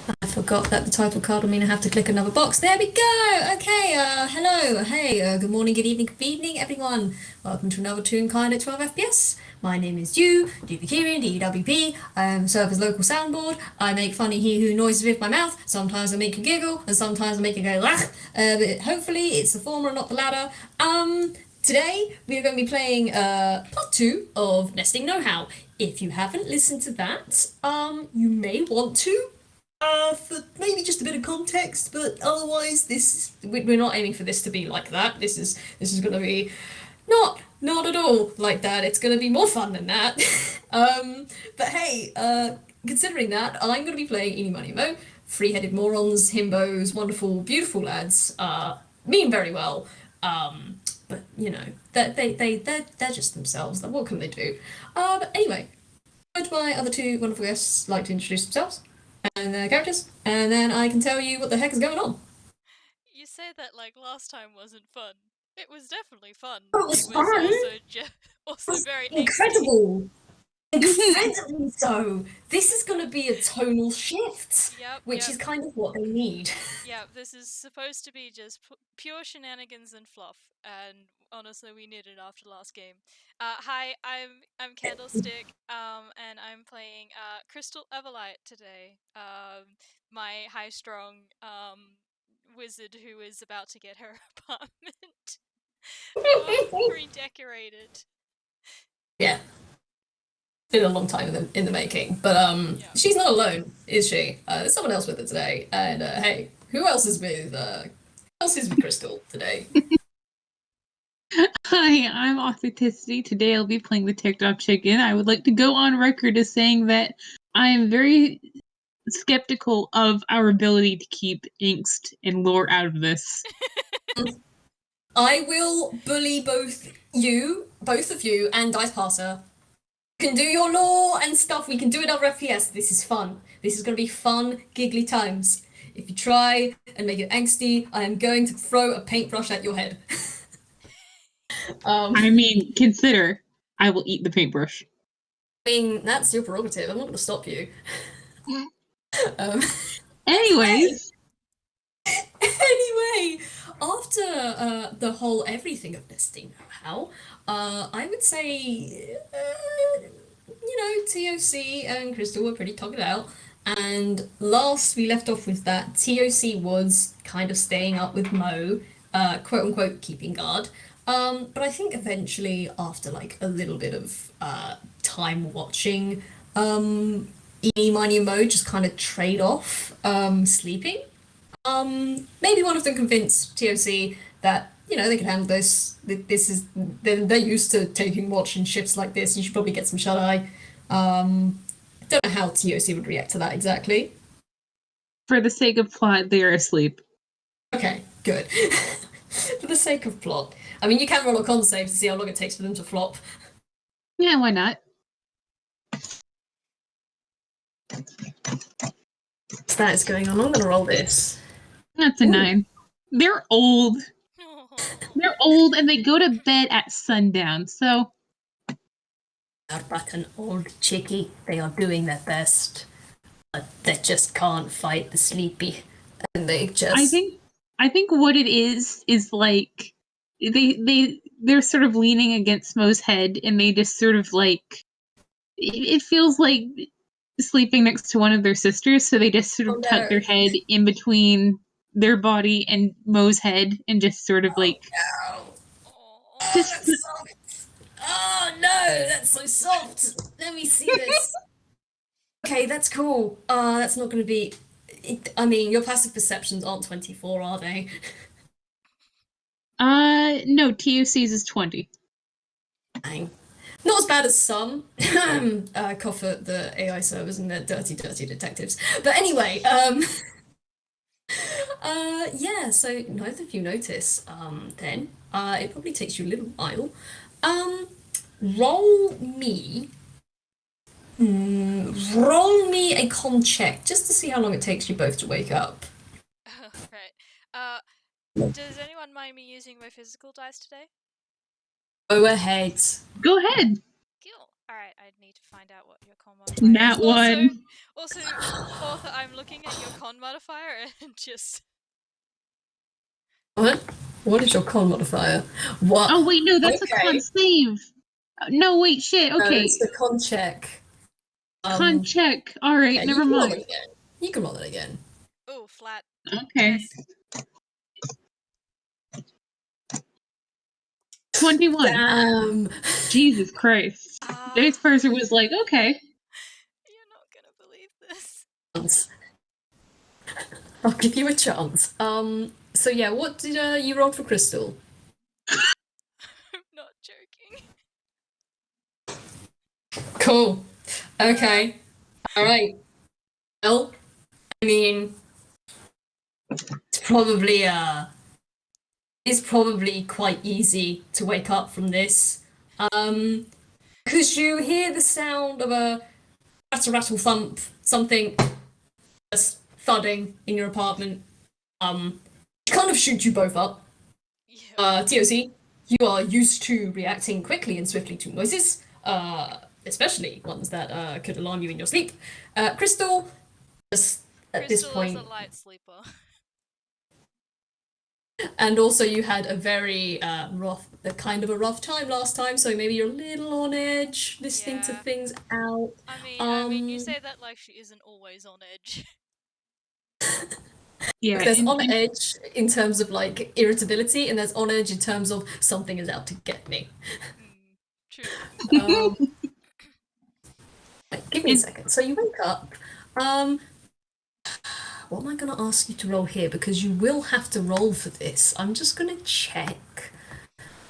I forgot that the title card will mean I have to click another box. There we go! Okay, hello, hey, good morning, good evening, everyone. Welcome to another Toonkind at 12 FPS. My name is DEWP, DEWP. I serve as local soundboard. I make funny hee-hoo noises with my mouth. Sometimes I make you giggle, and sometimes I make you go laugh. But hopefully it's the former and not the latter. Today we are going to be playing part 2 of Nesting Know-How. If you haven't listened to that, you may want to. For maybe just a bit of context, but otherwise, we're not aiming for this to be like that. This is going to be not at all like that. It's going to be more fun than that. But hey, considering that, I'm going to be playing Eenie, Miney, Mo, three-headed morons, himbos, wonderful, beautiful lads. Mean very well. But you know, they're just themselves. What can they do? But anyway, would my other two wonderful guests like to introduce themselves and their characters, and then I can tell you what the heck is going on. You say that like last time wasn't fun. It was definitely fun. Oh, it It was was fun. also It also was very angsty. incredible. Incredibly so. This is going to be a tonal shift, Yep, which yep, is kind of what they need. yep. This is supposed to be just pure shenanigans and fluff, and honestly, we needed it after last game. Hi, I'm Candlestick, and I'm playing Crystal Everlight today. My high-strung wizard who is about to get her apartment redecorated. Yeah, been a long time in the making, but Yeah. she's not alone, is she? There's someone else with her today, and hey, who else is with Crystal today? Hi, I'm Authenticity. Today I'll be playing the TikTok chicken. I would like to go on record as saying that I am very skeptical of our ability to keep Angst and lore out of this. I will bully both of you, and Dice Passer. You can do your lore and stuff. We can do it over FPS. This is fun. This is going to be fun, giggly times. If you try and make it angsty, I am going to throw a paintbrush at your head. I mean, consider I will eat the paintbrush. I mean, that's your prerogative. I'm not going to stop you. Um, anyway, Anyways, anyway, after the whole everything of nesting know-how, I would say, T.O.C and Crystal were pretty togged out. And last we left off with that, T.O.C was kind of staying up with Mo, quote unquote, keeping guard. But I think eventually, after like a little bit of time watching, Eenie, Miney, and Mo just kind of trade off sleeping. Maybe one of them convinced T.O.C that they can handle this. This is they're used to taking watch in shifts like this. You should probably get some shut eye. Don't know how T.O.C would react to that exactly. for the sake of plot, they are asleep. Okay, good. For the sake of plot, I mean, you can roll a con save to see how long it takes for them to flop. Yeah, why not? So that is going on. I'm gonna roll this. That's a 9. They're old. They're old and they go to bed at sundown, so Are but an old chickie. They are doing their best, but they just can't fight the sleepy, and they I just think I think what it is like they're sort of leaning against Mo's head and they just sort of like it feels like sleeping next to one of their sisters, so they just sort oh of tuck their no, head in between their body and Mo's head and just sort of oh like no, oh just that's soft. Oh no, that's so soft. Let me see this. Okay, that's cool. That's not going to be. I mean, your passive perceptions aren't 24, are they? no, TOC's is 20. Dang. Not as bad as some. Cough at the AI servers and their dirty, dirty detectives. But anyway, yeah. So neither of you notice. Then, it probably takes you a little while. Um, roll me roll me a con check just to see how long it takes you both to wake up. Right. Does anyone mind me using my physical dice today? Go ahead. Go ahead. Cool. Alright, I need to find out what your con modifier Nat is. one. Also, author, I'm looking at your con modifier and just... What? What is your con modifier? What? Oh wait, no, that's a con Okay. save. No, wait, shit. No, Okay, it's the con check. con check. All right, Yeah, never you can roll it mind. again. You can roll it again. Oh, flat. Okay, Yes. 21. Damn. Jesus Christ. This person was like, okay. You're not gonna believe this. Chance. I'll give you a chance. So yeah, what did you roll for Crystal? I'm not joking. Cool. Okay. All right. Well, I mean, it's probably quite easy to wake up from this. Because you hear the sound of a rattle rattle thump, something just thudding in your apartment. It kind of shoots you both up. Yeah. T.O.C, you are used to reacting quickly and swiftly to noises, especially ones that could alarm you in your sleep. Crystal, just at this Crystal is point, a light sleeper. and also you had a very kind of a rough time last time, so maybe you're a little on edge, listening to Yeah. things out. I mean, you say that like she isn't always on edge. Yeah. There's on edge in terms of like irritability, and there's on edge in terms of something is out to get me. True. Give me a second. So you wake up. What am I going to ask you to roll here? Because you will have to roll for this. I'm just going to check.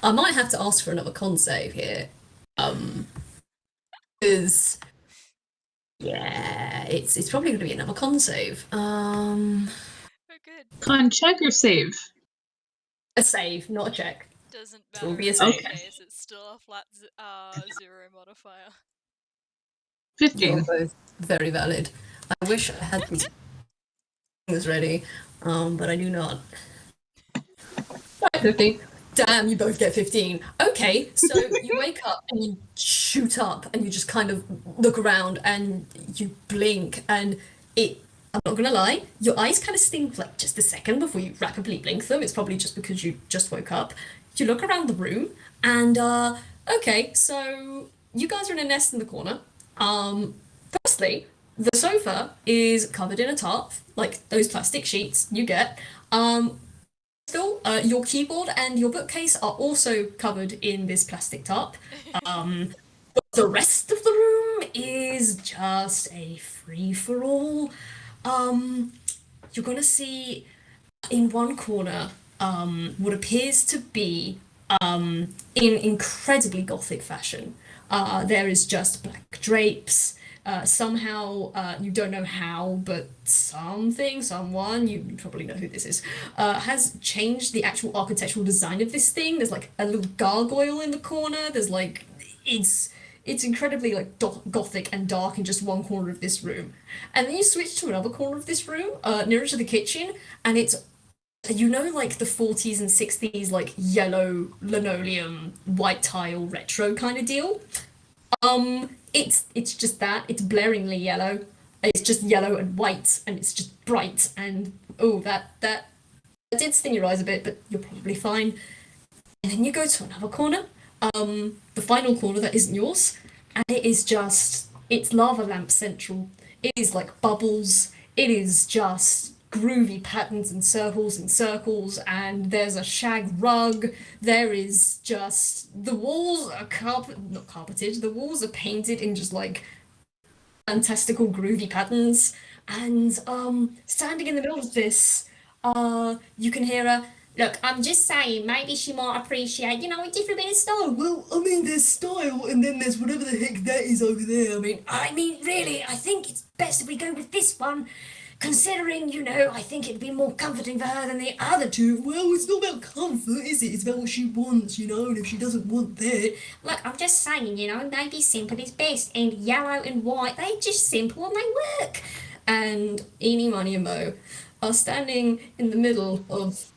I might have to ask for another con save here. Because yeah, it's probably going to be another con save. Oh, good. Con check or save? A save, not a check. Doesn't It will matter be a in save. this case. It's still a flat 0 modifier. 15. You're both very valid. I wish I had these things ready, but I do not. Right, 15. Damn, you both get 15. Okay, so you wake up and you shoot up and you just kind of look around and you blink and I'm not gonna lie, your eyes kind of sting for like just a second before you rapidly blink them. It's probably just because you just woke up. You look around the room and okay, so you guys are in a nest in the corner. Firstly, the sofa is covered in a tarp, like those plastic sheets you get. Still, your keyboard and your bookcase are also covered in this plastic tarp. But the rest of the room is just a free for all. You're gonna see in one corner what appears to be in incredibly gothic fashion. There is just black drapes. Somehow, you don't know how, but someone, you probably know who this is, has changed the actual architectural design of this thing. There's like a little gargoyle in the corner. There's like, it's incredibly like gothic and dark in just one corner of this room. And then you switch to another corner of this room, nearer to the kitchen, and it's like the 40s and 60s like yellow linoleum white tile retro kind of deal. It's just that. It's blaringly yellow. It's just yellow and white, and it's just bright. And oh, that did sting your eyes a bit, but you're probably fine. And then you go to another corner, the final corner that isn't yours, and it's lava lamp central. It is like bubbles. It is just groovy patterns and circles, and there's a shag rug. There is just the walls are not carpeted. The walls are painted in just like fantastical groovy patterns. And standing in the middle of this, you can hear a look. I'm just saying, maybe she might appreciate, a different bit of style. Well, I mean, there's style, and then there's whatever the heck that is over there. I mean, really, I think it's best if we go with this one. Considering, I think it'd be more comforting for her than the other two. Well, it's not about comfort, is it? It's about what she wants, and if she doesn't want that. Look, I'm just saying, maybe simple is best, and yellow and white, they just simple and they work. And Eenie, Miney, and Mo are standing in the middle of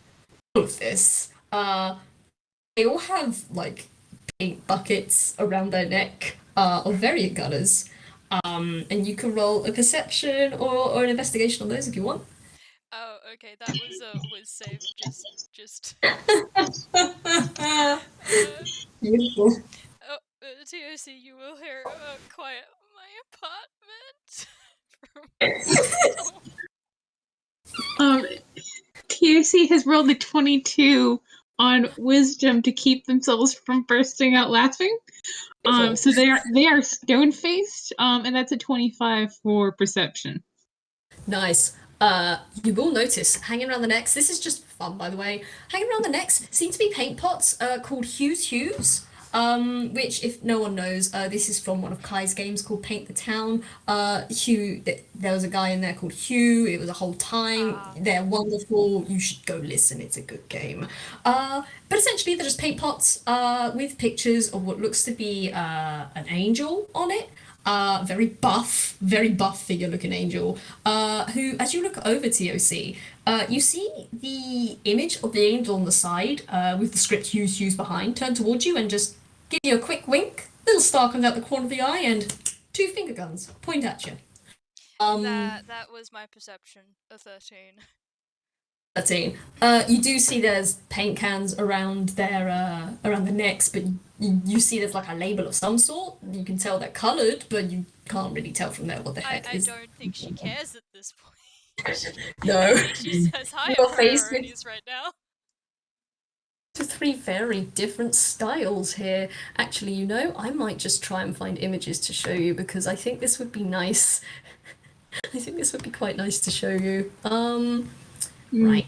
all of this. They all have, like, paint buckets around their neck. of variant colors. And you can roll a perception or an investigation on those if you want. Oh, okay, that was a whiz save. Just. Beautiful. Oh, T.O.C, you will hear quiet my apartment from Crystal. T.O.C has rolled a 22 on wisdom to keep themselves from bursting out laughing. So they are stone faced, and that's a 25 for perception. Nice. You will notice hanging around the necks. This is just fun, by the way. Hanging around the necks seem to be paint pots called Hues. Which, if no one knows, this is from one of Kai's games called Paint the Town. There was a guy in there called Hugh. It was a whole time. They're wonderful. You should go listen. It's a good game. But essentially, they're just paint pots with pictures of what looks to be an angel on it. Very buff figure looking angel, who, as you look over T.O.C, you see the image of the angel on the side, with the script Hughes behind, turn towards you and just give you a quick wink. Little star comes out the corner of the eye and two finger guns point at you. That was my perception, a 13. 13. You do see there's paint cans around around the necks, but you see there's like a label of some sort. You can tell they're coloured, but you can't really tell from there what the heck I is. don't think she cares at this point. No. I think she says higher You're faced with- priorities right now. To three very different styles here. Actually, I might just try and find images to show you because I think this would be nice. I think this would be quite nice to show you. Right.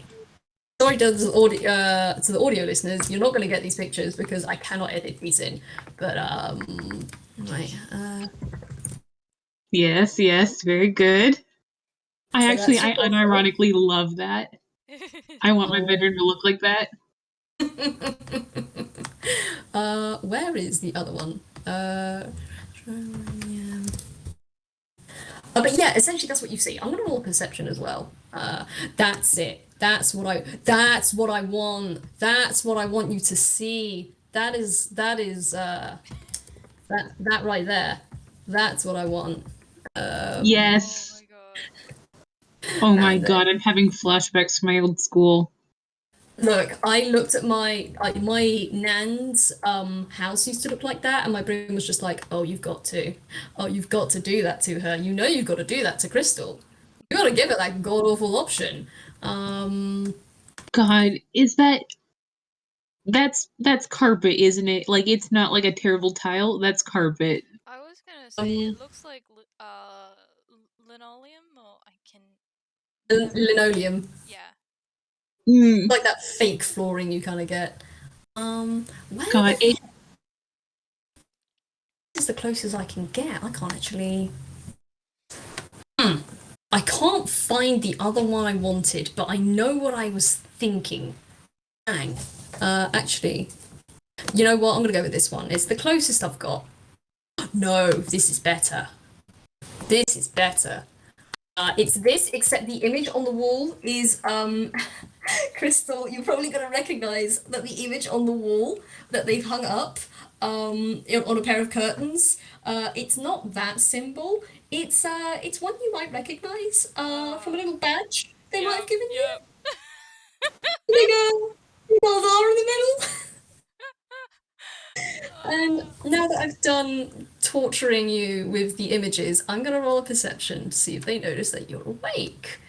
Sorry to the audio listeners, you're not going to get these pictures because I cannot edit these in. But right. Yes, very good. I unironically love that. I want my bedroom to look like that. Where is the other one? But yeah, essentially that's what you see. I'm gonna roll perception as well. That's it. That's what I want. That's what I want you to see. That is that right there. That's what I want. Yes. Oh my god. Oh my god, I'm having flashbacks to my old school. Look, I looked at my nan's house used to look like that, and my brain was just like, oh, you've got to do that to her. You've got to do that to Crystal. You got to give her that god awful option. God, is that's carpet, isn't it? Like it's not like a terrible tile. That's carpet. I was gonna say it looks like linoleum, or I can. Linoleum. Yeah. Like that fake flooring you kind of get. God, This is the closest I can get. I can't actually. I can't find the other one I wanted, but I know what I was thinking. Dang. Actually, you know what? I'm gonna go with this one. It's the closest I've got. No, this is better. This is better. It's this, except the image on the wall is Crystal. You're probably gonna recognize that the image on the wall that they've hung up on a pair of curtains. It's not that symbol. It's one you might recognize from a little badge they might have given you. Big Baldar in the middle. And now that I've done torturing you with the images, I'm gonna roll a perception to see if they notice that you're awake.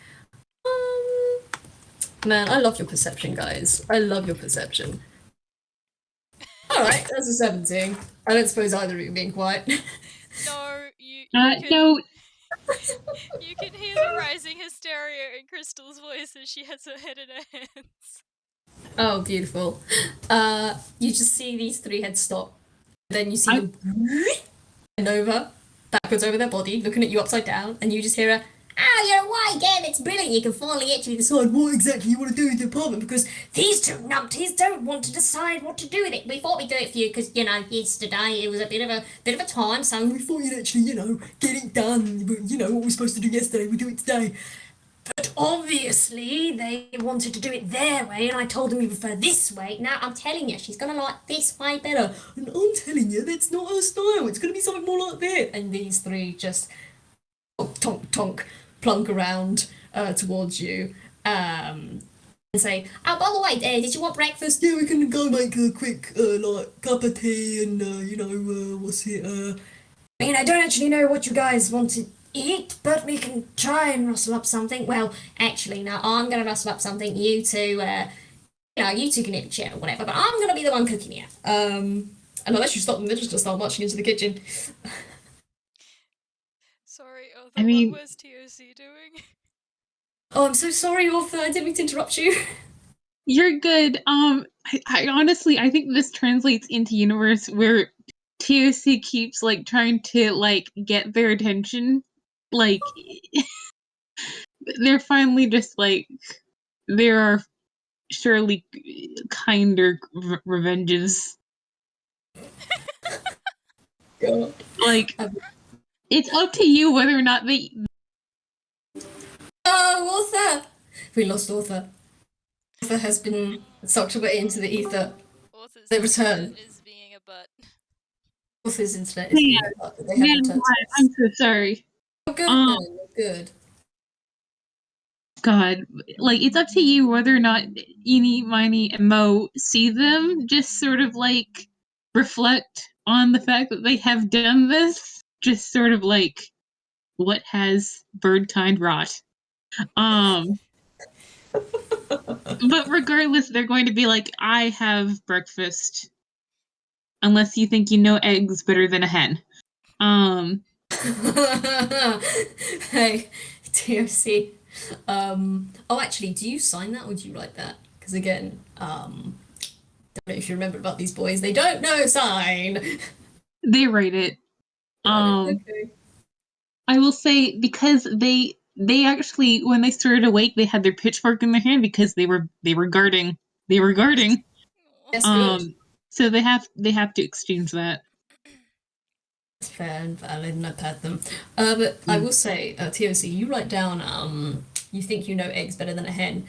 Man, I love your perception, guys. I love your perception. Alright, that's a 17. I don't suppose either of you being quiet. No, you no. You can hear the rising hysteria in Crystal's voice as she has her head in her hands. Oh, beautiful. You just see these three heads stop. Then you see them bend over, backwards over their body, looking at you upside down, and you just hear a, you're awake again, it's brilliant, you can finally actually decide what exactly you want to do with the apartment, because these two numpties don't want to decide what to do with it. We thought we'd do it for you, because, yesterday it was a bit of a time, so we thought you'd actually, get it done, but, what we're supposed to do yesterday, we do it today. But obviously they wanted to do it their way, and I told them we prefer this way. Now I'm telling you, she's gonna like this way better. And I'm telling you, that's not her style. It's gonna be something more like this. And these three just tonk, tonk, tonk, plunk around towards you. And say, oh, by the way, did you want breakfast? Yeah, we can go make a quick, like, cup of tea and, what's it, I mean, I don't actually know what you guys want to eat, but we can try and rustle up something. Well, actually, now I'm going to rustle up something. You two, you two can eat shit or whatever, but I'm going to be the one cooking here. And unless you stop them, they're just going to start marching into the kitchen. Sorry, Arthur, I mean- what was T.O.C. doing? Oh, I'm so sorry, Arthur. I didn't mean to interrupt you. You're good. I honestly, I think this translates into universe where T.O.C. keeps like trying to like get their attention. Like they're finally just like there are surely kinder revenges. God. Like it's up to you whether or not they. Oh, Arthur! We lost Arthur. Arthur has been sucked away into the ether. Arthur's They return. internet is being a butt. Arthur's internet is being up, but they have Man, returned to us. I'm so sorry. Oh, good then. Good. God, like it's up to you whether or not Eenie, Miney, and Mo see them. Just sort of like reflect on the fact that they have done this. Just sort of like, what has birdkind wrought? But regardless, they're going to be like, I have breakfast. Unless you think you know eggs better than a hen. Hey, T.O.C. Oh, actually, do you sign that or do you write that? Because again, don't know if you remember about these boys. They don't know sign. They write it. Okay. I will say because they actually when they started awake they had their pitchfork in their hand because they were guarding. They were guarding. Yes, good. So they have to exchange that. That's fair and valid, and I pat them. But I will say, T.O.C., you write down, you think you know eggs better than a hen.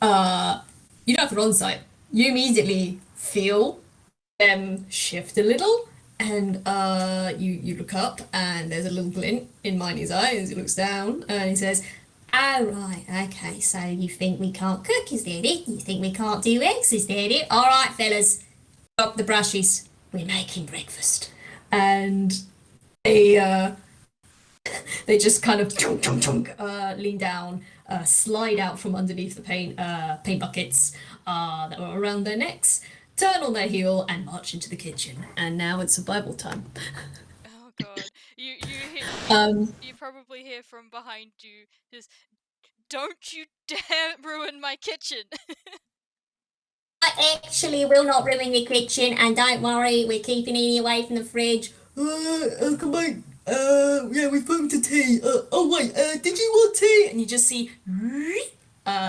You don't have to run sight. You immediately feel them shift a little, and you look up, and there's a little glint in Miney's eye as he looks down, and he says, "Oh, right, okay, so you think we can't cook, is that it? You think we can't do eggs, is that it? All right, fellas, drop the brushes. We're making breakfast." And they just kind of chunk, chunk, chunk, lean down, slide out from underneath the paint buckets that were around their necks, turn on their heel, and march into the kitchen. And now it's survival time. Oh god. You probably hear from behind you just, don't you dare ruin my kitchen. I actually will not ruin your kitchen, and don't worry, we're keeping Eenie away from the fridge. Come on. Yeah, we've put him to tea. Oh wait, did you want tea? And you just see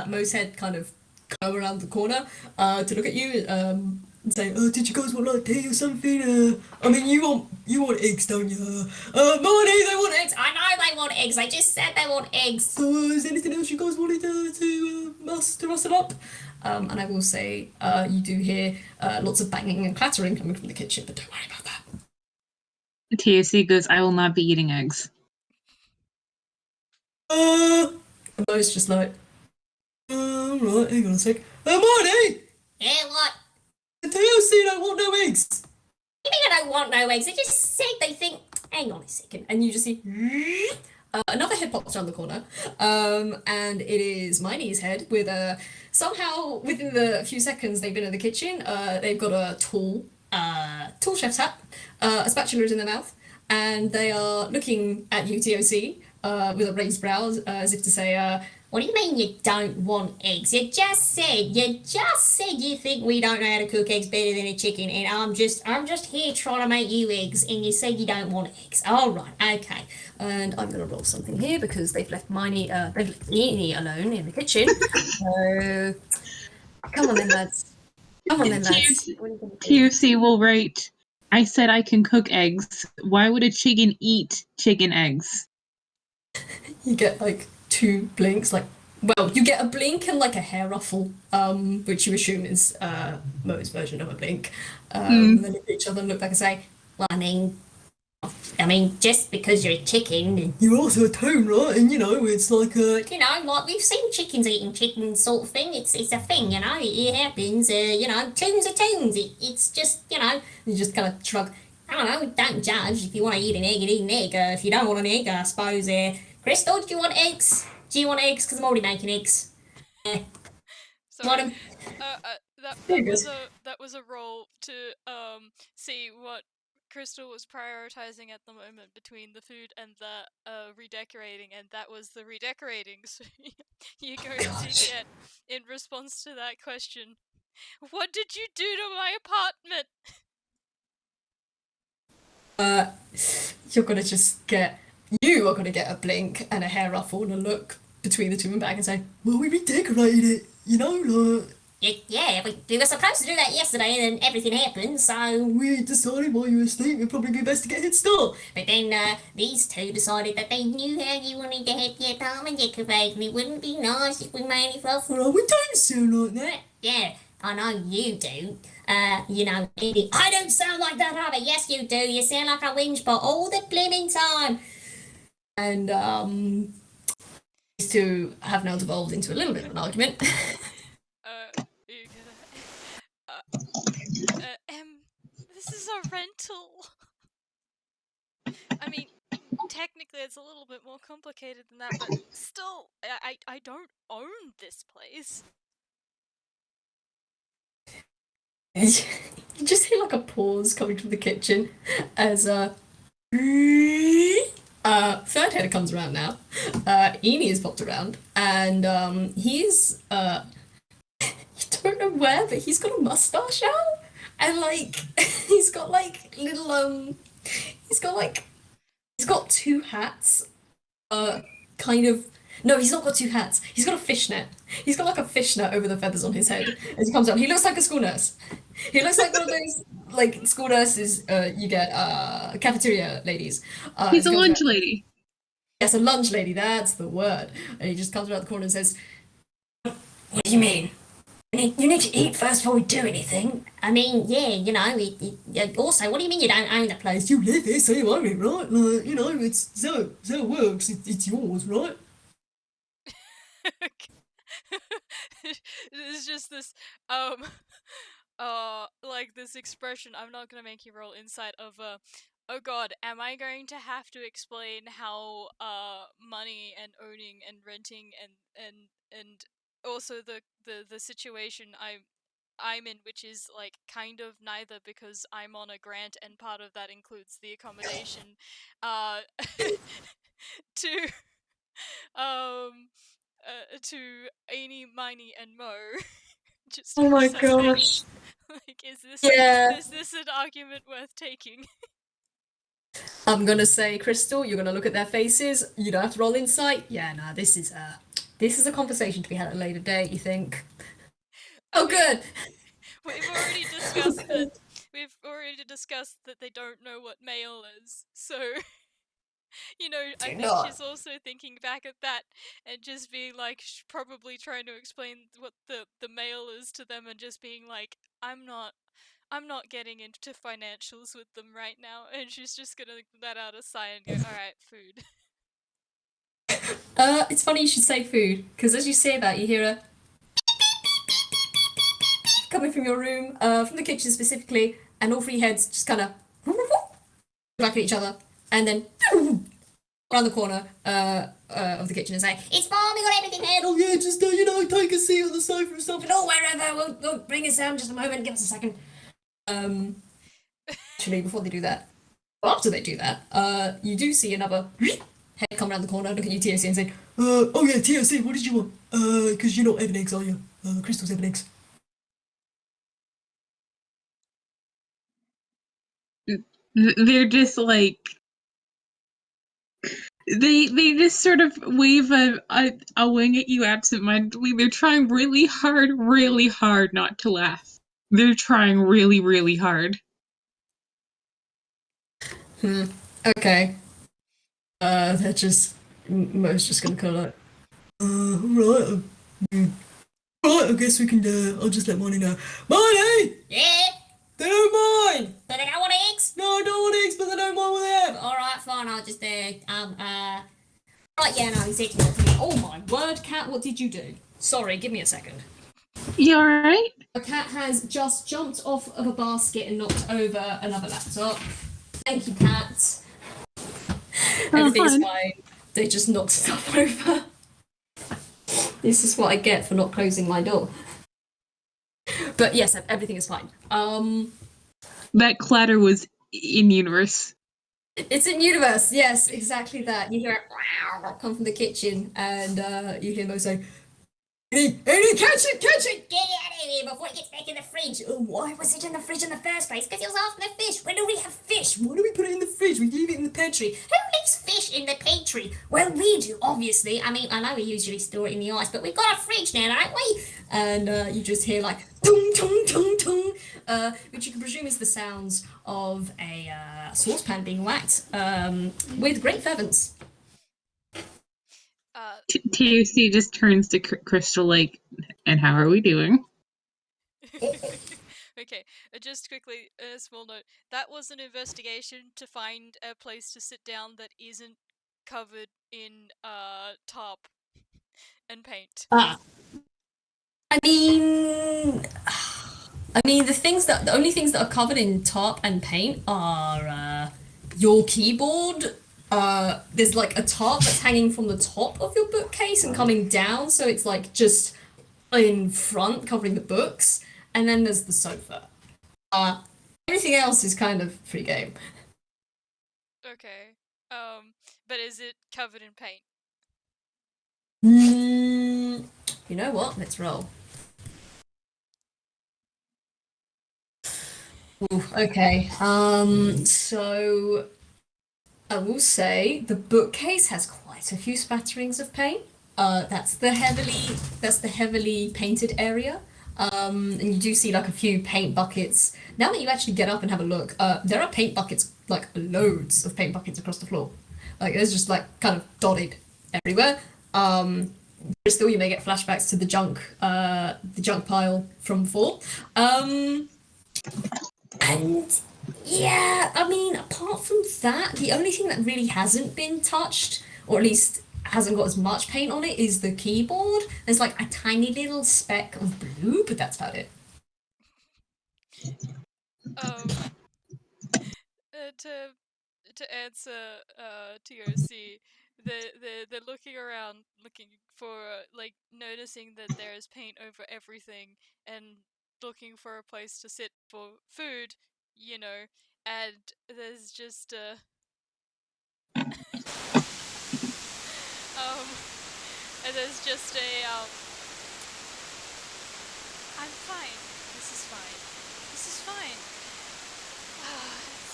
Mo's head kind of come around the corner to look at you and say, did you guys want like tea or something? I mean, you want eggs, don't you? Marty, they want eggs. I know they want eggs. They just said they want eggs. So, is there anything else you guys wanted to rustle up? And I will say, you do hear lots of banging and clattering coming from the kitchen, but don't worry about that. T.O.C. goes, I will not be eating eggs. Mo's just like, right, hang on a sec. Marty! Yeah, what? T.O.C. don't want no eggs. You think I don't want no eggs? They just said they think, hang on a second. And you just see another head pops around the corner, and it is Miney's head with somehow within the few seconds they've been in the kitchen, they've got a tall chef's hat, a spatula is in their mouth, and they are looking at you, T.O.C., with a raised brows, as if to say, what do you mean you don't want eggs? You just said you think we don't know how to cook eggs better than a chicken, and I'm just here trying to make you eggs, and you said you don't want eggs. All right, okay. And I'm gonna roll something here because they've left Eenie alone in the kitchen. So come on then, lads. Come on then, lads. T.O.C. will write, I said I can cook eggs. Why would a chicken eat chicken eggs? You get like two blinks, like Well, you get a blink and like a hair ruffle, which you assume is Mo's version of a blink. And then look at each other and look back and say, "Well, I mean, just because you're a chicken, you're also a toon, right? And it's like like we've seen chickens eating chickens, sort of thing. It's a thing, It happens. Toons are toons. It's just You just kind of shrug. I don't know. Don't judge. If you want to eat an egg, you eat an egg. If you don't want an egg, I suppose. Crystal, do you want eggs? Do you want eggs? Because I'm already making eggs. Want Sorry. 'em? That There that you go. was a roll to see what Crystal was prioritizing at the moment between the food and the redecorating, and that was the redecorating. So you're going to Gosh. get, in response to that question, what did you do to my apartment? You're gonna just get. You are gonna get a blink and a hair ruffle and a look between the two and back and say, "Well, we redecorated it, like." Yeah, we were supposed to do that yesterday and then everything happened, so we decided while you were asleep it'd probably be best to get a head start. But then these two decided that they knew how you wanted to have your apartment decorated and it wouldn't be nice if we made it for. Well, we don't sound like that. Yeah, I know you do. Edie, I don't sound like that either. Yes, you do. You sound like a whinge bot all the blimmin' time. And these two have now devolved into a little bit of an argument. You this is a rental. I mean, technically it's a little bit more complicated than that, but still, I don't own this place. You just hear like a pause coming from the kitchen as third header comes around now. Eenie has popped around and he's you don't know where, but he's got a mustache out and like he's got like little he's got like he's got two hats kind of. No, he's not got two hats. He's got a fishnet. He's got like a fishnet over the feathers on his head as he comes down. He looks like a school nurse. He looks like one of those like school nurses you get cafeteria ladies. He's a he comes lunch around- lady. Yes, a lunch lady. That's the word. And he just comes around the corner and says, "What do you mean? You need to eat first before we do anything." I mean, yeah, also, what do you mean you don't own the place? You live here, so you own it, right? Like, it's so it works. It's yours, right? There's just this like this expression, I'm not gonna make you roll insight, of oh god, am I going to have to explain how money and owning and renting and also the situation I'm in, which is like kind of neither, because I'm on a grant and part of that includes the accommodation uh to um to Eenie, Miney, and Mo. Just to Oh my assess how gosh. like Yeah. is this an argument worth taking? I'm gonna say, Crystal, you're gonna look at their faces. You don't have to roll insight. Yeah, no, this is a conversation to be had at a later date, you think? I Oh mean, good. we've already discussed that they don't know what mail is, so I Do think not. she's also thinking back at that and just being like, probably trying to explain what the mail is to them, and just being like, I'm not getting into financials with them right now, and she's just gonna let out a sigh and go, alright, food. It's funny you should say food, because as you say that, you hear a coming from your room, from the kitchen specifically, and all three heads just kind of back at each other, and then around the corner of the kitchen and say, "It's fine, we got everything handled. Yeah, just take a seat on the sofa or something. Oh, wherever. We'll bring us down in just a moment. Give us a second." Actually, before they do that, after they do that, you do see another head come around the corner, look at you, T.O.C, and say, "Oh yeah, T.O.C, what did you want? Because you're not having eggs, are you? Crystal's having eggs." They're just like they just sort of wave a wing at you absentmindedly. They're trying really hard not to laugh. They're trying really hard. Okay. They're just Mo's just gonna kind of like Right. Right, I guess we can, I'll just let Miney know. Miney! Yeah? They don't mind! But they don't want eggs? No, I don't want eggs, but they don't mind what they have. Alright, fine, I'll just, right, yeah, no, he's eating Oh my word, cat, what did you do? Sorry, give me a second. You alright? A cat has just jumped off of a basket and knocked over another laptop. Thank you, cat. Everything's fine. fine. They just knocked stuff over. This is what I get for not closing my door. But yes, everything is fine. That clatter was in universe. It's in universe, yes, exactly that. You hear it come from the kitchen, and you hear Mo say, Eenie, catch it! Get out of here before it gets back in the fridge. Oh, why was it in the fridge in the first place? Because he was after the fish. When do we have fish? Why do we put it in the fridge? We leave it in the pantry. Who leaves fish in the pantry? Well, we do, obviously. I mean, I know we usually store it in the ice, but we've got a fridge now, don't we? And you just hear like tung tung tung tung, which you can presume is the sounds of a saucepan being whacked with great fervence. T.O.C just turns to Crystal like, and how are we doing? Okay, just quickly, a small note. That was an investigation to find a place to sit down that isn't covered in tarp and paint. I mean, the only things that are covered in tarp and paint are your keyboard. There's like a tarp that's hanging from the top of your bookcase and coming down, so it's like just in front covering the books, and then there's the sofa. Everything else is kind of free game. Okay. But is it covered in paint? You know what? Let's roll. Ooh, okay. So I will say the bookcase has quite a few spatterings of paint. That's the heavily painted area. And you do see like a few paint buckets. Now that you actually get up and have a look, there are paint buckets, like loads of paint buckets across the floor. Like there's just like kind of dotted everywhere. But still, you may get flashbacks to the junk pile from before. And yeah, I mean, apart from that, the only thing that really hasn't been touched, or at least hasn't got as much paint on it, is the keyboard. There's like a tiny little speck of blue, but that's about it. To answer T.O.C, they're looking around, looking for like noticing that there is paint over everything, and looking for a place to sit for food, you know, and there's just and there's just I'm fine. This is fine. This is fine.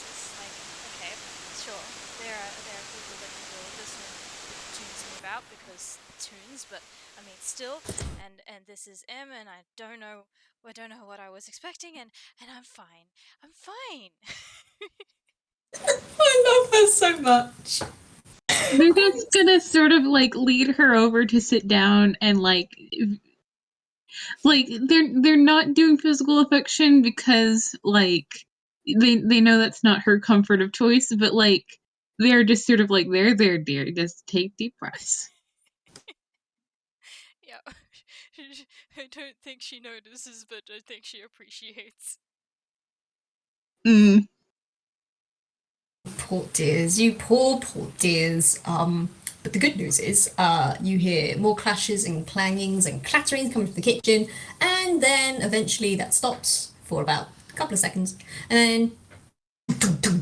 It's like, okay, sure. There are people that can deal with this when the tunes move out because tunes, but I mean still, and this is M, and I don't know what I was expecting, and I'm fine. I'm fine. I love her so much. They're just gonna sort of like lead her over to sit down and like they're not doing physical affection because like they know that's not her comfort of choice, but like they're just sort of like there, dear, just take deep breaths. Yeah, I don't think she notices, but I think she appreciates. Poor dears, you poor dears. But the good news is, you hear more clashes and clangings and clatterings coming from the kitchen, and then eventually that stops for about a couple of seconds, and then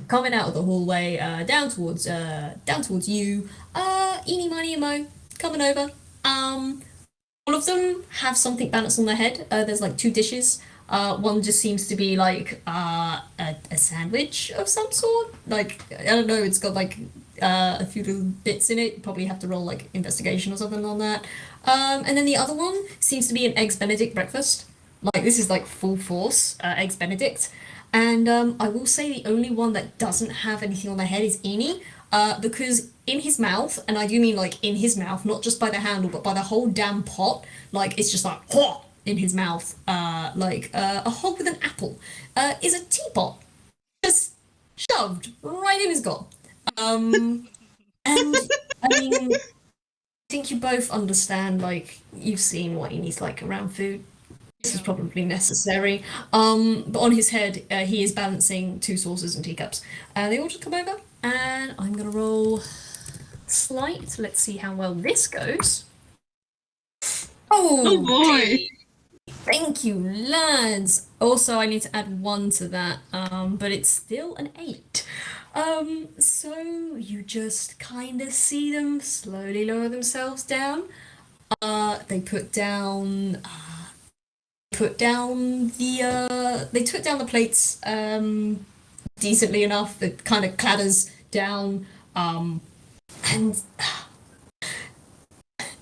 coming out of the hallway, down towards you, Eenie, Miney, and Mo coming over. All of them have something balanced on their head. There's like two dishes. One just seems to be like a sandwich of some sort. Like, I don't know, it's got like a few little bits in it. You probably have to roll like investigation or something on that. And then the other one seems to be an Eggs Benedict breakfast. Like, this is like full force Eggs Benedict. And I will say the only one that doesn't have anything on their head is Eenie. because in his mouth, and I do mean like in his mouth, not just by the handle, but by the whole damn pot, like it's just like "Hwah!" in his mouth, like a hog with an apple, is a teapot, just shoved right in his gob. And I mean, I think you both understand, like, you've seen what Enie's like around food. This is Yeah. probably necessary. But on his head, he is balancing two saucers and teacups. They all just come over, and I'm gonna roll slight. Let's see how well this goes. Oh boy. Okay. Thank you, lads. Also, I need to add 1 to that, but it's still an 8. So you just kind of see them slowly lower themselves down. They put down they took down the plates decently enough. It kind of clatters down, and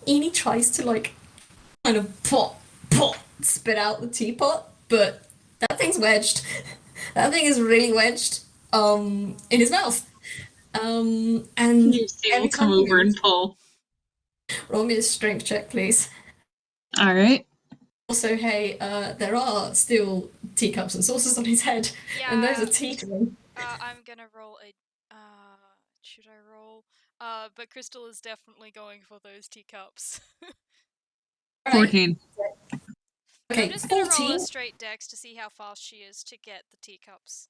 Eenie tries to like kind of spit out the teapot, but that thing's wedged. That thing is really wedged in his mouth. And TOC will every come time he over and moves, pull. roll me a strength check, please. All right. Also, hey, there are still teacups and saucers on his head, and those Yeah. are teetering. I'm gonna roll a. Should I roll? But Crystal is definitely going for those teacups. Right. 14. Okay, I'm just gonna roll a 14. straight dex to see how fast she is to get the teacups.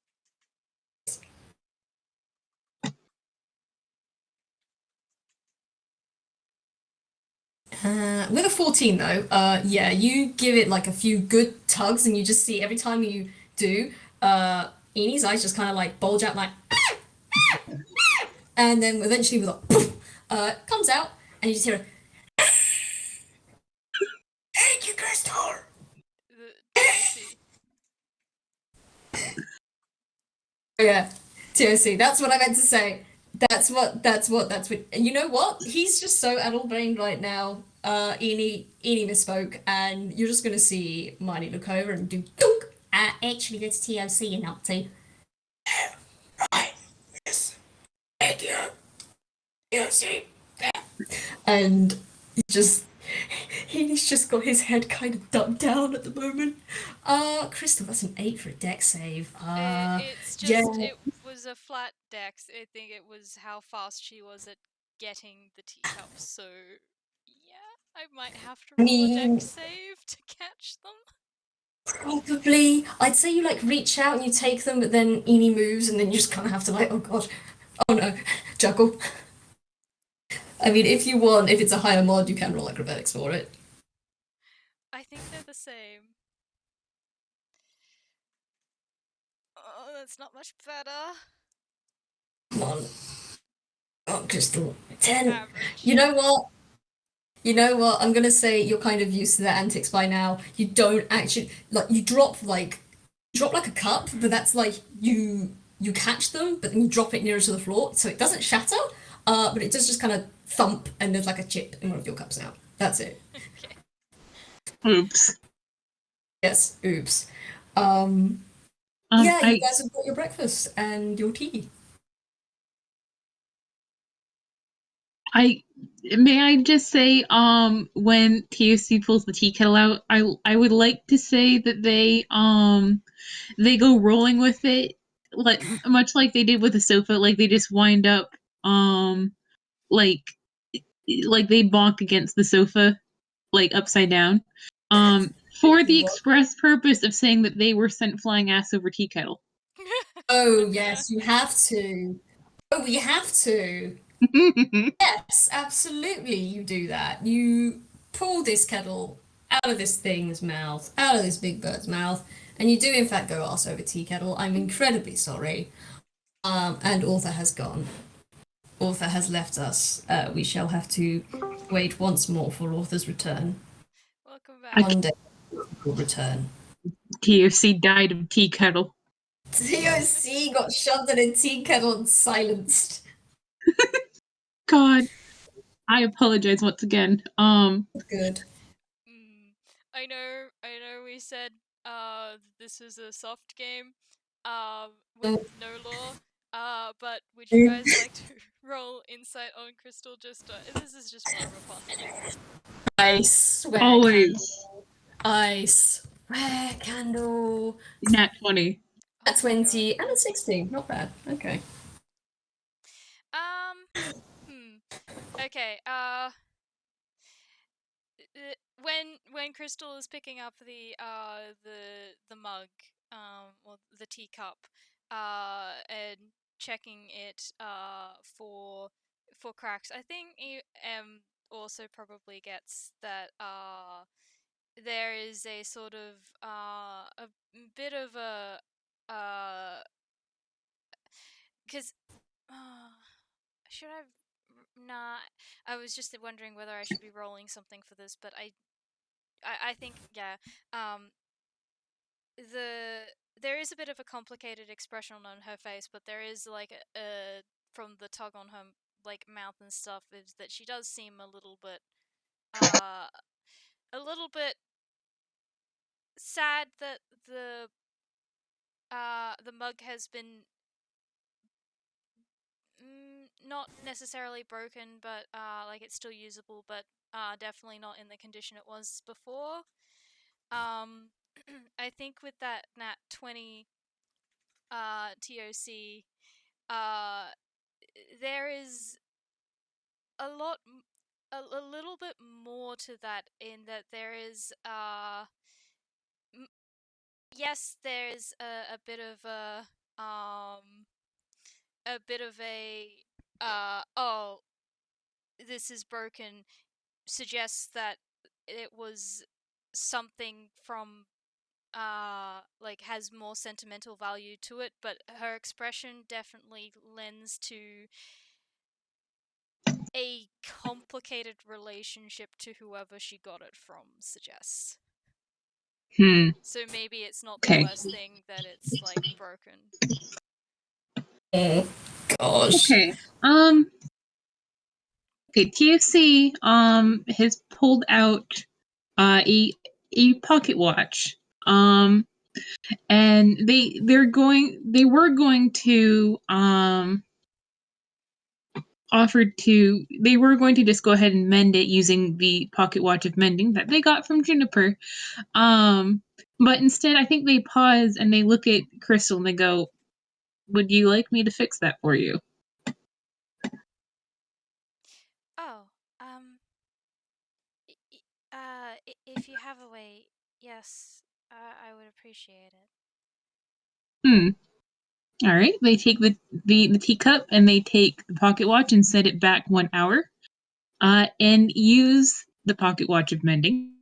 With a 14 though, yeah, you give it like a few good tugs, and you just see every time you do, Enie's eyes just kind of like bulge out like, and then eventually with a poof, comes out, and you just hear a, thank you, Crystal. The T.O.C. Oh, yeah, T.O.C. That's what I meant to say. That's what. And you know what? He's just so addle-brained right now. Eenie misspoke, and you're just gonna see Miney look over and do dunk. Actually, that's T.O.C. you're not to. Right. Yes. Thank you. T.O.C. And he's just got his head kind of ducked down at the moment. Crystal, that's an 8 for a deck save. It's just yeah. it was a flat dex. I think it was how fast she was at getting the teacups. So yeah, I might have to I roll a mean, dex save to catch them. probably. I'd say you like reach out and you take them, but then Eenie moves, and then you just kind of have to like, oh god, oh no, juggle. I mean, if you want, if it's a higher mod, you can roll acrobatics for it. I think they're the same. Oh, that's not much better. Come on. Oh, Crystal. 10. Average. You know what? You know what? I'm gonna say you're kind of used to their antics by now. You don't actually like you drop like a cup, but that's like you catch them, but then you drop it nearer to the floor, so it doesn't shatter. But it does just kind of thump, and there's like a chip in one of your cups now. That's it. Okay. Oops. Yes. Oops. Yeah, you I guys have got your breakfast and your tea. may I just say, when TOC pulls the tea kettle out, I would like to say that they go rolling with it, like much like they did with the sofa. Like they just wind up, like they bonk against the sofa, like upside down, for the express purpose of saying that they were sent flying ass over tea kettle. Oh yes, you have to. Oh, we have to. Yes, absolutely, you do that. You pull this kettle out of this thing's mouth, out of this big bird's mouth, and you do in fact go arse over tea kettle. I'm incredibly sorry. And Author has gone. Author has left us. We shall have to wait once more for Author's return. Welcome back. One day will return. TOC died of tea kettle. T.O.C. got shoved in a tea kettle and silenced. God, I apologize once again. Good. I know we said this is a soft game with no lore. But would you guys like to roll insight on Crystal? This is just more of a fun thing. I swear. Always. I swear, Candle. Nat 20. A Oh my 20 God. and a 16. Not bad. Okay. Okay. When Crystal is picking up the mug, or the teacup, and checking it for cracks, I think also probably gets that there is a sort of a bit of a because should I nah, I was just wondering whether I should be rolling something for this, but I think yeah. There is a bit of a complicated expression on her face, but there is like a from the tug on her like mouth and stuff is that she does seem a little bit sad that the mug has been not necessarily broken, but like it's still usable, but definitely not in the condition it was before. I think with that nat 20 T.O.C, there is a lot, a little bit more to that, in that there is yes, there's a bit of a bit of a oh, this is broken, suggests that it was something from like has more sentimental value to it, but her expression definitely lends to a complicated relationship to whoever she got it from, suggests. So maybe it's not the Okay. worst thing that it's like broken. Oh gosh. Okay. Okay, T.O.C. has pulled out a pocket watch. And they were going to they were going to just go ahead and mend it using the pocket watch of mending that they got from Juniper. But instead I think they pause and they look at Crystal and they go, "Would you like me to fix that for you?" Oh, if you have a way, yes, I would appreciate it. All right. They take the teacup and they take the pocket watch and set it back 1 hour. And use the pocket watch of mending.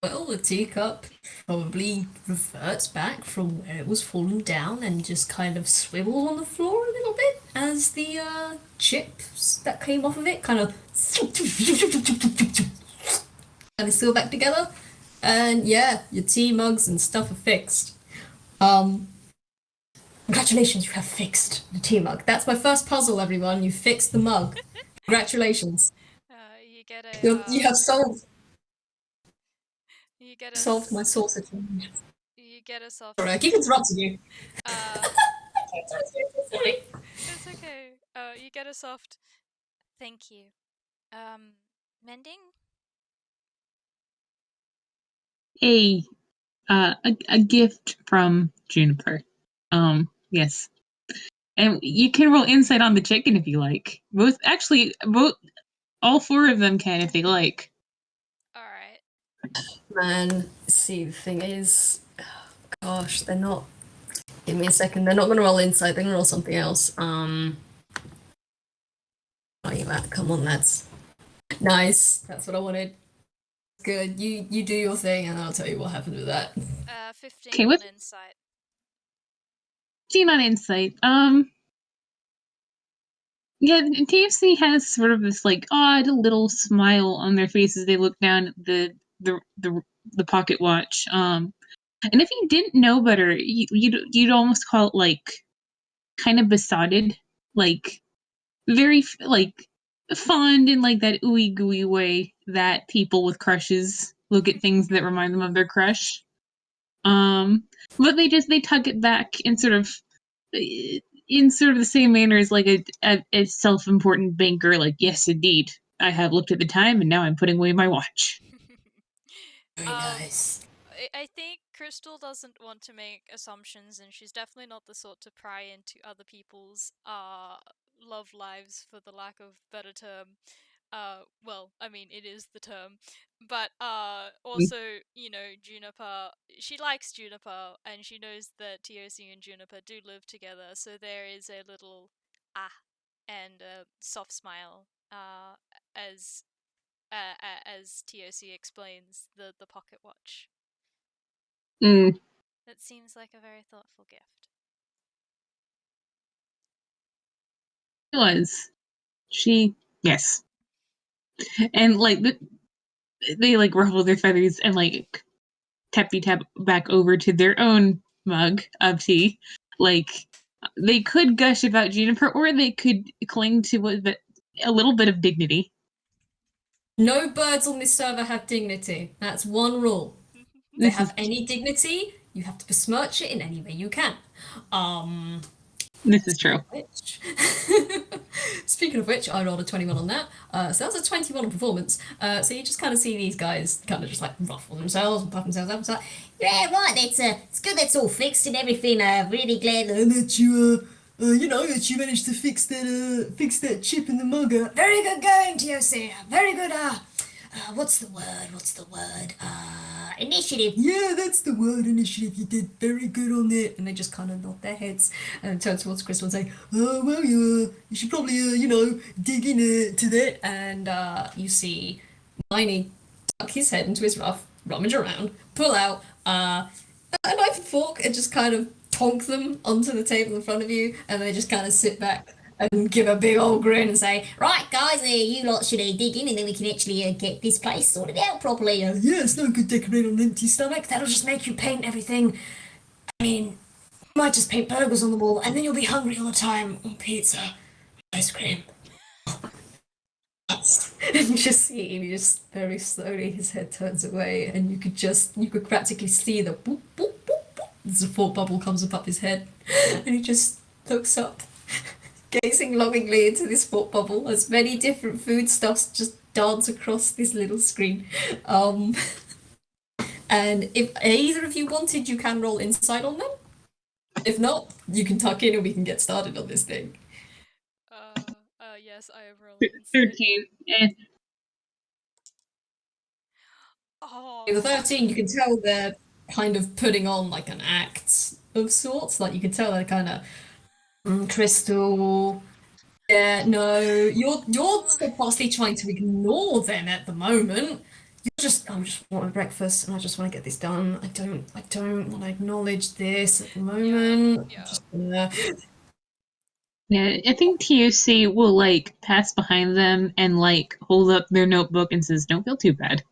Well, the teacup probably reverts back from where it was falling down and just kind of swivels on the floor a little bit as the chips that came off of it kind of and it's still back together. And yeah, your tea mugs and stuff are fixed. Congratulations, you have fixed the tea mug. That's my first puzzle, everyone. You fixed the mug. Congratulations. You get a You have solved you get solved my sausage. you get a soft. Sorry, I keep interrupting you. Sorry. It's okay. You get a soft thank you. Mending? A gift from Juniper. Yes. And you can roll insight on the chicken if you like. All four of them can if they like. Alright. Man, see, the thing is, gosh, they're not. Give me a second. They're not going to roll insight. They're going to roll something else. Are you at? Come on, lads. Nice. That's what I wanted. Good. You do your thing, and I'll tell you what happened with that. 15 Okay, on with insight. 15 on insight. Yeah, TFC has sort of this like odd little smile on their faces. They look down at the pocket watch. And if you didn't know better, you'd almost call it like kind of besotted, like very like fond in like that ooey gooey way that people with crushes look at things that remind them of their crush. But they tuck it back in sort of the same manner as like a self-important banker. Like, yes, indeed, I have looked at the time, and now I'm putting away my watch. Very nice. I think Crystal doesn't want to make assumptions, and she's definitely not the sort to pry into other people's love lives, for the lack of better term. Well, I mean, it is the term, but also, Juniper. She likes Juniper, and she knows that T.O.C and Juniper do live together. So there is a little and a soft smile as as T.O.C explains the pocket watch. Mm. That seems like a very thoughtful gift. It was. Yes. And like they like ruffle their feathers and like tappy tap back over to their own mug of tea. Like they could gush about Juniper, or they could cling to a little bit of dignity. No birds on this server have dignity. That's one rule. If they have any dignity, you have to besmirch it in any way you can. This is true. Speaking of which, I rolled a 21 on that. So that was a 21 on performance. So you just kind of see these guys kind of just like ruffle themselves and puff themselves up. It's like, Yeah, right. It's good. That's all fixed and everything. Really glad that you, that you managed to fix that chip in the mug. Very good going, T.O.C. Very good. What's the word? Initiative. Yeah, that's the word, initiative. You did very good on it. And they just kind of nod their heads and turn towards Crystal and say, oh, well, you should probably, dig into that. And you see Miney tuck his head into his ruff, rummage around, pull out a knife and fork, and just kind of tonk them onto the table in front of you. And they just kind of sit back and give a big old grin and say, Right, guys, you lot should dig in and then we can actually get this place sorted out properly. yeah, it's no good decorating on an empty stomach. That'll just make you paint everything. I mean, you might just paint burgers on the wall and then you'll be hungry all the time. Or pizza, ice cream. And you just see him, just very slowly his head turns away, and you could practically see the boop, boop, boop, boop, as a thought bubble comes up his head, and he just looks up, gazing longingly into this thought bubble as many different foodstuffs just dance across this little screen. And if either of you wanted, you can roll insight on them. If not, you can tuck in and we can get started on this thing. Yes, I have rolled insight. 13. Oh. With 13, you can tell they're kind of putting on like an act of sorts. Like you can tell they're kind of Crystal. Yeah, no, you're steadfastly trying to ignore them at the moment. I'm just wanting breakfast and I just want to get this done. I don't want to acknowledge this at the moment. Yeah. Yeah, I think T.O.C will like pass behind them and like hold up their notebook and says, "Don't feel too bad."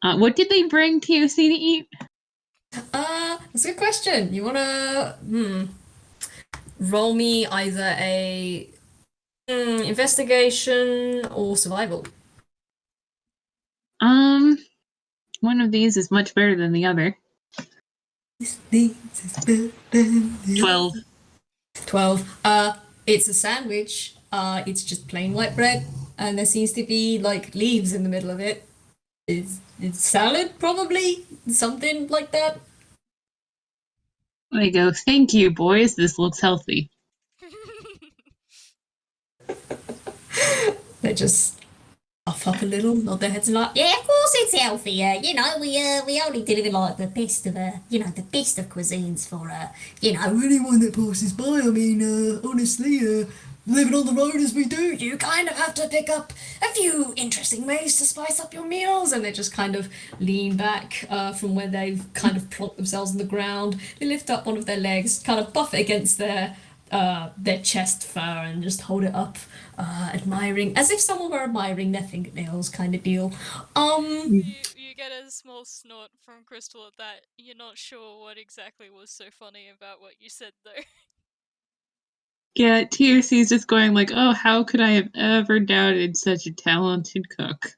What did they bring T.O.C to eat? That's a good question. You wanna roll me either a investigation or survival. One of these is much better than the other. 12. 12. It's a sandwich. It's just plain white bread, and there seems to be like leaves in the middle of it. It's salad, probably something like that. They go, "Thank you, boys. This looks healthy." They just puff up a little, nod their heads, and like, Yeah, of course it's healthy. We only deliver like the best of cuisines for anyone that passes by. I mean, honestly, living on the road as we do, you kind of have to pick up a few interesting ways to spice up your meals. And they just kind of lean back from where they've kind of plonked themselves on the ground. They lift up one of their legs, kind of buff it against their chest fur, and just hold it up, admiring, as if someone were admiring their fingernails, kind of deal. You get a small snort from Crystal at that. You're not sure what exactly was so funny about what you said, though. Yeah, T.O.C is just going like, "Oh, how could I have ever doubted such a talented cook?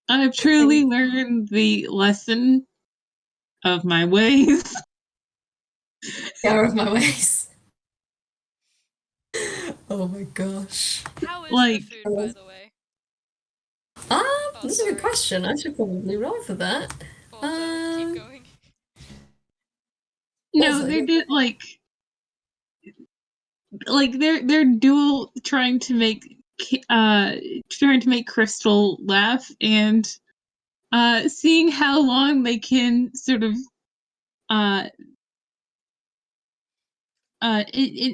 I've truly learned the lesson of my ways. Error of my ways. Oh my gosh. How is Like- the food, by the way? That's a good sorry. question. I should probably roll for that. Keep going. No, Also- they did they're dual trying to make Crystal laugh and seeing how long they can sort of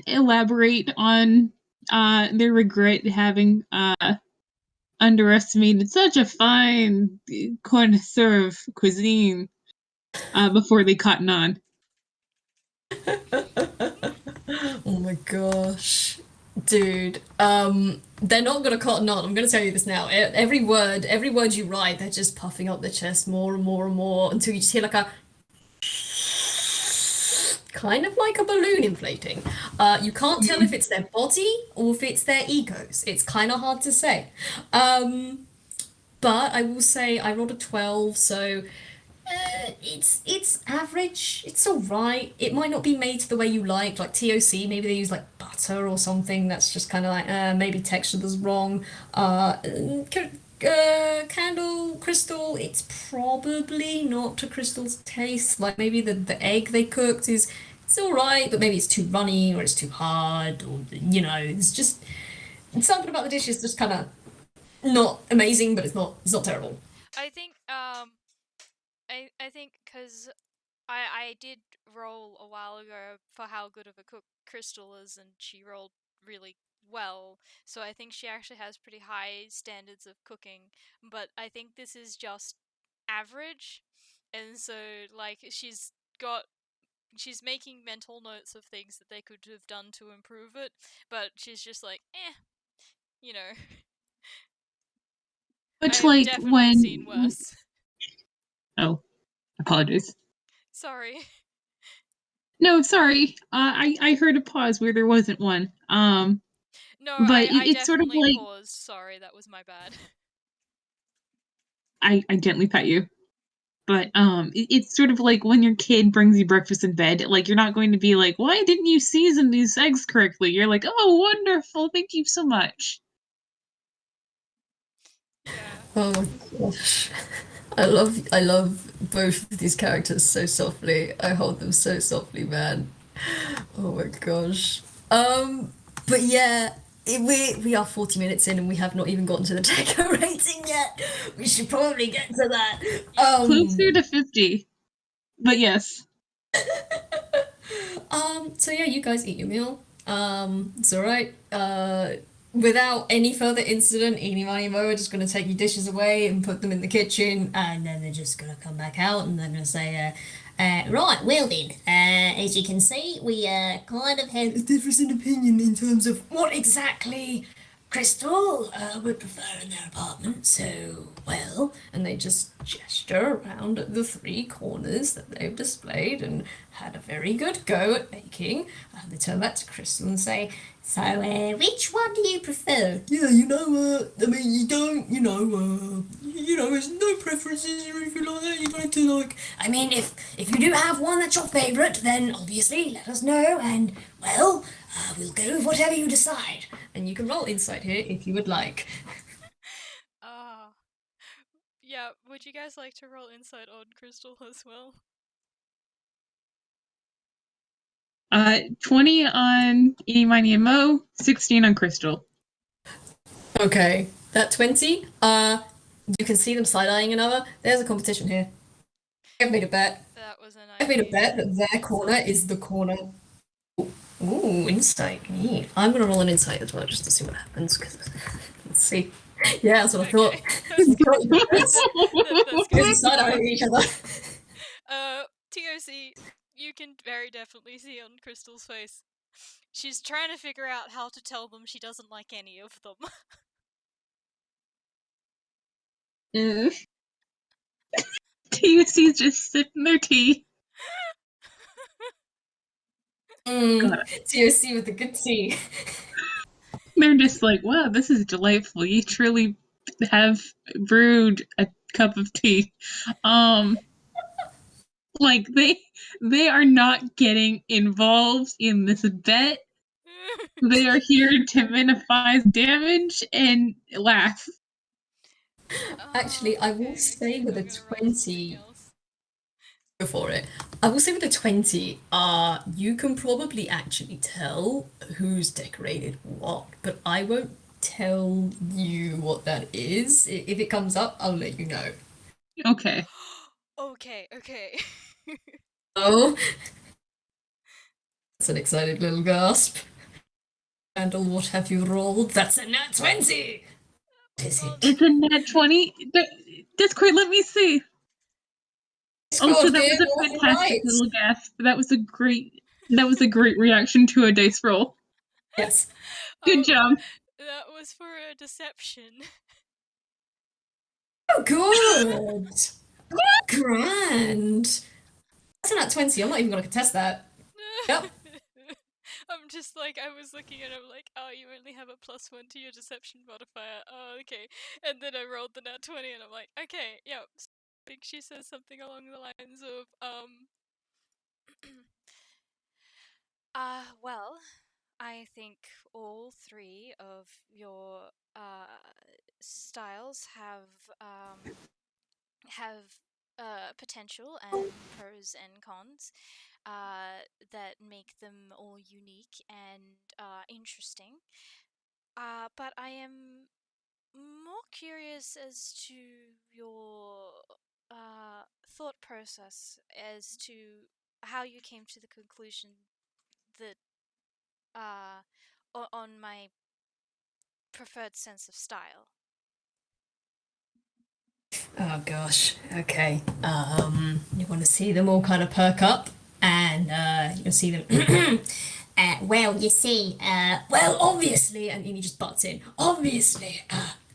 elaborate on their regret having underestimated such a fine connoisseur of cuisine before they cotton on. Oh my gosh. Dude, they're not gonna cotton on. I'm gonna tell you this now. Every word you write, they're just puffing up their chest more and more and more until you just hear like a kind of like a balloon inflating. You can't tell if it's their body or if it's their egos. It's kind of hard to say. But I will say I rolled a 12, so it's average. It's all right. It might not be made the way you like T.O.C. Maybe they use like butter or something. That's just kind of like maybe texture was wrong. Candle crystal. It's probably not to Crystal's taste. Like maybe the egg they cooked is it's all right, but maybe it's too runny or it's too hard or it's just something about the dish is just kind of not amazing, but it's not terrible. I think I think because I did roll a while ago for how good of a cook Crystal is, and she rolled really well. So I think she actually has pretty high standards of cooking. But I think this is just average, and so like she's making mental notes of things that they could have done to improve it, but she's just like, you know. Much I've like definitely when seen worse. Oh, apologies. Sorry. No, sorry. I heard a pause where there wasn't one. No, But I it's sort of definitely like paused. Sorry, that was my bad. I gently pet you. But it's sort of like when your kid brings you breakfast in bed. Like you're not going to be like, "Why didn't you season these eggs correctly?" You're like, "Oh, wonderful! Thank you so much." Yeah. Oh my gosh. I love both of these characters so softly. I hold them so softly, man. Oh my gosh. But yeah, we are 40 minutes in and we have not even gotten to the decorating yet. We should probably get to that. Closer to 50. But yes. So yeah, you guys eat your meal. It's alright. Without any further incident, Eenie, Miney, and Mo are just gonna take your dishes away and put them in the kitchen, and then they're just gonna come back out and they're gonna say, right, well then, as you can see, we kind of had a difference in opinion in terms of what exactly Crystal would prefer in their apartment, so, well, and they just gesture around at the three corners that they've displayed and had a very good go at baking. They turn back to Crystal and say, so, which one do you prefer? Yeah, I mean, you don't, there's no preferences or anything like that. You don't have to, like, I mean, if you do have one that's your favourite, then obviously let us know, and, well, we'll go with whatever you decide. And you can roll insight here if you would like. Yeah, would you guys like to roll insight on Crystal as well? 20 on Eenie, Miney, and Mo, 16 on Crystal. Okay, that 20, you can see them side-eyeing another. There's a competition here. I've made a bet. That was an I've made a idea. bet that their corner is the corner. Ooh, insight. Yeah. I'm gonna roll an insight as well, just to see what happens. Let's see. Yeah, that's what I thought. That's good. That's Because good. side-eyeing each other. T.O.C, you can very definitely see on Crystal's face. She's trying to figure out how to tell them she doesn't like any of them. T.O.C's just sipping their tea. T.O.C with the good tea. They're just like, wow, this is delightful. You truly have brewed a cup of tea. Like they are not getting involved in this bet. They are here to minimize damage and laugh. Actually, I will Okay. say with I'm a gonna roll something 20, else. go for it. I will say with a 20, you can probably actually tell who's decorated what, but I won't tell you what that is. If it comes up, I'll let you know. Okay. Okay. Oh, that's an excited little gasp. Candle, what have you rolled? That's a nat 20! What is Well, it? It's a nat 20. Discord, let me see. Also, Discord, that give was a all fantastic right. little gasp. That was a great reaction to a dice roll. Yes. Good oh, job. that was for a deception. Oh, good. Grand. That's a nat 20. I'm not even going to contest that. Yep. I'm just like, I was looking at it, I'm like, oh, you only have a +1 to your deception modifier. Oh, okay. And then I rolled the nat 20 and I'm like, okay, yep. I think she says something along the lines of, well, I think all three of your styles have potential and pros and cons that make them all unique and interesting. But I am more curious as to your thought process as to how you came to the conclusion that on my preferred sense of style. Oh gosh. Okay. You want to see them all kind of perk up, and you'll see them. Well, you see, well, obviously, and he just butts in. Obviously,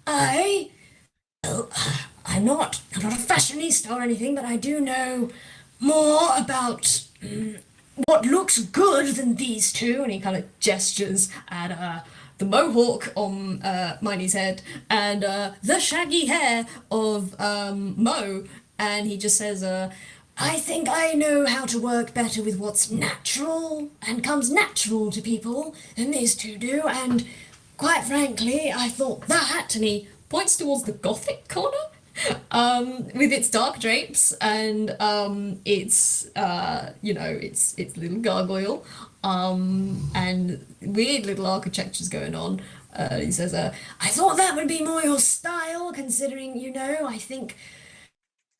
I, well, I'm not a fashionista or anything, but I do know more about what looks good than these two, and he kind of gestures at the mohawk on Miney's head and the shaggy hair of Mo, and he just says, I think I know how to work better with what's natural and comes natural to people than these two do, and quite frankly, I thought that, and he points towards the gothic corner with its dark drapes and its its little gargoyle and weird little architectures going on. He says, I thought that would be more your style, considering, I think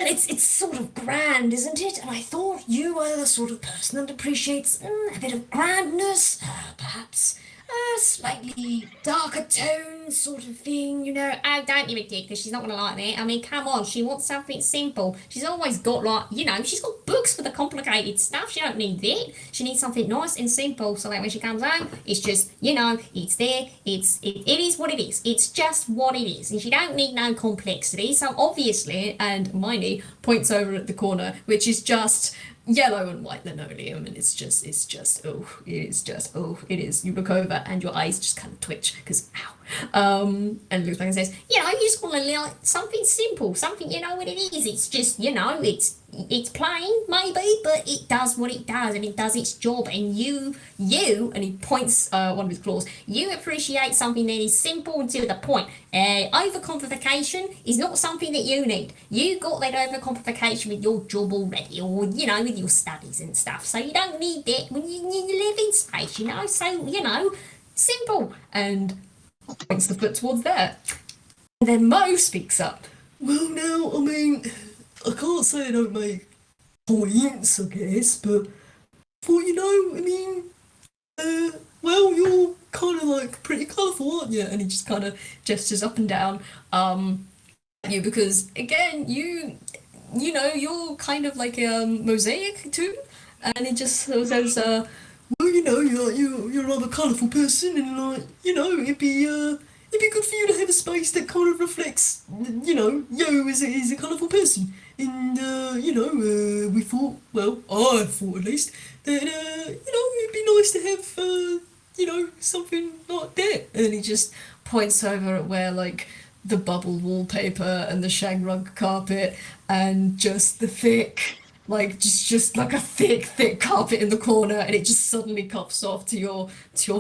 it's sort of grand, isn't it? And I thought you were the sort of person that appreciates a bit of grandness, perhaps a slightly darker tone sort of thing, Oh, don't be ridiculous. She's not going to like that. I mean, come on. She wants something simple. She's always got, like, she's got books for the complicated stuff. She don't need that. She needs something nice and simple so that when she comes home, it's just, it's there. It is what it is. It's just what it is. And she don't need no complexity. So obviously, and Miney points over at the corner, which is just yellow and white linoleum, and it is. You look over and your eyes just kind of twitch because ow. And looks back and says, you just want to like something simple, something what it is. It's just it's plain maybe, but it does what it does and it does its job. And you, and he points one of his claws. You appreciate something that is simple and to the point. Overcomplication is not something that you need. You got that overcomplication with your job already, or with your studies and stuff. So you don't need that when you live in space. So simple. And points the foot towards there. And then Mo speaks up. Well, now, I mean, I can't say I don't make points, I guess, but well, you're kind of like pretty colourful, aren't you? And he just kind of gestures up and down at you because, again, you're kind of like a mosaic too. And he just says, well, you're a rather colourful person, and it'd be good for you to have a space that kind of reflects, you as a colourful person. And we thought, well, I thought at least that it'd be nice to have something like that. And he just points over at where like the bubble wallpaper and the shag rug carpet and just the thick like just like a thick carpet in the corner, and it just suddenly cuts off to your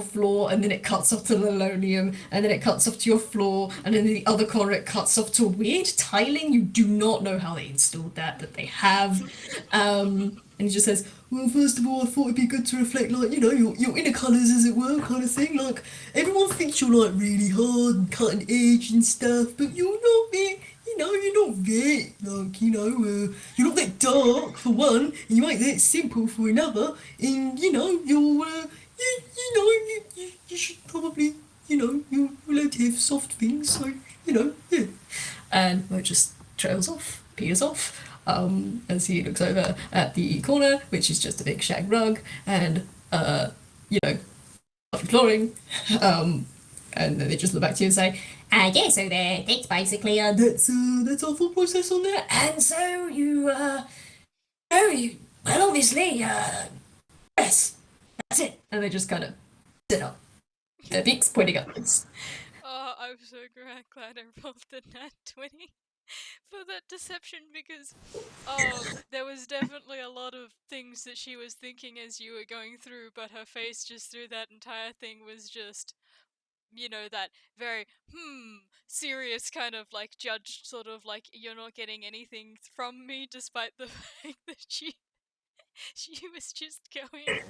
floor, and then it cuts off to the linoleum, and then it cuts off to your floor, and then in the other corner it cuts off to weird tiling. You do not know how they installed that, but they have. And he just says, well, first of all, I thought it'd be good to reflect, like, you know, your inner colours, as it were, kind of thing. Like, everyone thinks you're, like, really hard and cutting edge and stuff, but you're not there. You know, you're not that, like, you know, you're not that dark, for one, and you ain't that simple for another, and, you know, you should probably, you know, you're allowed to have soft things, so, you know, yeah. And it just trails off, peers off, as he looks over at the corner, which is just a big shag rug, and, you know, flooring, and then they just look back to you and say, yeah, so there, that's basically, that's our thought process on that. And so you, well, obviously, yes, that's it. And they just kind of sit up, their beaks pointing upwards. Oh, I'm so glad I rolled the nat 20 for that deception, because there was definitely a lot of things that she was thinking as you were going through, but her face just through that entire thing was just, you know, that very serious kind of like judged sort of like, you're not getting anything from me, despite the fact that she was just going.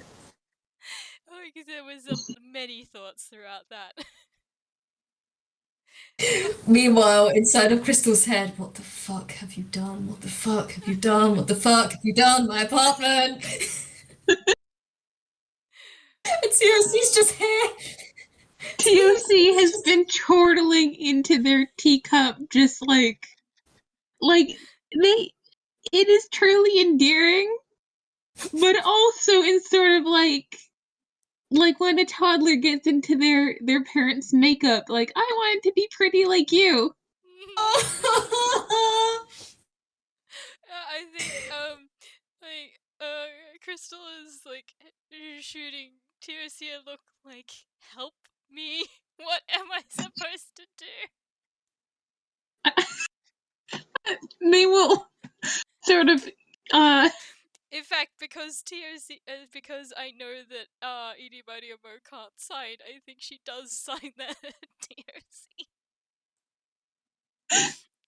Oh, because there was many thoughts throughout that. Meanwhile, inside of Crystal's head, what the fuck have you done? What the fuck have you done? What the fuck have you done? My apartment! And T.O.C's just here! T.O.C has been chortling into their teacup, just like it is truly endearing, but also in sort of like when a toddler gets into their parents' makeup, like, I want it to be pretty like you. I think Crystal is like shooting T.O.C a look like, help me, what am I supposed to do? They will sort of in fact, because T.O.C because I know that Eenie, Miney and Mo can't sign, I think she does sign that T.O.C.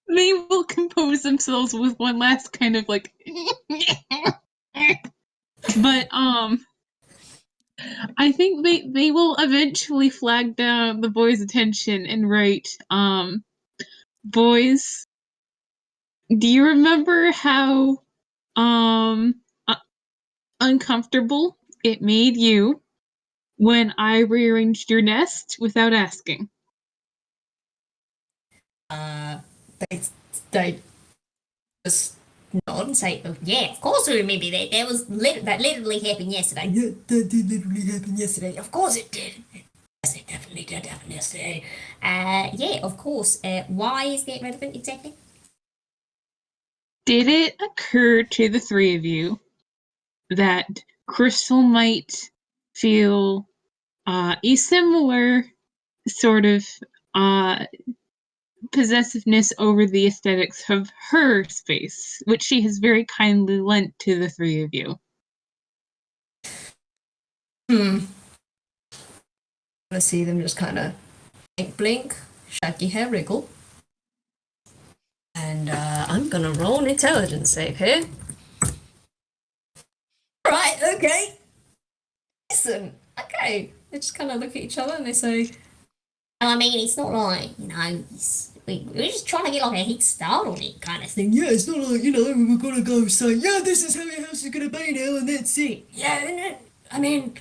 they will compose themselves with one last kind of like but I think they will eventually flag down the boys' attention and write, boys, do you remember how uncomfortable it made you when I rearranged your nest without asking? They just nod and say, oh, yeah, of course I remember that. That literally happened yesterday. Yeah, that did literally happen yesterday. Of course it did. Yes, it definitely did happen yesterday. Yeah, of course. Why is that relevant exactly? Did it occur to the three of you that Crystal might feel a similar sort of possessiveness over the aesthetics of her space, which she has very kindly lent to the three of you? I see them just kind of blink, shaggy hair wriggle. And I'm gonna roll an intelligence save here. Right, okay. Listen, okay. They just kind of look at each other and they say, I mean, it's not like, you know, we're just trying to get like a head start on it kind of thing. Yeah, it's not like, you know, we're gonna go say, yeah, this is how your house is gonna be now, and that's it. Yeah, I mean,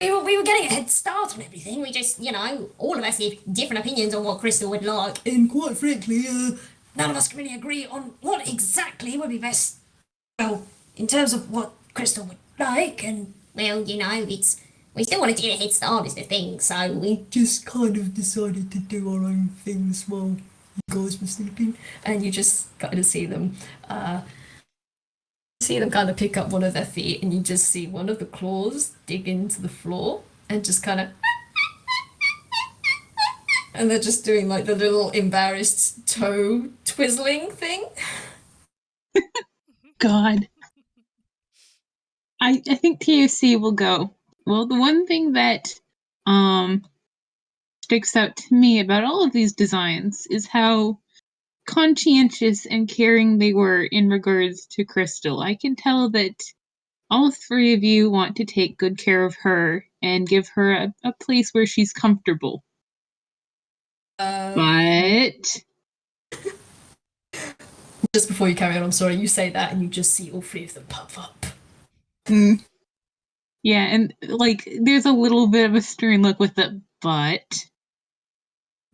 we were getting a head start on everything. We just, you know, all of us have different opinions on what Crystal would like. And quite frankly, None of us can really agree on what exactly would be best. Well, in terms of what Crystal would like, and, well, you know, we still wanted to get a head start is the thing, so we just kind of decided to do our own things while you guys were sleeping. And you just kind of see them kind of pick up one of their feet, and you just see one of the claws dig into the floor and just kind of and they're just doing like the little embarrassed toe twizzling thing. God. I think T.O.C will go. Well, the one thing that sticks out to me about all of these designs is how conscientious and caring they were in regards to Crystal. I can tell that all three of you want to take good care of her and give her a place where she's comfortable. But Just before you carry on, I'm sorry, you say that and you just see all three of them pop up. yeah, and like there's a little bit of a stern look with it, but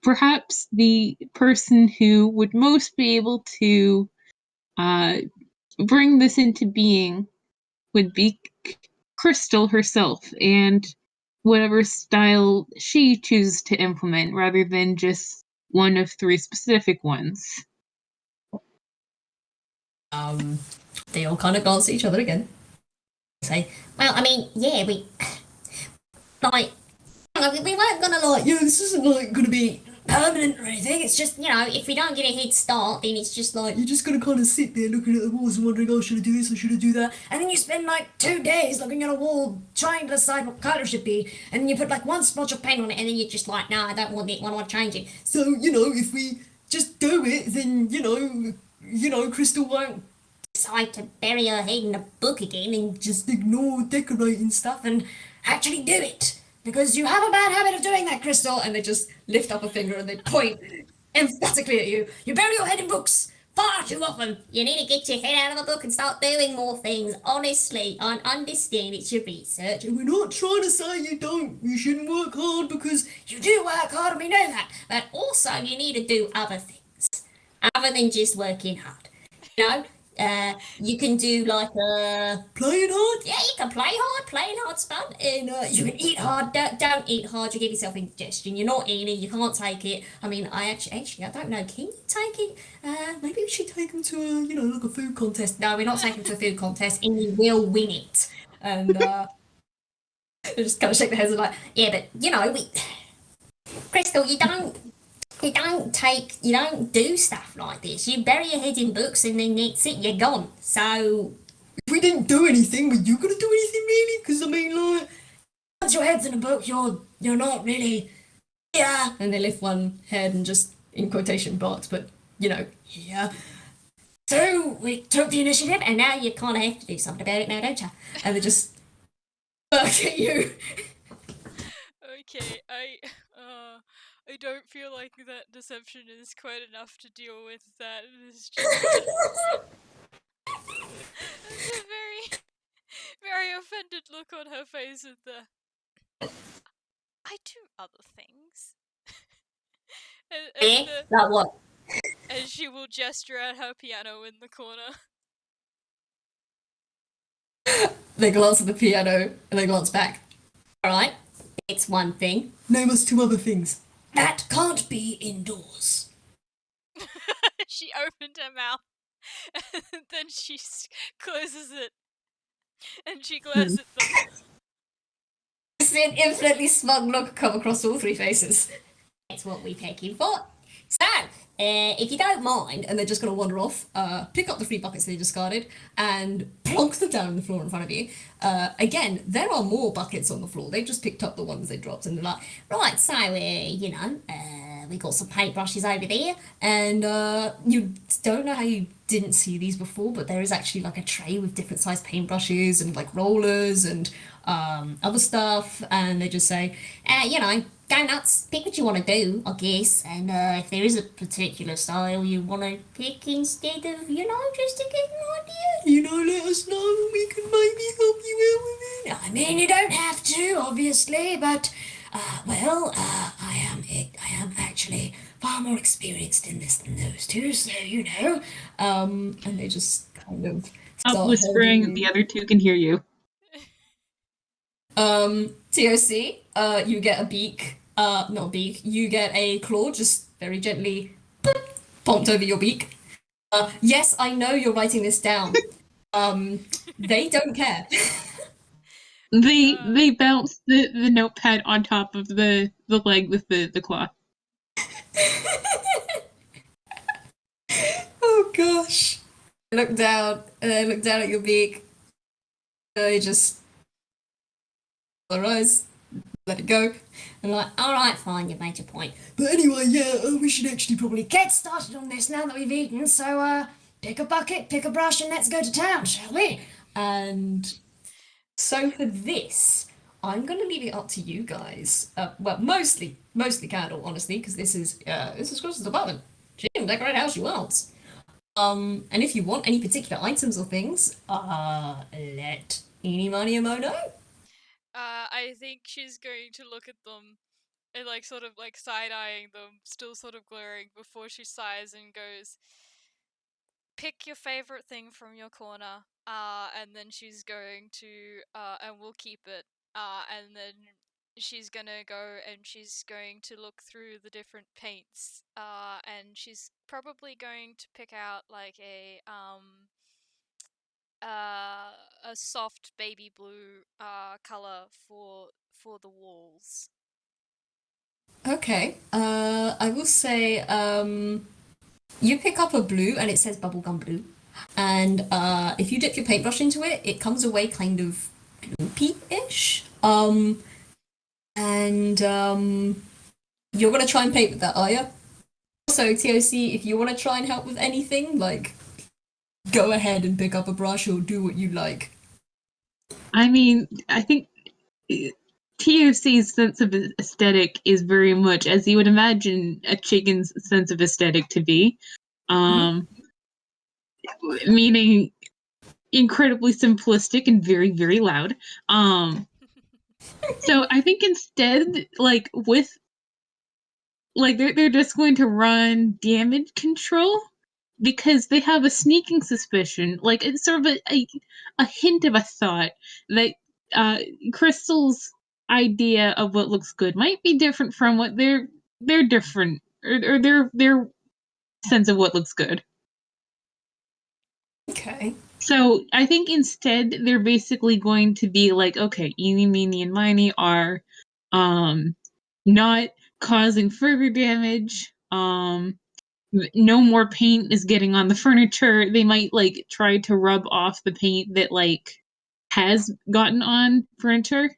perhaps the person who would most be able to bring this into being would be Crystal herself and whatever style she chooses to implement rather than just one of three specific ones. They all kind of glance at each other again. Say, Well, I mean, yeah, we weren't gonna yeah, this isn't like gonna be permanent or anything. It's just, if we don't get a head start, then it's just like you're just gonna kind of sit there looking at the walls and wondering, oh, should I do this or should I do that? and then you spend like 2 days looking at a wall trying to decide what colour it should be, and then you put like one splotch of paint on it, and then you're just like, no, I don't want it. Why do I change it? So if we just do it, then Crystal won't Decide to bury her head in a book again and just ignore decorating stuff and actually do it. Because you have a bad habit of doing that, Crystal. and they just lift up a finger and they point emphatically at you. You bury your head in books far too often. You need to get your head out of the book and start doing more things. Honestly, I understand it's your research. And we're not trying to say you shouldn't work hard because You do work hard, and we know that. But also, you need to do other things other than just working hard. You know, you can do like playing hard. yeah, you can play hard. Playing hard's fun, and you can eat hard. Don't eat hard. You give yourself indigestion. You're not eating. You can't take it. I mean, I don't know. Can you take it? Maybe we should take them to like a food contest. No, we're not taking to a food contest, and you will win it. And they just kind of shake their heads and like, Yeah, but Crystal, you don't do stuff like this. You bury your head in books and then that's it, you're gone. So if we didn't do anything, were you gonna do anything really? Because I mean, like, once your head's in a book, you're not really yeah. and they lift one head and just in quotation marks, but Yeah. So we took the initiative and now you kinda have to do something about it now, don't you? and they just look at you. Okay, I don't feel like that deception is quite enough to deal with that. It's just there's a very, very offended look on her face at the. I do other things. Like what? And she will gesture at her piano in the corner. They glance at the piano and they glance back. Alright. It's one thing. Name us two other things. That can't be indoors. She opened her mouth, and then she closes it, and she glares at them. See an infinitely smug look come across all three faces. That's what we take him for. So, if you don't mind, And they're just going to wander off, pick up the three buckets they discarded, and plonk them down on the floor in front of you. Again, there are more buckets on the floor. They've just picked up the ones they dropped, and they're like, right, so, we got some paintbrushes over there. and you don't know how you didn't see these before, but there is actually like a tray with different sized paintbrushes and like rollers and other stuff, and they just say, Go nuts, pick what you want to do, I guess. And if there is a particular style you want to pick instead of, just to get an idea. let us know and we can maybe help you out with it. I mean, you don't have to, obviously, but, I am actually far more experienced in this than those two, so, And they just kind of Stop start whispering, holding the you. other two can hear you. TOC, you get a beak. Not a beak. You get a claw, just very gently pumped over your beak. Yes, I know you're writing this down. They don't care. They bounce the notepad on top of the leg with the claw. Oh gosh. Look down, and then look down at your beak. They just their eyes, let it go. And like, all right, fine, you made your point. But anyway, yeah, we should actually probably Get started on this now that we've eaten. So, pick a bucket, pick a brush, and let's go to town, shall we? And so for this, I'm going to leave it up to you guys. Well, mostly Candle, honestly, because this is Crystal's department. She can decorate how she wants. And if you want any particular items or things, let Eenie, Miney, and Mo know. I think she's going to look at them and like sort of like side-eyeing them, still sort of glaring before she sighs and goes, pick your favorite thing from your corner, and then she's going to, and we'll keep it, and then she's gonna go and she's going to look through the different paints, and she's probably going to pick out like a soft baby blue color for the walls. Okay. I will say, you pick up a blue and it says bubblegum blue. And if you dip your paintbrush into it, it comes away kind of gloopy-ish. You're gonna try and paint with that, are you? Also, T.O.C, if you want to try and help with anything, like, go ahead and pick up a brush or do what you like. I mean, I think T.O.C's sense of aesthetic is very much as you would imagine a chicken's sense of aesthetic to be. Meaning incredibly simplistic and very, very loud. So I think instead, like with like they're just going to run damage control because they have a sneaking suspicion, like it's sort of a hint of a thought that Crystal's idea of what looks good might be different from what they're different or their sense of what looks good. Okay. So I think instead they're basically going to be like, okay, Eenie, Meenie, and Miney are not causing further damage. No more paint is getting on the furniture. They might like try to rub off the paint that like has gotten on furniture.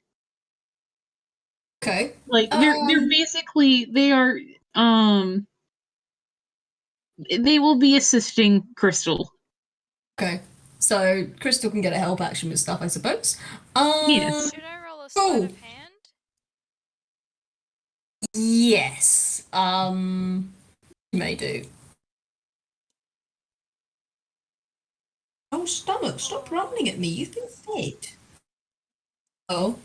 Okay. Like they're basically they are they will be assisting Crystal. Okay. So Crystal can get a help action with stuff, I suppose. Yes. Should I roll a sleight of hand? Yes. You may do. Oh, stomach! Stop rumbling at me. You've been fed. Oh.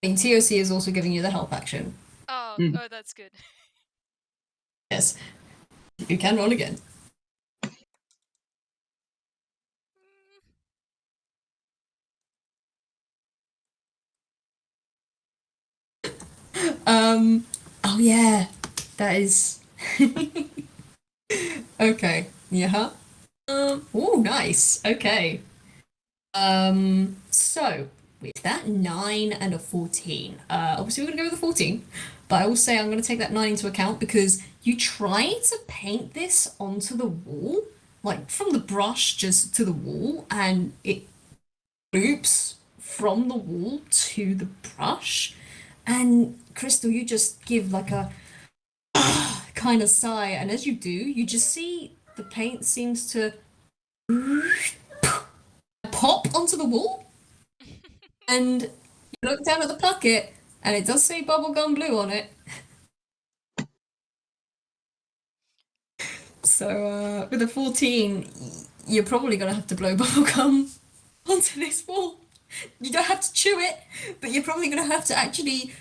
I mean, T.O.C is also giving you the help action. Oh, oh, that's good. Yes. You can roll again. Oh yeah. That is. Okay. Yeah. Oh, nice. Okay. So with that 9 and a 14, obviously we're gonna go with a 14, but I will say I'm gonna take that 9 into account because you try to paint this onto the wall, like from the brush just to the wall, and it loops from the wall to the brush. And Crystal, you just give like a kind of sigh, and as you do, you just see the paint seems to pop onto the wall. And you look down at the bucket, and it does say bubblegum blue on it. So with a 14, you're probably gonna have to blow bubblegum onto this wall. You don't have to chew it, but you're probably gonna have to actually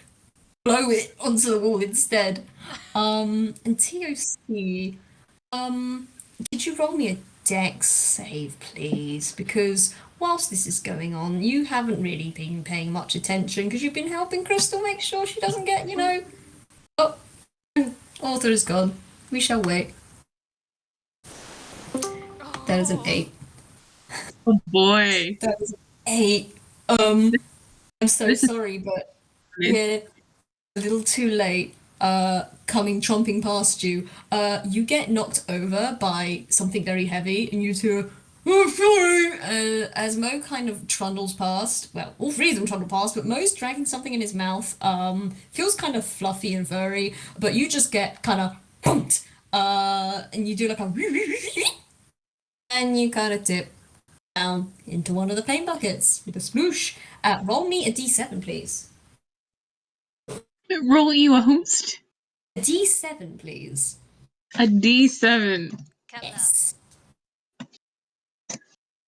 blow it onto the wall instead. And T.O.C, could you roll me a dex save, please? Because whilst this is going on, you haven't really been paying much attention because you've been helping Crystal make sure she doesn't get, you know. Oh, Arthur is gone. We shall wait. That is an 8. Oh boy. That is an 8. I'm so sorry, but we're a little too late. Coming chomping past you. You get knocked over by something very heavy, and you two oh, sorry. As Mo kind of trundles past, well, all three of them trundle past, but Mo's dragging something in his mouth. Feels kind of fluffy and furry, but you just get kind of pumped. And you do like a and you kind of dip down into one of the paint buckets with a sploosh. Roll me a d7, please. Roll you a host. A d7, please. A D7. Count down. Yes.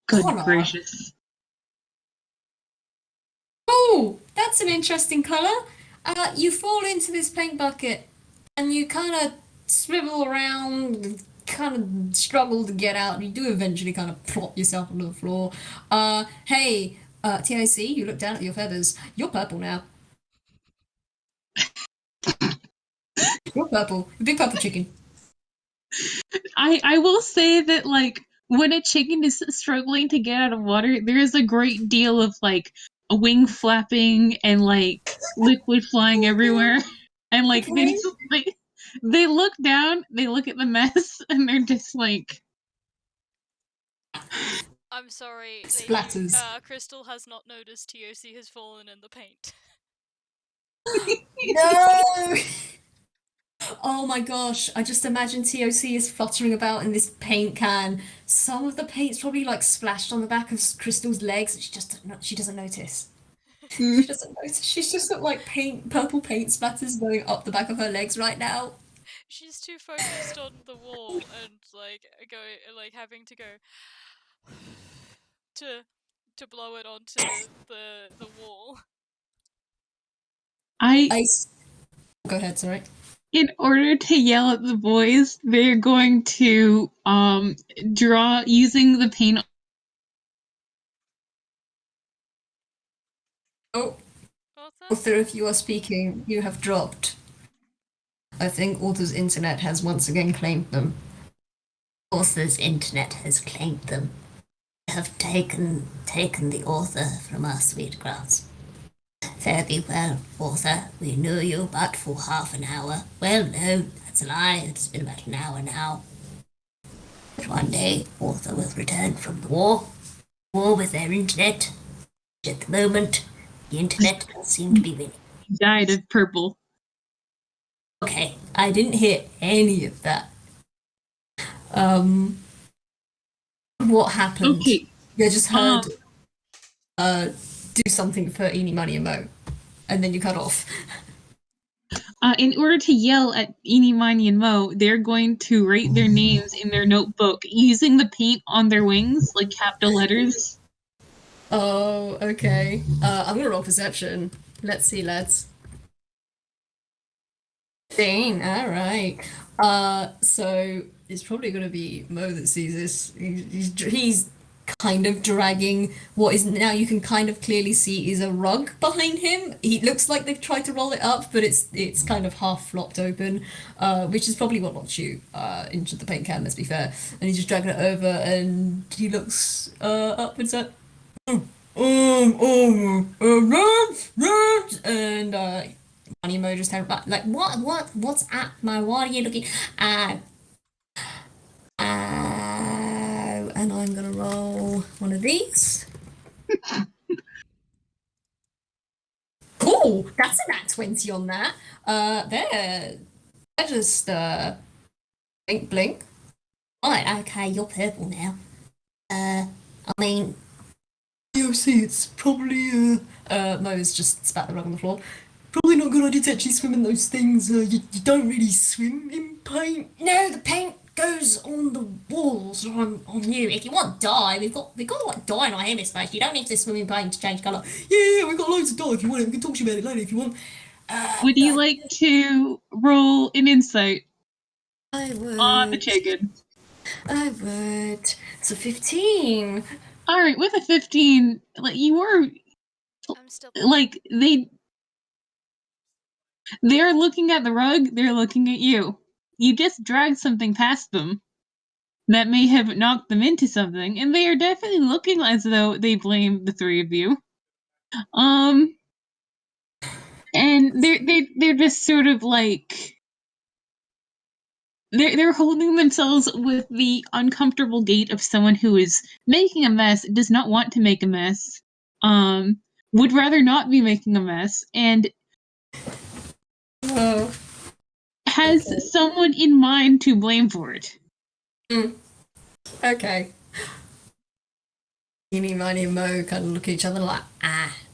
Good Connor. gracious. Oh, that's an interesting colour. You fall into this paint bucket and you kind of swivel around, kind of struggle to get out. You do eventually kind of plop yourself onto the floor. Hey, T.O.C, you look down at your feathers. You're purple now. You're purple. A big purple chicken. I will say that, like, when a chicken is struggling to get out of water, there is a great deal of, like, a wing flapping and, like, liquid flying everywhere. And, like, Okay. they look down, they look at the mess, and they're just like, I'm sorry, lady. Splatters. Crystal has not noticed T.O.C has fallen in the paint. No! Oh my gosh, I just imagine T.O.C is fluttering about in this paint can. Some of the paint's probably like splashed on the back of Crystal's legs. She doesn't notice. She doesn't notice. She's just got like purple paint splatters going up the back of her legs right now. She's too focused on the wall and having to go to blow it onto the wall. Go ahead, sorry. in order to yell at the boys, they're going to draw using the paint. Oh, Author? Author, if you are speaking, you have dropped. I think Author's internet has once again claimed them. Author's internet has claimed them. They have taken the author from our sweet grass. Fare thee well, author. We knew you but for half an hour. Well, no, that's a lie. It's been about an hour now. But one day, author will return from the war with their internet. At the moment, the internet does seem to be winning. Dyed of purple. Okay, I didn't hear any of that. What happened? Okay. You just heard do something for Eenie, Money, and Mo, and then you cut off. In order to yell at Eenie, Miney, and Mo, they're going to write their names in their notebook using the paint on their wings, like capital letters. Oh, okay. I'm gonna roll perception. Let's see, lads. 15, alright. So it's probably gonna be Mo that sees this. He's kind of dragging what is now you can kind of clearly see is a rug behind him. He looks like they've tried to roll it up, but it's kind of half flopped open, which is probably what knocked you into the paint can, let's be fair. And he's just dragging it over and he looks upwards at and Money Mo just had back like what's at my what are you looking and I'm gonna roll one of these. Cool, that's a nat 20 on that. They're just blink blink. Right, okay, you're purple now. I mean, T.O.C, it's probably Mo's just spat the rug on the floor. Probably not a good idea to actually swim in those things. You don't really swim in paint. no, the paint goes on the walls or on you. If you want dye, we've got like dye in our hemisphere. You don't need to swim in paint to change colour. Yeah, we've got loads of dye if you want it. We can talk to you about it later if you want. Would you like to roll an insight I would. on the chicken? I would. It's a 15. Alright, with a 15, like, you were, I'm still like, they're looking at the rug, they're looking at you. You just dragged something past them that may have knocked them into something, and they are definitely looking as though they blame the three of you. And they're just sort of like they're holding themselves with the uncomfortable gait of someone who is making a mess, does not want to make a mess, would rather not be making a mess, and Oh, has okay. someone in mind to blame for it. Okay. Eenie, Miney, and Mo kind of look at each other like,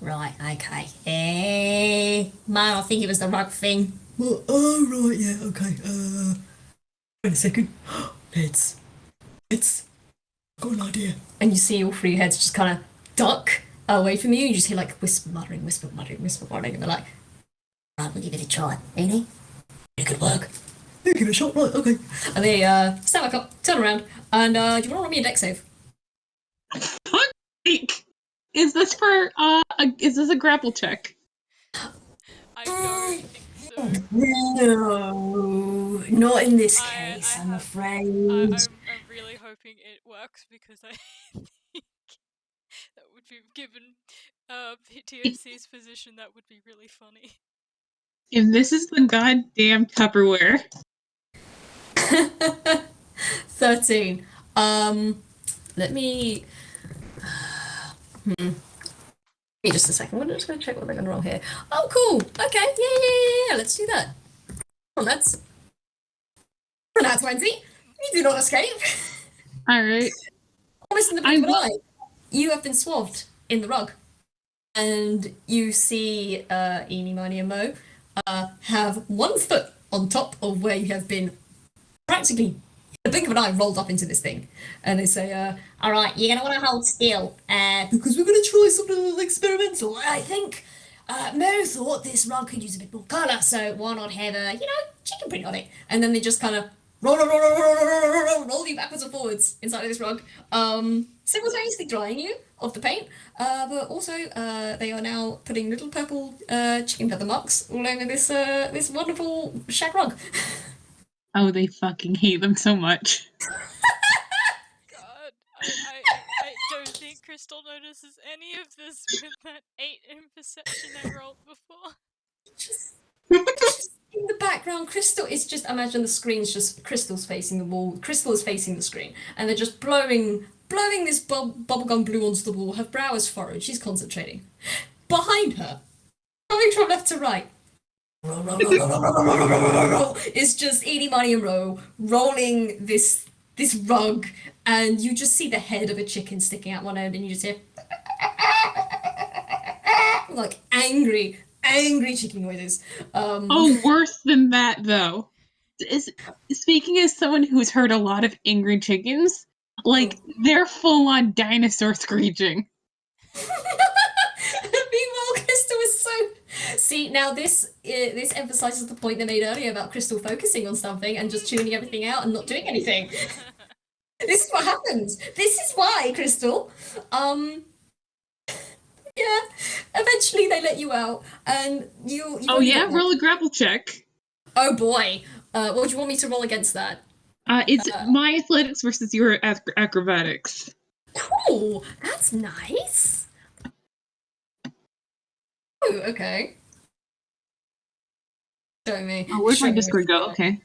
Right, okay. Man, I think it was the rug thing. well, oh, right, yeah, okay. Wait a second. Let's, got an idea. And you see all three heads just kind of duck away from you. You just hear like whisper muttering, and they're like, Right, we'll give it a try. Eenie? it could work. Yeah, give it a shot, right, okay. And they stand back up, turn around, and do you want to roll me a deck save? Is this for is this a grapple check? I don't think so. No, not in this case, I'm I'm afraid. really hoping it works because I think that would be given T.O.C's position. That would be really funny. If this is the goddamn Tupperware. 13. Let me. Give me just a second. I'm just going to check what they're going to roll here. Oh, cool. Okay. Yeah. Let's do that. Oh, that's. That's 20. You do not escape. All right. Almost in the blink of an eye. You have been swathed in the rug. And you see Eenie, Miney, and Mo have one foot on top of where you have been practically the blink of an eye rolled up into this thing. And they say, All right, you're going to want to hold still. because we're going to try something a little experimental. I think Mo thought this rug could use a bit more colour, so why not have a, chicken print on it? And then they just kind of roll you backwards and forwards inside of this rug, simultaneously drying you of the paint, but also they are now putting little purple chicken feather marks all over this wonderful shag rug. Oh, they fucking hate them so much. God, I don't think Crystal notices any of this with that 8 in perception I rolled before. Just in the background, Crystal is just, imagine the screen's just, Crystal's facing the wall, Crystal is facing the screen, and they're just blowing this bubblegum blue onto the wall. Her brow is furrowed, she's concentrating. Behind her, coming from left to right, it's just Eenie, Miney, and Ro rolling this rug, and you just see the head of a chicken sticking out one end, and you just hear like angry chicken noises. Oh, worse than that though. Speaking as someone who's heard a lot of angry chickens, like they're full on dinosaur screeching. Meanwhile, Crystal is so. See, now this emphasizes the point they made earlier about Crystal focusing on something and just tuning everything out and not doing anything. This is what happens. This is why, Crystal. Yeah. Eventually, they let you out, and you Oh yeah, roll a grapple check. Oh boy. What do you want me to roll against that? It's my athletics versus your acrobatics. Cool. That's nice. Oh, okay. Show me. Oh, where'd my Discord go? Okay.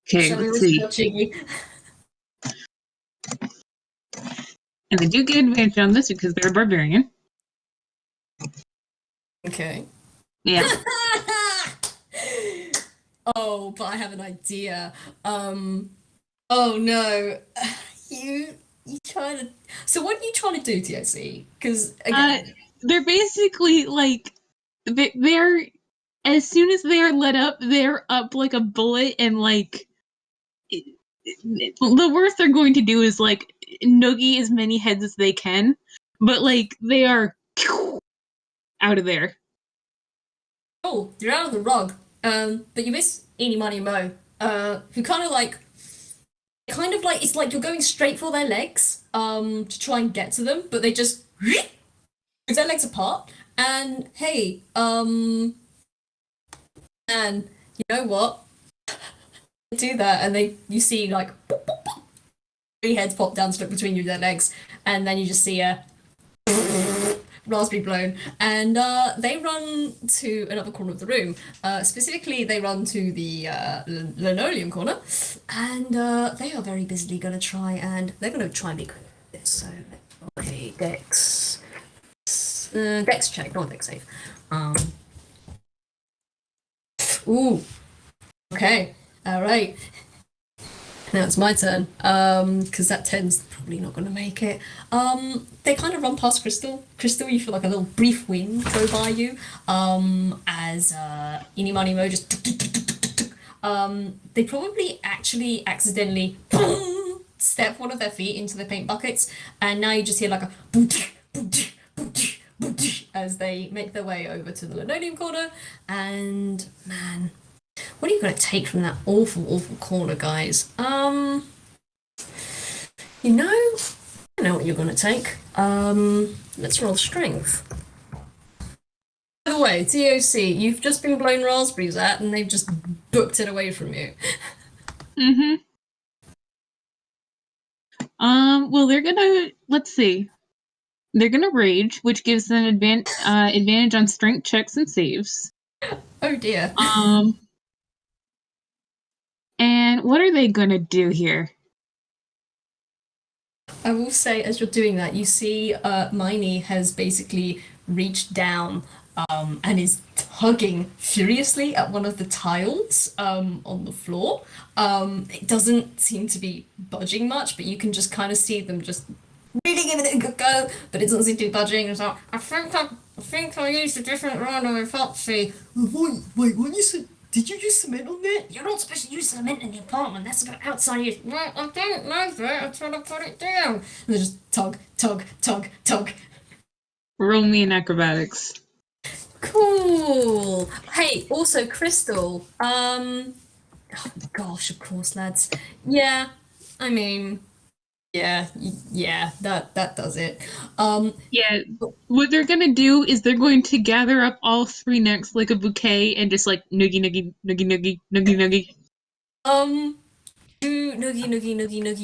Okay, let's see. And they do get advantage on this because they're a barbarian. Okay. Yeah. Oh, but I have an idea. Oh no. You trying to. So what are you trying to do, T.O.C? Because again, they're basically like they're as soon as they are lit up, they're up like a bullet, and like the worst they're going to do is like noogie as many heads as they can, but like they are out of there. oh, you're out of the rug. But you miss Eenie, Miney, and Mo, who kind of like it's like you're going straight for their legs, to try and get to them, but they just move their legs apart. And hey, and you know what? They do that, and you see like boop, boop, boop, 3 heads pop down, stuck between you their legs, and then you just see a raspberry blown, and they run to another corner of the room. Specifically, they run to the linoleum corner, and they are very busily going to try and be good at this. So, okay, Dex check, not Dex save. Ooh. Okay. All right. Now it's my turn. Because that 10's probably not going to make it. They kind of run past Crystal. Crystal, you feel like a little brief wind go by you. As Eenie, Miney, Mo just. They probably actually accidentally step one of their feet into the paint buckets, and now you just hear like a as they make their way over to the linoleum corner. And man, what are you going to take from that awful corner, guys? I know what you're going to take. Let's roll strength. By the way, T.O.C, you've just been blown raspberries at, and they've just booked it away from you. Mm-hmm. Well, let's see. They're gonna rage, which gives them advantage on strength checks and saves. Oh dear. And what are they gonna do here? I will say, as you're doing that, you see Miney has basically reached down and is tugging furiously at one of the tiles on the floor. It doesn't seem to be budging much, but you can just kind of see them just really giving it a good go, but it doesn't seem to be budging. It's like, I think I used a different round of epoxy. Wait, what you said? Did you use cement on that? You're not supposed to use cement in the apartment. That's about outside use. Well, I didn't know that. I tried to put it down. And they just tug. Roll me in acrobatics. Cool. Hey, also Crystal. Oh gosh, of course, lads. Yeah, I mean, yeah, that does it. Yeah, what they're gonna do is they're going to gather up all three necks like a bouquet and just like noogie. Do noogie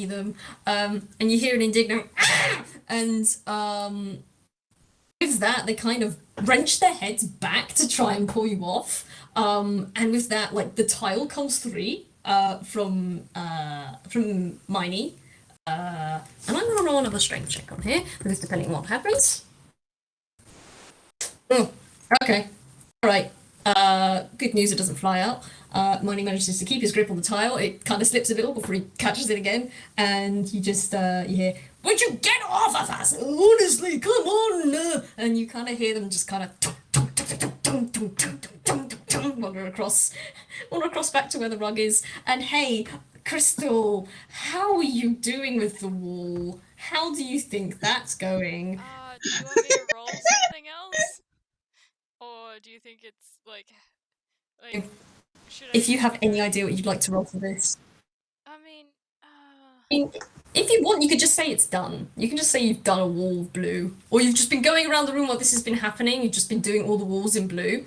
them. And you hear an indignant and with that they kind of wrench their heads back to try and pull you off. And with that, like the tile comes free from Miney. And I'm gonna roll another strength check on here, because depending on what happens. Oh, okay. Alright. Good news, it doesn't fly out. Miney manages to keep his grip on the tile. It kind of slips a little before he catches it again, and you just you hear, "Would you get off of us? Honestly, come on!" And you kind of hear them just kind of wander across back to where the rug is. And hey, Crystal, how are you doing with the wall? How do you think that's going? Do you want me to roll something else? Or do you think it's like should If you have any idea what you'd like to roll for this. I mean, If you want, you could just say it's done. You can just say you've done a wall of blue. Or you've just been going around the room while this has been happening. You've just been doing all the walls in blue.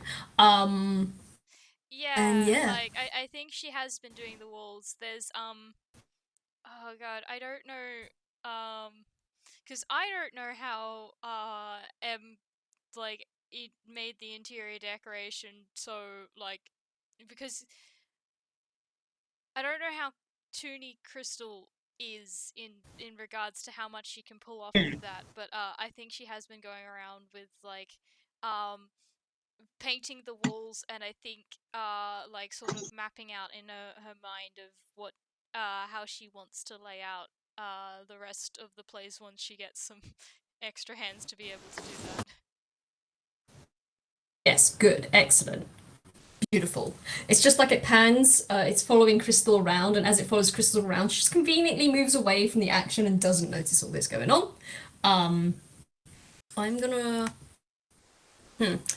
yeah, like I think she has been doing the walls. There's oh god, I don't know because I don't know how like it made the interior decoration so like because I don't know how toony Crystal is in regards to how much she can pull off of that, but I think she has been going around with like painting the walls, and I think like sort of mapping out in her mind of what how she wants to lay out the rest of the place once she gets some extra hands to be able to do that. Yes, good, excellent. Beautiful. It's just like it pans, it's following Crystal around, and as it follows Crystal around, she just conveniently moves away from the action and doesn't notice all this going on. I'm gonna...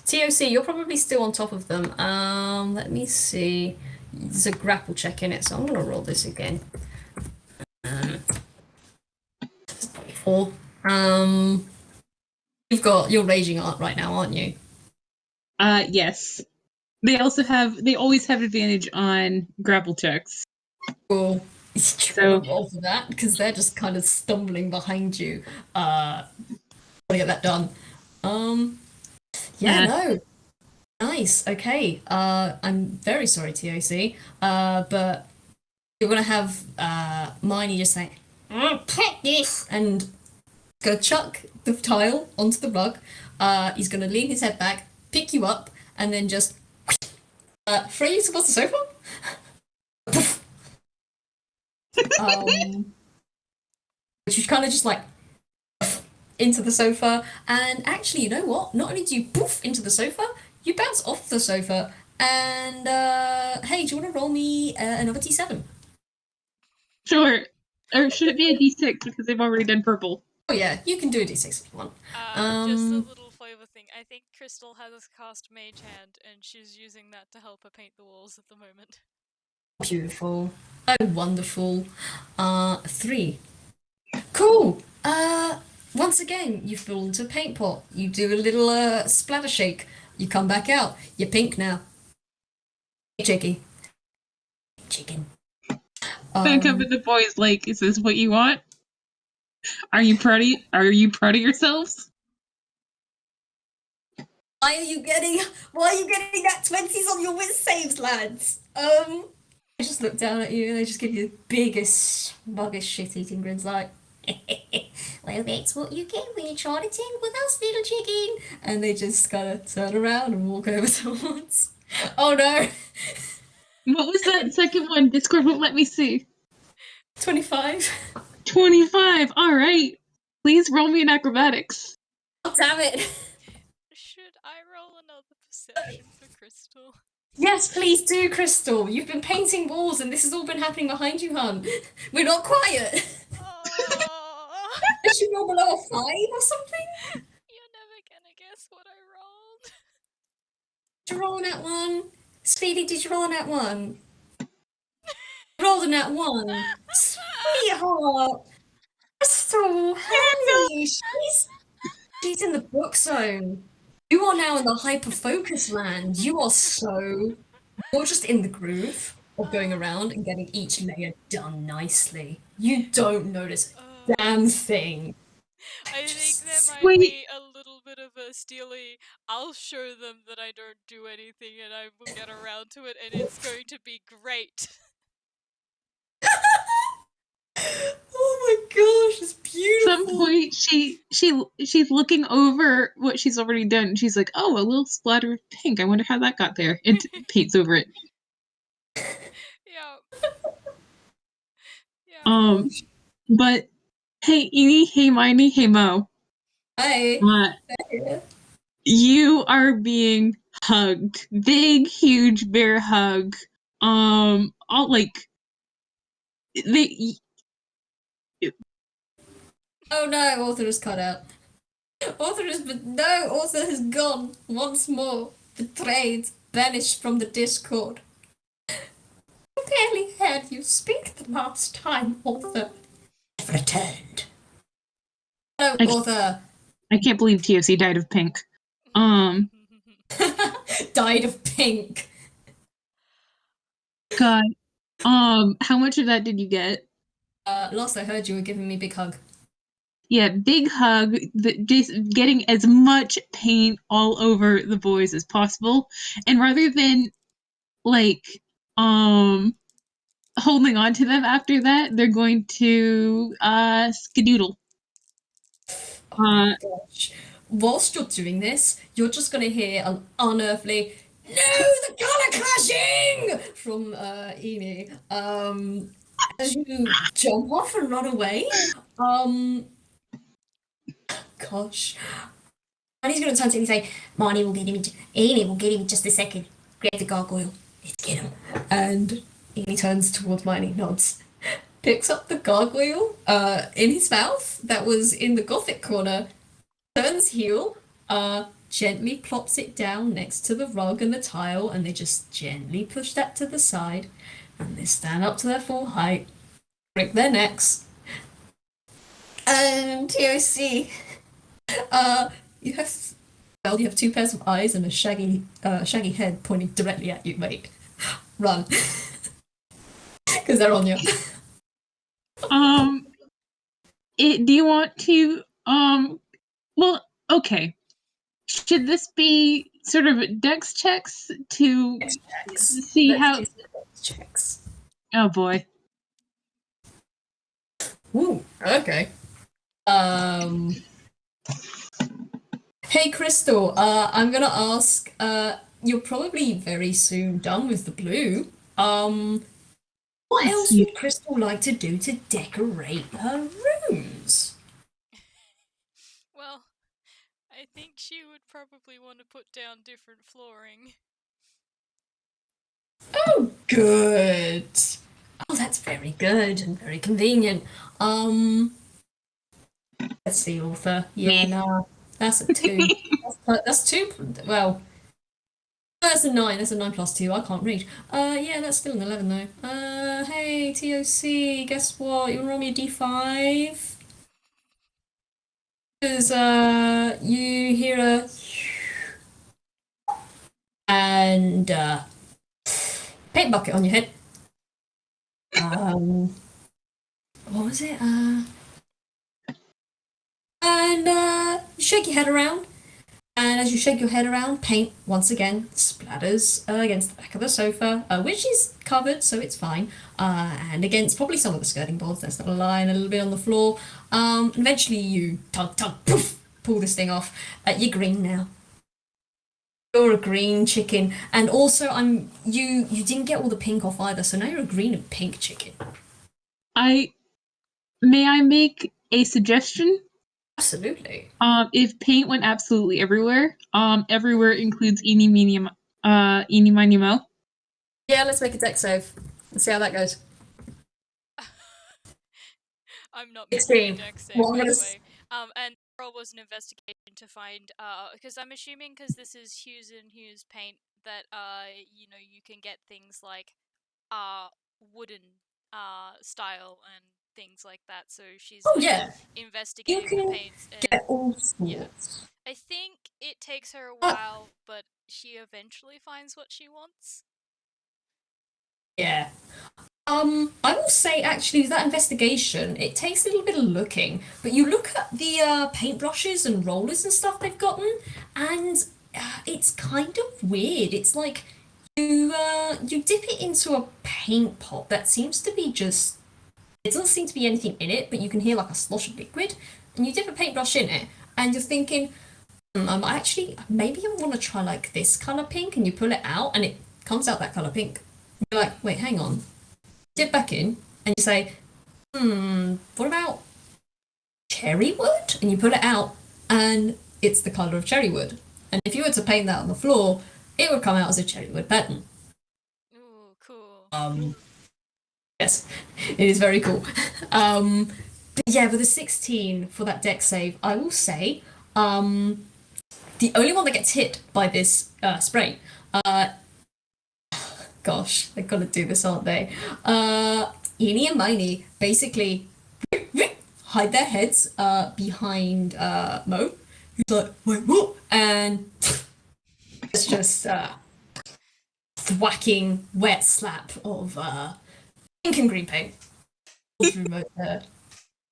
T.O.C, you're probably still on top of them. Let me see. There's a grapple check in it, so I'm gonna roll this again. 4. You're raging art right now, aren't you? Yes. They always have advantage on grapple checks. Cool. So roll for that, because they're just kind of stumbling behind you. Gotta get that done. Yeah, no. Nice. Okay. I'm very sorry, T.O.C. But you're gonna have Miney just say, "Pick this," and gonna chuck the tile onto the rug. He's gonna lean his head back, pick you up, and then just throw you towards the sofa. Which is kind of just like into the sofa. And actually, you know what? Not only do you poof into the sofa, you bounce off the sofa. And hey, do you want to roll me another T7? Sure. Or should it be a D6 because they've already done purple? Oh yeah, you can do a D6 if you want. Just a little flavor thing. I think Crystal has cast Mage Hand, and she's using that to help her paint the walls at the moment. Beautiful. Oh, wonderful. 3. Cool. Once again, you fall into a paint pot. You do a little splatter shake. You come back out. You're pink now. Hey, Chicky. Chicken. Back up at the boys like, is this what you want? Are you proud of yourselves? Why are you getting that 20s on your wit saves, lads? I just look down at you and they just give you the biggest, smuggish shit-eating grins like, well, that's what you get when you try to team with us, little chicken. And they just kind of turn around and walk over towards. Oh no! What was that second one? Discord won't let me see. 25. 25. All right. Please roll me in acrobatics. Oh, damn it! Should I roll another perception for Crystal? Yes, please do, Crystal. You've been painting walls and this has all been happening behind you, hun. We're not quiet. Oh, Did you roll below a 5 or something? you're never gonna guess what I rolled. Did you roll on that one? Speedy, did you roll on that one? Rolled on that one. Sweetheart. Crystal, honey. She's in the book zone. You are now in the hyper-focus land. You're just in the groove of going around and getting each layer done nicely. You don't notice a damn thing. I think there might Wait. be a little bit of a steely, I'll show them that I don't do anything and I will get around to it and it's going to be great. Oh my gosh, it's beautiful. At some point, she's looking over what she's already done. She's like, "Oh, a little splatter of pink. I wonder how that got there." And paints over it. Yeah. Yeah. But hey, Eenie, hey, Miney, hey, Mo. Hi. You are being hugged. Big, huge bear hug. All like they. Oh no, Author has cut out. Author has gone once more. Betrayed, banished from the Discord. I barely heard you speak the last time, Author. I've returned. Hello, Author. I can't believe T.O.C died of pink. Died of pink. God. How much of that did you get? Last I heard, you were giving me a big hug. Yeah, big hug. Just getting as much paint all over the boys as possible, and rather than like holding on to them after that, they're going to skedoodle. Gosh. Whilst you're doing this, you're just gonna hear an unearthly "No, the color clashing" from Eenie. As you jump off and run away. Gosh. And he's gonna turn to him and say, Eenie will get him in just a second. Grab the gargoyle. Let's get him. And Eenie turns towards Miney, nods, picks up the gargoyle in his mouth that was in the gothic corner, turns heel, gently plops it down next to the rug and the tile, and they just gently push that to the side, and they stand up to their full height, break their necks, and T.O.C. You have 2 pairs of eyes and a shaggy head pointing directly at you, mate. Run. Because they're on you. Do you want to well, okay. Should this be sort of dex checks to see Let's how? do some dex checks. Oh boy. Ooh, okay. Hey Crystal, I'm gonna ask, you're probably very soon done with the blue. What else would Crystal like to do to decorate her rooms? Well, I think she would probably want to put down different flooring. Oh, good. Oh, that's very good and very convenient. Let's see, author. Yeah, no, that's a 2. that's 2. Well, that's a 9. That's a 9 plus 2. I can't read. Yeah, that's still an 11 though. Hey T.O.C. Guess what? You wanna roll me a d5? Because you hear a and paint bucket on your head. What was it? And you shake your head around, and as you shake your head around, paint once again splatters against the back of the sofa, which is covered, so it's fine, and against probably some of the skirting boards. That's not a lie, and a little bit on the floor. Eventually, you tug, poof, pull this thing off. You're green now. You're a green chicken, and also you didn't get all the pink off either, so now you're a green and pink chicken. May I make a suggestion? Absolutely. If paint went absolutely everywhere, everywhere includes Eenie, Meenie, Miny, Mo. Yeah, let's make a deck save. Let's see how that goes. I'm not It's making a green. dex save, Well, I'm by gonna the way. And roll was an investigation to find, because I'm assuming because this is Hughes and Hughes paint that, you know, you can get things like, wooden, style and things like that. So she's Oh like yeah, you investigating the can paints. And get all yeah, sorts. I think it takes her a while, but she eventually finds what she wants. Yeah. I will say actually that investigation, it takes a little bit of looking, but you look at the paintbrushes and rollers and stuff they've gotten, and it's kind of weird. It's like you dip it into a paint pot that seems to be just it doesn't seem to be anything in it, but you can hear like a slosh of liquid, and you dip a paintbrush in it, and you're thinking, I'm actually maybe I want to try like this color pink, and you pull it out, and it comes out that color pink. You're like, wait, hang on. Dip back in, and you say, what about cherry wood? And you pull it out, and it's the color of cherry wood. And if you were to paint that on the floor, it would come out as a cherry wood pattern. Ooh, cool. Yes, it is very cool. But yeah, with a 16 for that deck save, I will say, the only one that gets hit by this spray, gosh, they're gonna do this, aren't they? Eenie and Miney basically hide their heads behind Mo, who's like, wait, what? And it's just thwacking wet slap of pink and green paint all through Mo's hair.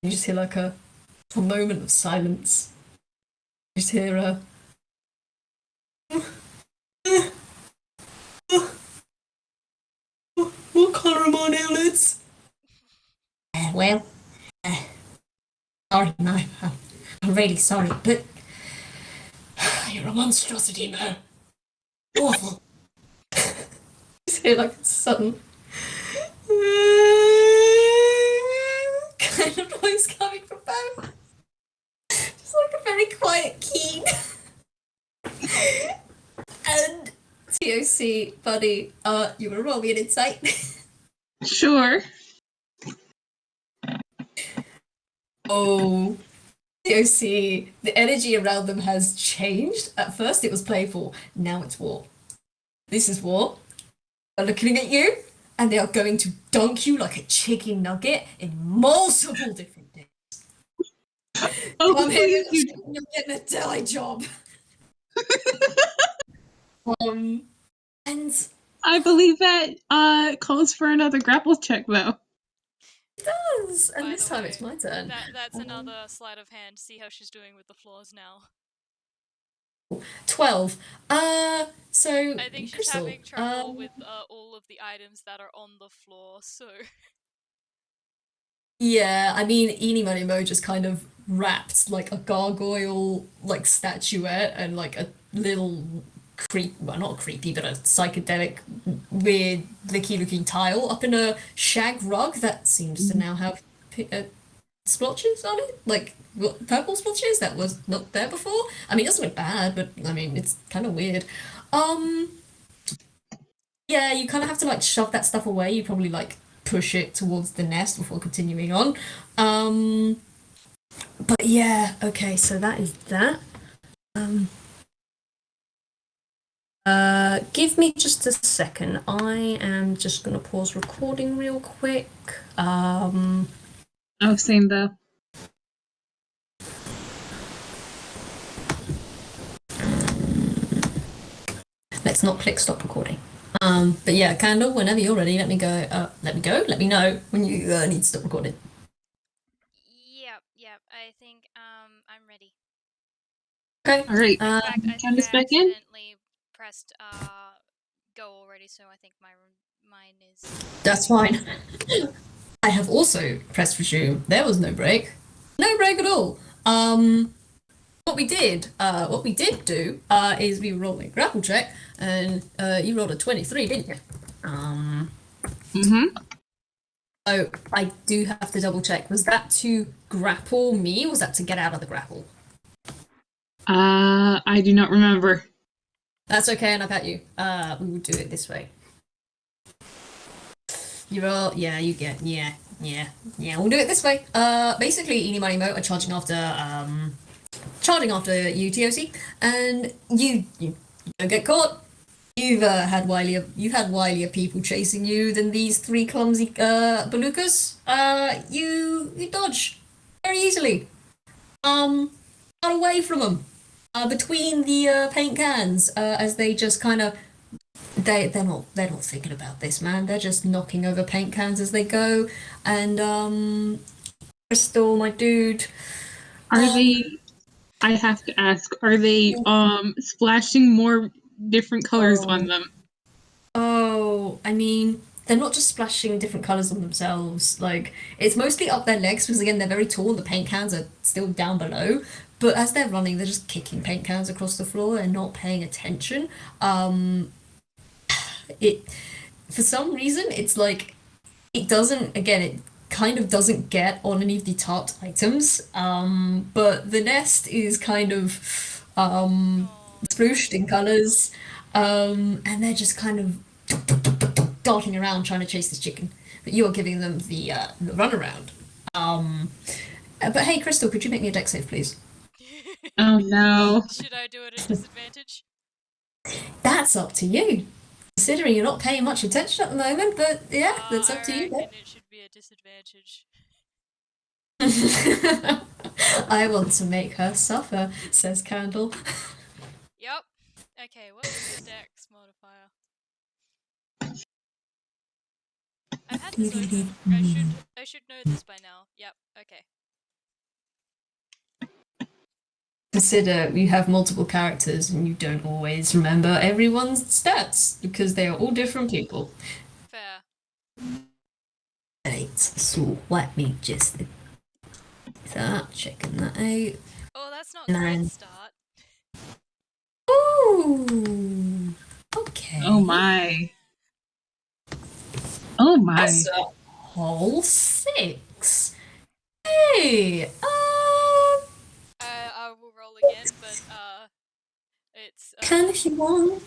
You just hear like a moment of silence. You just hear a what colour are my nail lids? Well, sorry, no, I'm really sorry, but you're a monstrosity, Mo. Awful. Just hear like a sudden kind of noise coming from Mo. Just like a very quiet keen. And T.O.C, buddy, you wanna roll me an insight? Sure. Oh, T.O.C, the energy around them has changed. At first it was playful, now it's war. This is war. They're looking at you, and they are going to dunk you like a chicken nugget in multiple different things. Oh, Come here, please you're getting a deli job. And I believe that calls for another grapple check, though. it does. And By this the time way, it's my turn. That's another sleight of hand. See how she's doing with the floors now. 12. So I think she's Crystal, having trouble with all of the items that are on the floor, so. yeah, I mean, Eenie Money Mo just kind of wrapped like a gargoyle like statuette and like a little well, not creepy, but a psychedelic, weird, licky looking tile up in a shag rug that seems to now have splotches on it, like purple splotches that was not there before. I mean, it doesn't look bad, but I mean, it's kind of weird. Um, yeah, you kind of have to like shove that stuff away. You probably like push it towards the nest before continuing on. Um, but yeah, okay, so that is that. Um, give me just a second. I am just gonna pause recording real quick. Oh, same though. Let's not click stop recording. But yeah, Candle, whenever you're ready, let me go. Let me know when you need to stop recording. Yep. I think I'm ready. Okay. All right. In fact, I think Candace I back in? accidentally pressed go already, so I think mine is. That's fine. I have also pressed resume. There was no break. No break at all. What we did do is we rolled a grapple check, and you rolled a 23, didn't you? Mm-hmm. So I do have to double check. Was that to grapple me, or was that to get out of the grapple? I do not remember. That's okay, and I bet you. We will do it this way. You roll, yeah, you get, yeah. We'll do it this way. Basically, Eenie Money Mo are charging after you, T.O.C, and you don't get caught. You've had wilier people chasing you than these three clumsy belugas. You dodge very easily. Got away from them. Between the paint cans, as they just kind of they're not thinking about this, man. They're just knocking over paint cans as they go. And Crystal, my dude, Are they? I have to ask. Are they splashing more different colors on them? oh, I mean, they're not just splashing different colors on themselves. Like it's mostly up their legs because again they're very tall. The paint cans are still down below. But as they're running, they're just kicking paint cans across the floor and not paying attention. It for some reason it's like it doesn't again it kind of doesn't get on any of the tarped items, but the nest is kind of splooshed in colors, and they're just kind of darting around trying to chase this chicken, but you are giving them the runaround. But hey, Crystal, could you make me a deck save, please? Oh no. Should I do it at disadvantage? That's up to you, considering you're not paying much attention at the moment, but yeah, that's up to I you. reckon it should be a disadvantage. I want to make her suffer, says Candle. Yep. Okay, what was the dex modifier? I've had this open. I should know this by now. Yep, okay. Consider you have multiple characters and you don't always remember everyone's stats because they are all different people. Fair. Right, so let me just start checking that out. Oh, that's not a great start. Ooh, okay. Oh my. Oh my. That's a whole 6. Hey, I will roll again, but it's can if you want.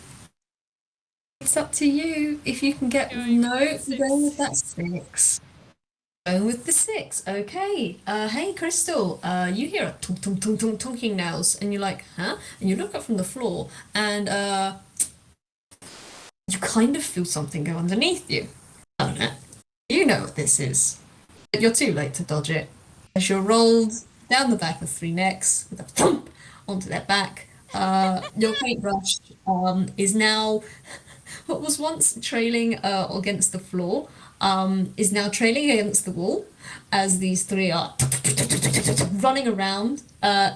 It's up to you. If you can get Going with the going with six. that 6. Going with the 6. Okay. Hey, Crystal. You hear a tunk tunk tunk tunk tunking nails, and you're like, huh? And you look up from the floor, and you kind of feel something go underneath you. Oh no. You know what this is, but you're too late to dodge it. As you're rolled down the back of 3 necks with a thump onto their back, your paintbrush is now what was once trailing against the floor, is now trailing against the wall as these three are running around,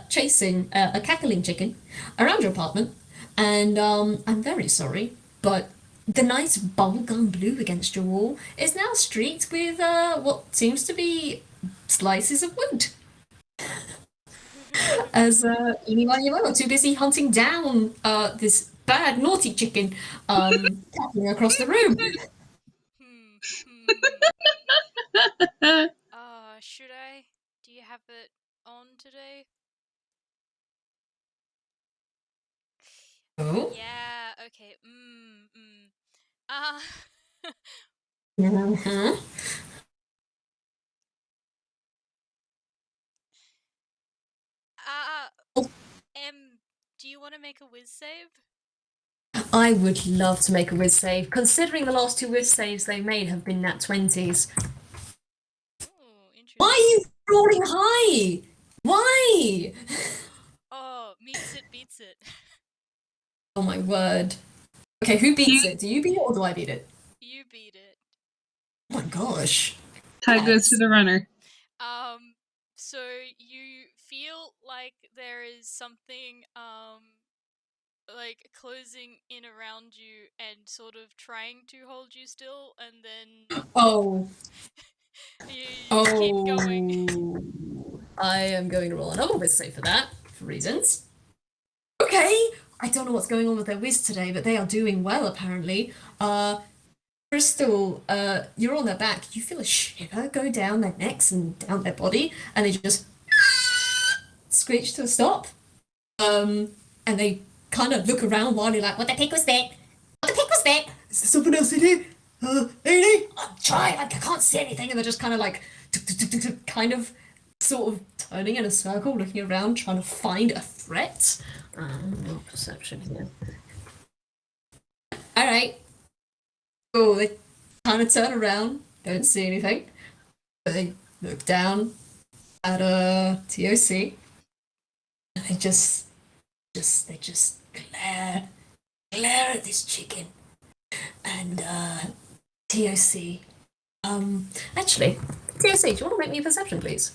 chasing a cackling chicken around your apartment. And I'm very sorry, but the nice bubblegum blue against your wall is now streaked with what seems to be slices of wood. As Eenie are too busy hunting down this bad naughty chicken cackling across the room. Hmm. Should I? Do you have it on today? Oh. Yeah, okay. Uh, Mhm. do you want to make a whiz save? I would love to make a whiz save, considering the last two whiz saves they made have been nat 20s. Ooh, interesting. Why are you rolling high? Why? Oh, meets it, beats it. Oh my word. Okay, who beats it? Do you beat it or do I beat it? You beat it. Oh my gosh. Tie goes to the runner. So you feel like there is something, like closing in around you and sort of trying to hold you still, and then Oh. you keep going. Oh. I am going to roll another whiz save for that, for reasons. Okay. I don't know what's going on with their whiz today, but they are doing well apparently. Crystal, you're on their back. You feel a shiver go down their necks and down their body, and they just screech to a stop. And they kind of look around while you're like, what the pick was that? What the pick was that? Is there something else in here? Eenie? I'm trying, I can't see anything. And they're just kind of like, kind of sort of turning in a circle, looking around, trying to find a threat. Perception here. All right. Oh, they kind of turn around, don't see anything. But they look down at T.O.C. and they just glare at this chicken. And T.O.C. Actually, T.O.C. do you want to make me a perception, please?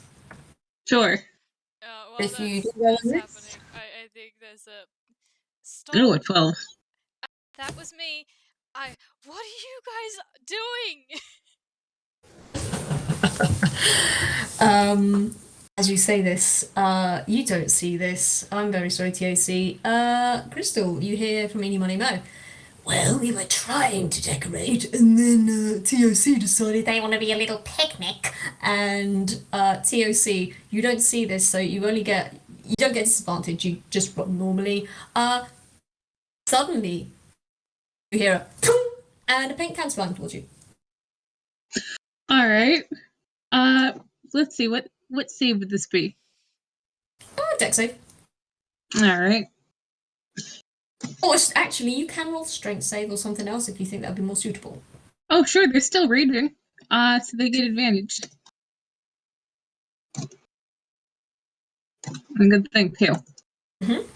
Sure. While If you that's, do well that's on this. happening, I think there's a stop. Ooh, a 12. That was me. What are you guys doing? As you say this, you don't see this. I'm very sorry, T.O.C. Crystal, you hear from Eenie Money Mo. Well, we were trying to decorate, and then T.O.C. decided they want to be a little picnic. And T.O.C., you don't see this, so you don't get disadvantage. You just roll normally. Suddenly, you hear a toom, and a paint can's flying towards you. All right. Let's see. What save would this be? Dex save. All right. Or actually, you can roll strength save or something else if you think that would be more suitable. Oh, sure. They're still raging. So they get advantage. A good thing too. Mhm.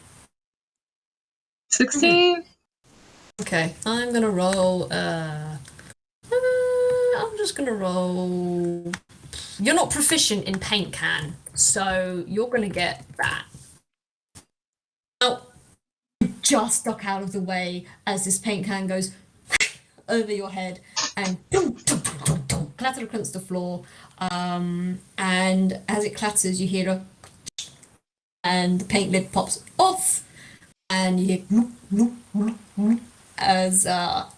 16. Okay, I'm gonna roll. I'm just gonna roll. You're not proficient in paint can, so you're gonna get that. Now, you just duck out of the way as this paint can goes over your head and clatter against the floor. And as it clatters, you hear a and the paint lid pops off, and you hear bloop, bloop, bloop, bloop, as yeah,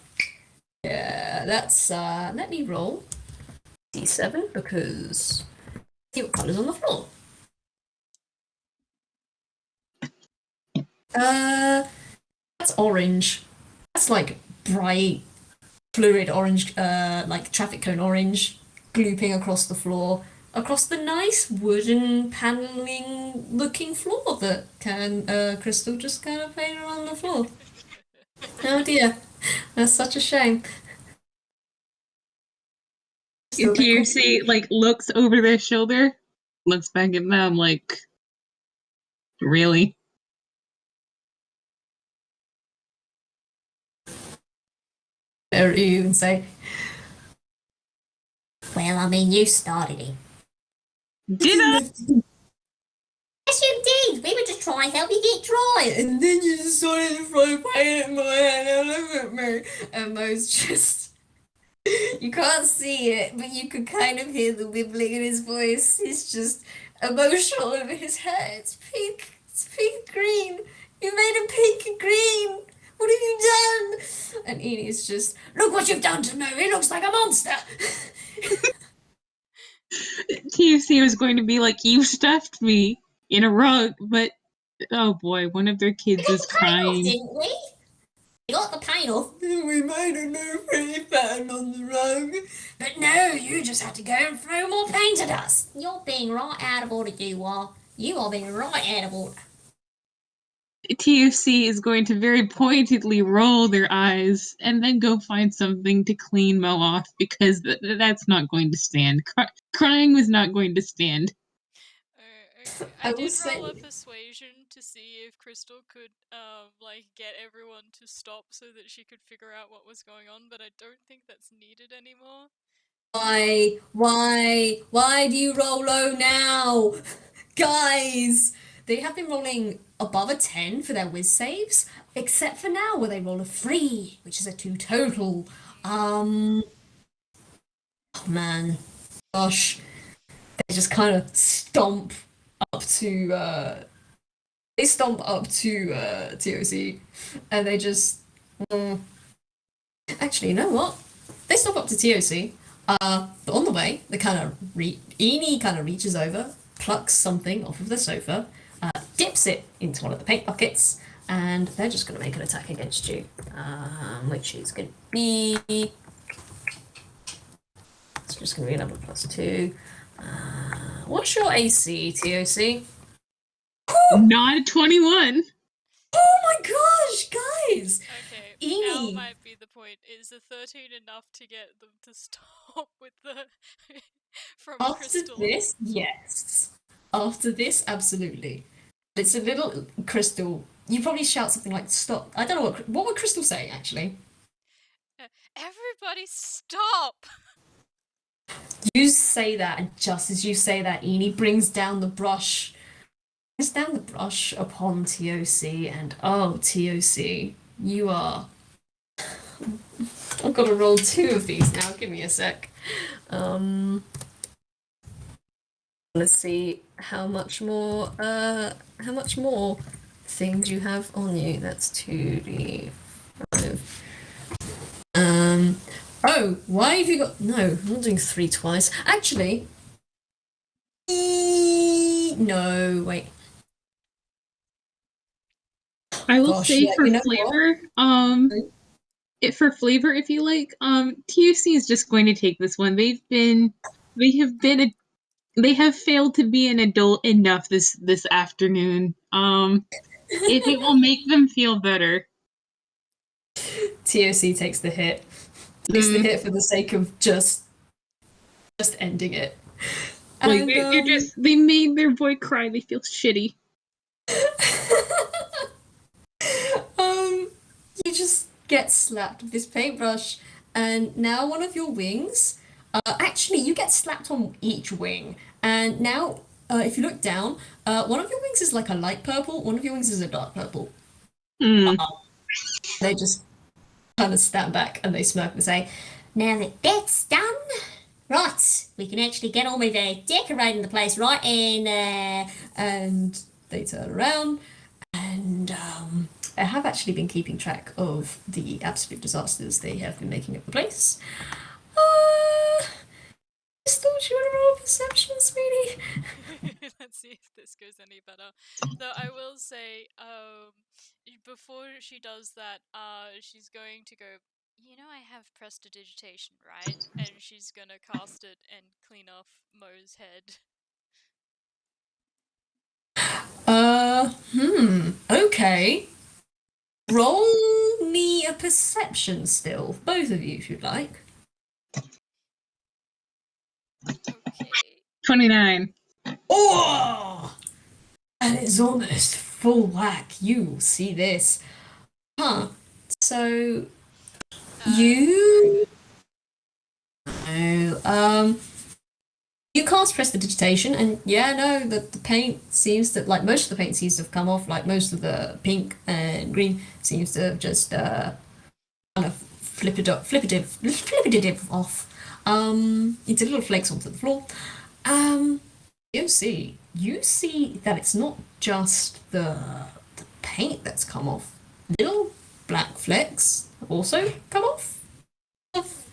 that's let me roll d7 because see what colour's on the floor. That's orange. That's like bright, fluid orange, like traffic cone orange, glooping across the floor, across the nice wooden paneling looking floor that Crystal just kind of painted on the floor. Oh dear, that's such a shame. Still bit TRC like looks over their shoulder, looks back at them like, really? Stare at you and say, Well, I mean, you started it. Did I? Yes, you did. We were just trying to help you get dry. And then you just started to throw paint at my head and look at me. And Mo's just, you can't see it, but you could kind of hear the wibbling in his voice. He's just emotional over his hair. It's pink. It's pink green. You made it pink and green. What have you done? And Enie's just, look what you've done to Mo. He looks like a monster. T.O.C was going to be like, you stuffed me in a rug, but oh boy, one of their kids is crying. Didn't we? We got the paint off. We made a new pretty pattern on the rug. But no, you just had to go and throw more paint at us. You're being right out of order, you are. You are being right out of order. T.O.C is going to very pointedly roll their eyes and then go find something to clean Mo off because that's not going to stand. Crying was not going to stand. Okay. I I will did say- roll a persuasion to see if Crystal could, like, get everyone to stop so that she could figure out what was going on, but I don't think that's needed anymore. Why do you roll low now? Guys, they have been rolling above a 10 for their whiz saves, except for now where they roll a 3, which is a 2 total. Oh man. Gosh. They just kind of stomp up to T.O.C. and they just actually, you know what? They stomp up to T.O.C. But on the way, they kind of Eenie kind of reaches over, plucks something off of the sofa, dips it into one of the paint buckets, and they're just going to make an attack against you, which is going to be. It's just going to be another +2. What's your AC, T.O.C? Not a 21. Oh my gosh, guys! Okay, Eenie. now might be the point. Is a 13 enough to get them to stop with the from After Crystal? this, yes. After this, absolutely. It's a little Crystal. You probably shout something like "stop." I don't know what would Crystal say actually. Everybody stop! You say that, and just as you say that, Eenie brings down the brush. Brings down the brush upon T.O.C. and oh, T.O.C. You are. I've got to roll 2 of these now. Give me a sec. Let's see how much more things you have on you. That's 2d5. Oh, why have you got? No, I'm not doing 3 twice. Actually, no, wait. I will Gosh, say yeah, for you know flavor, for flavor, if you like, T.O.C is just going to take this one. They have failed to be an adult enough this afternoon. It will make them feel better. T.O.C. takes the hit. Takes the hit for the sake of just ending it. Like And, they made their boy cry. They feel shitty. You just get slapped with this paintbrush, and now one of your wings. Actually, you get slapped on each wing, and now, if you look down, one of your wings is like a light purple. One of your wings is a dark purple. They just kind of stand back and they smirk and say, Now that that's done, right, we can actually get on with decorating the place right in there. and they turn around, and I have actually been keeping track of the absolute disasters they have been making of the place. Just thought you want to roll perception, sweetie. Let's see if this goes any better. Though I will say, before she does that, she's going to go, you know I have prestidigitation, right? And she's gonna cast it and clean off Mo's head. Okay. Roll me a perception still, both of you, if you'd like. Okay. 29. Oh! And it's almost full whack. You will see this. Huh. So, you So, you cast prestidigitation, and yeah, no, the paint seems to, like, most of the paint seems to have come off, like, most of the pink and green seems to have just, kind of flippidiv off, into little flakes onto the floor. You see that it's not just the paint that's come off. Little black flecks have also come off of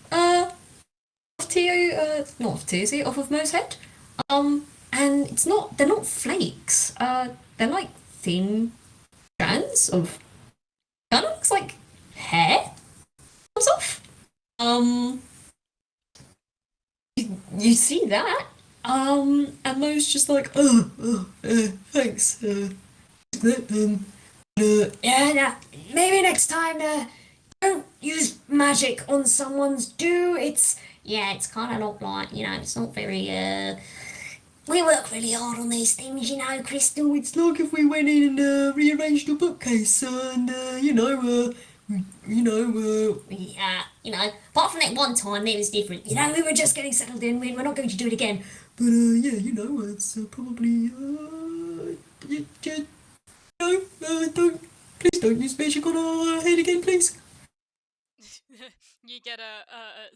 not of T.O.C, off of Mo's head. And they're not flakes. They're like thin strands of kind of looks like hair comes off. Um, you see that? And Mo's just like, thanks. Yeah, no, maybe next time, don't use magic on someone's do. It's kind of not like, it's not very, we work really hard on these things, Crystal. It's like if we went in and rearranged a bookcase and, apart from that one time, it was different. We were just getting settled in. We're not going to do it again. But, it's probably, please don't use magic on our head again, please. You get a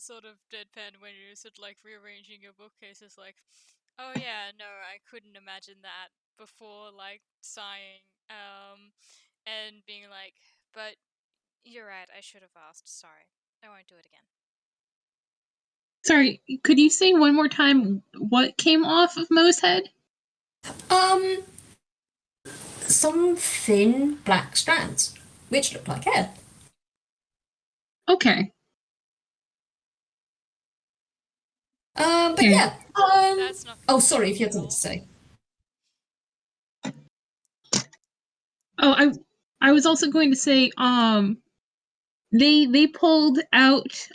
sort of deadpan when you're sort of like rearranging your bookcase. It's like, oh yeah, no, I couldn't imagine that before, like sighing, and being like, but you're right, I should have asked. Sorry, I won't do it again. Sorry, could you say one more time what came off of Mo's head? Some thin black strands, which look like hair. Okay. But Okay. yeah. That's not Oh, sorry, if you had something to say. Oh, I was also going to say, they pulled out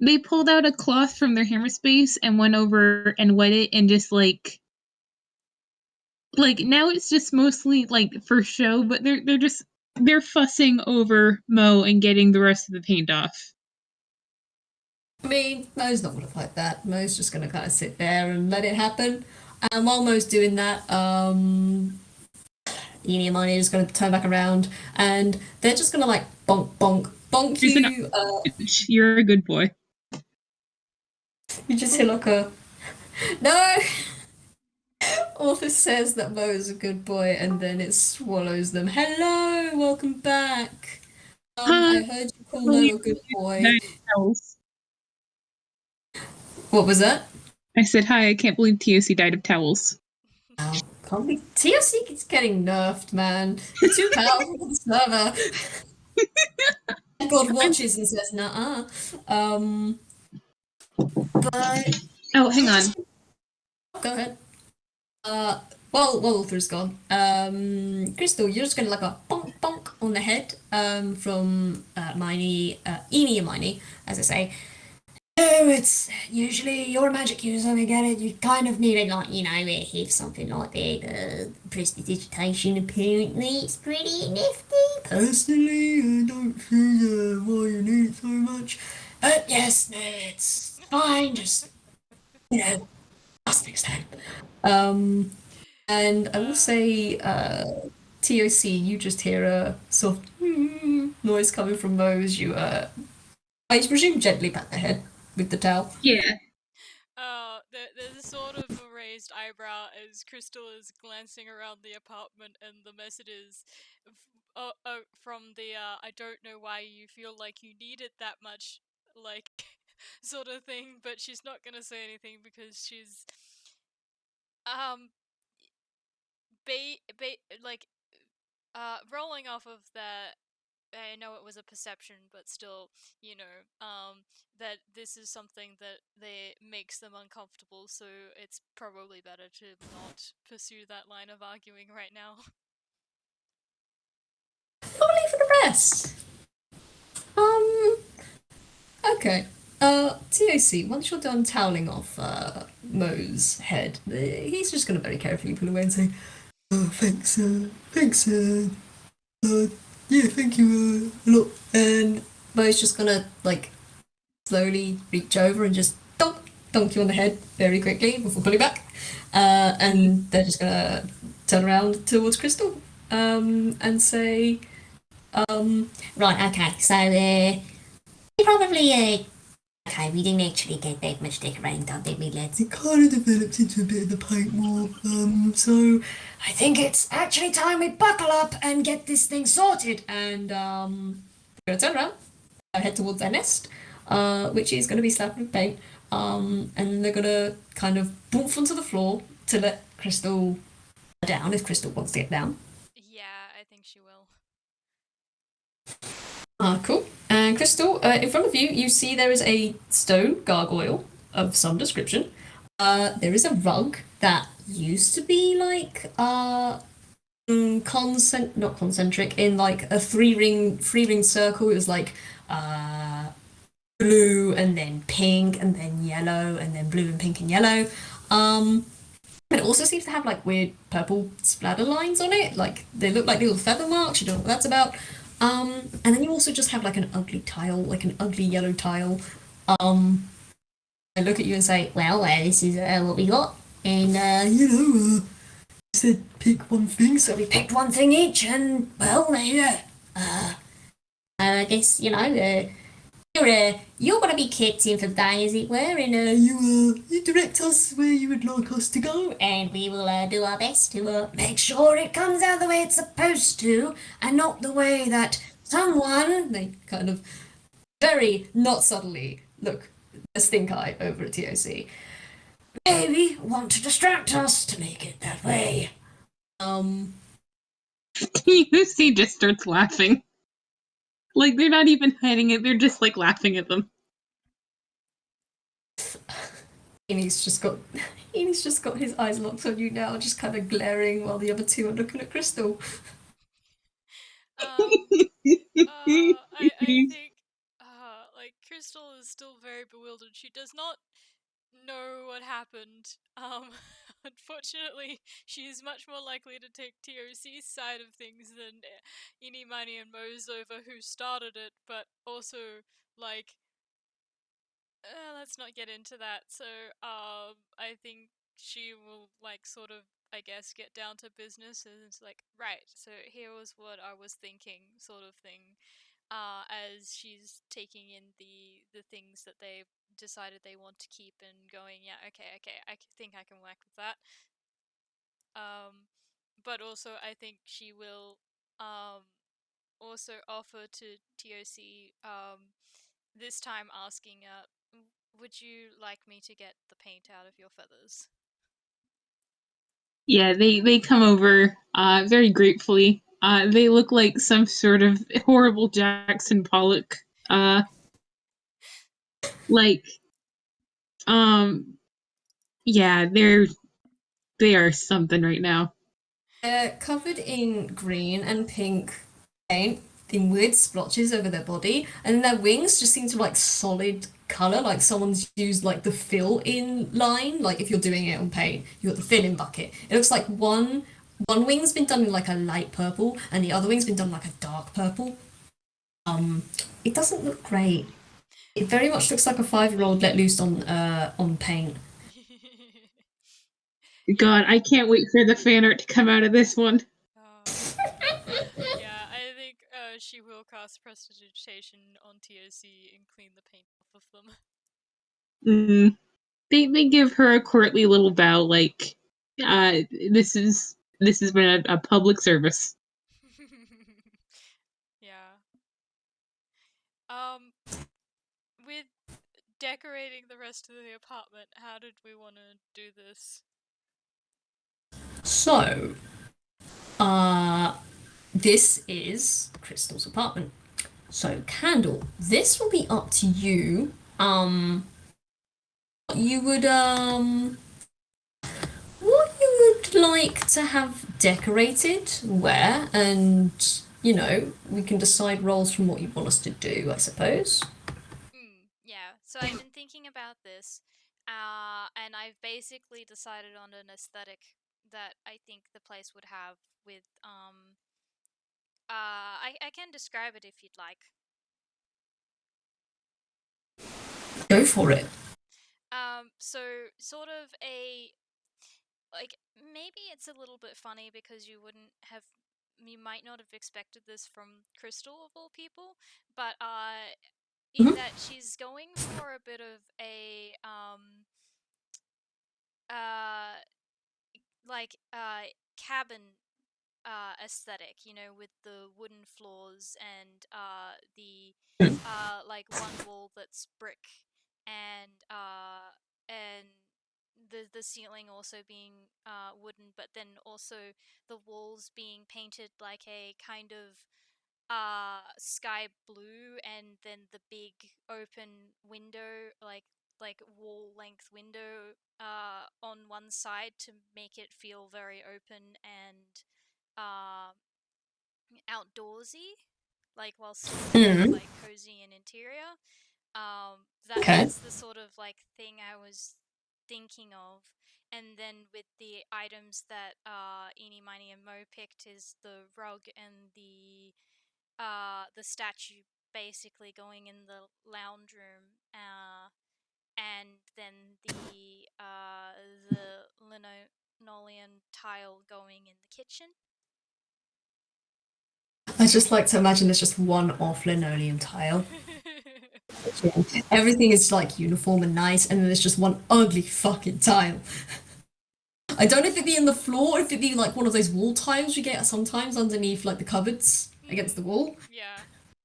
a cloth from their hammer space and went over and wet it and just like now it's just mostly like for show, but they're fussing over Mo and getting the rest of the paint off. I mean, Mo's not going to fight that. Mo's just going to kind of sit there and let it happen. And while Mo's doing that, Eenie and Miney are just going to turn back around and they're just going to like bonk you. You're a good boy. You just hear like a no. Author says that Mo is a good boy, and then it swallows them. Hello, welcome back. I heard you call Mo a good boy. What was that? I said, hi, I can't believe T.O.C died of towels. Oh, can't be. T.O.C is getting nerfed, man. You're too powerful for the server. God watches and says, nah. But. Oh, hang on. Go ahead. While Ultra's gone, Crystal, you're just gonna like a bonk bonk on the head, from Miney, Eenie and Miney, as I say. Oh, it's usually you're a magic user, we get it. You kind of need it, like, if something like that, prestidigitation, apparently it's pretty nifty. Personally, I don't see why you need it so much. Yes, no, it's fine, just, ask next time. And I will say, T.O.C, you just hear a soft noise coming from Mo as you, I presume gently pat the head with the towel. Yeah. There's a sort of a raised eyebrow as Crystal is glancing around the apartment, and the message is from the I don't know why you feel like you need it that much, like sort of thing, but she's not gonna say anything because she's rolling off of that. I know it was a perception, but still, that this is something that makes them uncomfortable, so it's probably better to not pursue that line of arguing right now. Probably for the best. Okay. T.O.C, once you're done toweling off Mo's head, he's just gonna very carefully pull away and say, thanks, yeah, thank you a lot. And Mo's just gonna, like, slowly reach over and just dunk you on the head very quickly before pulling back. And they're just gonna turn around towards Crystal and say, Right, okay, so, we probably, okay, we didn't actually get that much decorating done, did we, lads? it kind of developed into a bit of the paint war. So I think it's actually time we buckle up and get this thing sorted. And they're gonna turn around, head towards their nest, which is gonna be slapped with paint. And they're gonna kind of boof onto the floor to let Crystal down if Crystal wants to get down. Yeah, I think she will. Cool. And Crystal, in front of you, you see there is a stone gargoyle of some description. There is a rug that used to be like not concentric, in like a three ring circle. It was like blue and then pink and then yellow and then blue and pink and yellow. It also seems to have like weird purple splatter lines on it. Like they look like little feather marks. You don't know what that's about. And then you also just have like an ugly tile, like an ugly yellow tile. I look at you and say, Well, this is what we got, and you said pick one thing, so we picked one thing each, and well, there. I guess you're gonna be kicked in for the day, as it were, and You direct us where you would like us to go, and we will do our best to make sure it comes out the way it's supposed to, and not the way that someone, they kind of very not subtly look a stink eye over at T.O.C. maybe want to distract us to make it that way. T.O.C just starts laughing. Like, they're not even hiding it, they're just, like, laughing at them. Enie's just got his eyes locked on you now, just kind of glaring while the other two are looking at Crystal. I think, like, Crystal is still very bewildered. She does not know what happened. Unfortunately, she is much more likely to take T.O.C's side of things than Eenie, Miney, and Mose over who started it, but also, like, let's not get into that. So, I think she will, like, sort of, I guess, get down to business and it's like, right, so here was what I was thinking, sort of thing, as she's taking in the things that they decided they want to keep and going, yeah, okay, I think I can work with that. But also I think she will, also offer to T.O.C, this time asking, would you like me to get the paint out of your feathers? Yeah, they come over very gratefully. They look like some sort of horrible Jackson Pollock. Like, yeah, they are something right now. They're covered in green and pink paint in weird splotches over their body, and then their wings just seem to like solid colour, like someone's used like the fill-in line. Like if you're doing it on paint, you got the fill-in bucket. It looks like one wing's been done in like a light purple, and the other wing's been done like a dark purple. It doesn't look great. It very much looks like a 5-year-old let loose on paint. God, I can't wait for the fan art to come out of this one. Yeah, I think she will cast prestidigitation on T.O.C and clean the paint off of them. They give her a courtly little bow, like, this has been a public service. Yeah. With decorating the rest of the apartment, how did we want to do this? So, this is Crystal's apartment. So, Candle, this will be up to you. You would, what you would like to have decorated where, and, we can decide roles from what you want us to do, I suppose. Yeah, so I've been thinking about this, and I've basically decided on an aesthetic that I think the place would have with, I can describe it if you'd like. Go for it. So sort of like maybe it's a little bit funny because you might not have expected this from Crystal of all people, but in Mhm. that she's going for a bit of a uh cabin aesthetic, you know, with the wooden floors and the like one wall that's brick and the ceiling also being wooden, but then also the walls being painted like a kind of sky blue, and then the big open window, like wall length window on one side to make it feel very open and uh, outdoorsy, like while still being Mm. like cozy and interior. Okay. That's the sort of like thing I was thinking of. And then with the items that Eenie, Miney, and Mo picked is the rug and the statue basically going in the lounge room, and then the linoleum tile going in the kitchen. I just like to imagine there's just one off linoleum tile. Everything is like uniform and nice, and then there's just one ugly fucking tile. I don't know if it'd be in the floor or if it'd be like one of those wall tiles you get sometimes underneath like the cupboards against the wall. Yeah.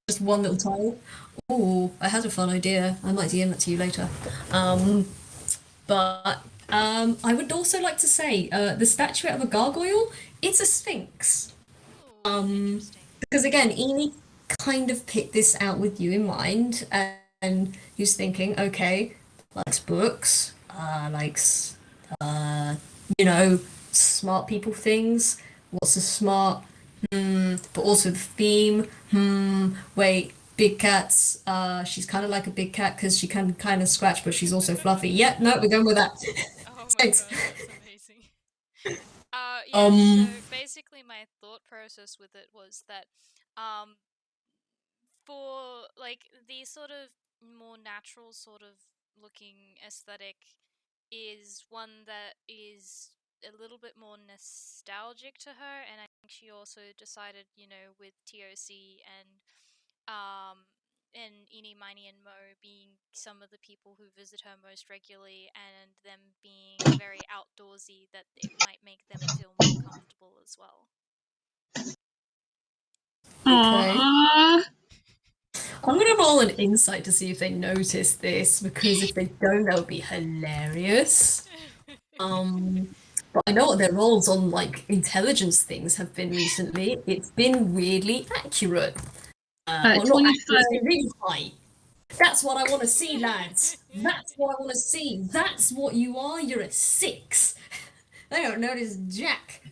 Just one little tile. Oh, I had a fun idea. I might DM that to you later. Um, but I would also like to say the statuette of a gargoyle, it's a sphinx. Ooh, interesting. Because again, Eni kind of picked this out with you in mind, and he was thinking, okay, likes books, likes you know, smart people things. What's a smart? But also the theme. Wait, big cats. She's kind of like a big cat because she can kind of scratch, but she's also fluffy. Yep, no, we're going with that. Oh my Thanks. god, that's amazing. Yeah, so Um, basically my thought process with it was that um for like the sort of more natural sort of looking aesthetic is one that is a little bit more nostalgic to her, and I think she also decided, you know, with T.O.C and Eenie, Miney, and Mo being some of the people who visit her most regularly, and them being very outdoorsy, that it might make them feel more comfortable as well. okay. Aww. I'm gonna roll an insight to see if they notice this, because if they don't, that would be hilarious. Um, but I know what their rolls on like intelligence things have been recently. It's been weirdly accurate. Well, not accurate, 25. it's been really high. That's what I want to see, lads. That's what I want to see. That's what you are. You're a 6. They don't notice Jack.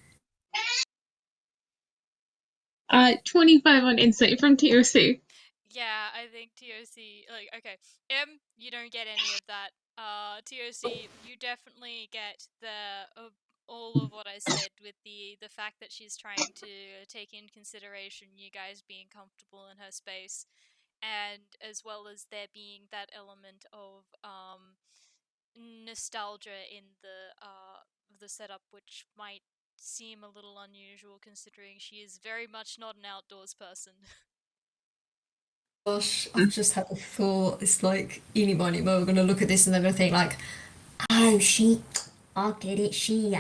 25 on insight from TOC. Yeah, I think T.O.C, like, okay, you don't get any of that. T.O.C, you definitely get all of what I said, with the fact that she's trying to take in consideration you guys being comfortable in her space, and as well as there being that element of nostalgia in the setup, which might seem a little unusual considering she is very much not an outdoors person. Gosh, I've just had a thought. It's like, Eenie, Miny, Mo are going to look at this and they're going to think like, oh, I get it. She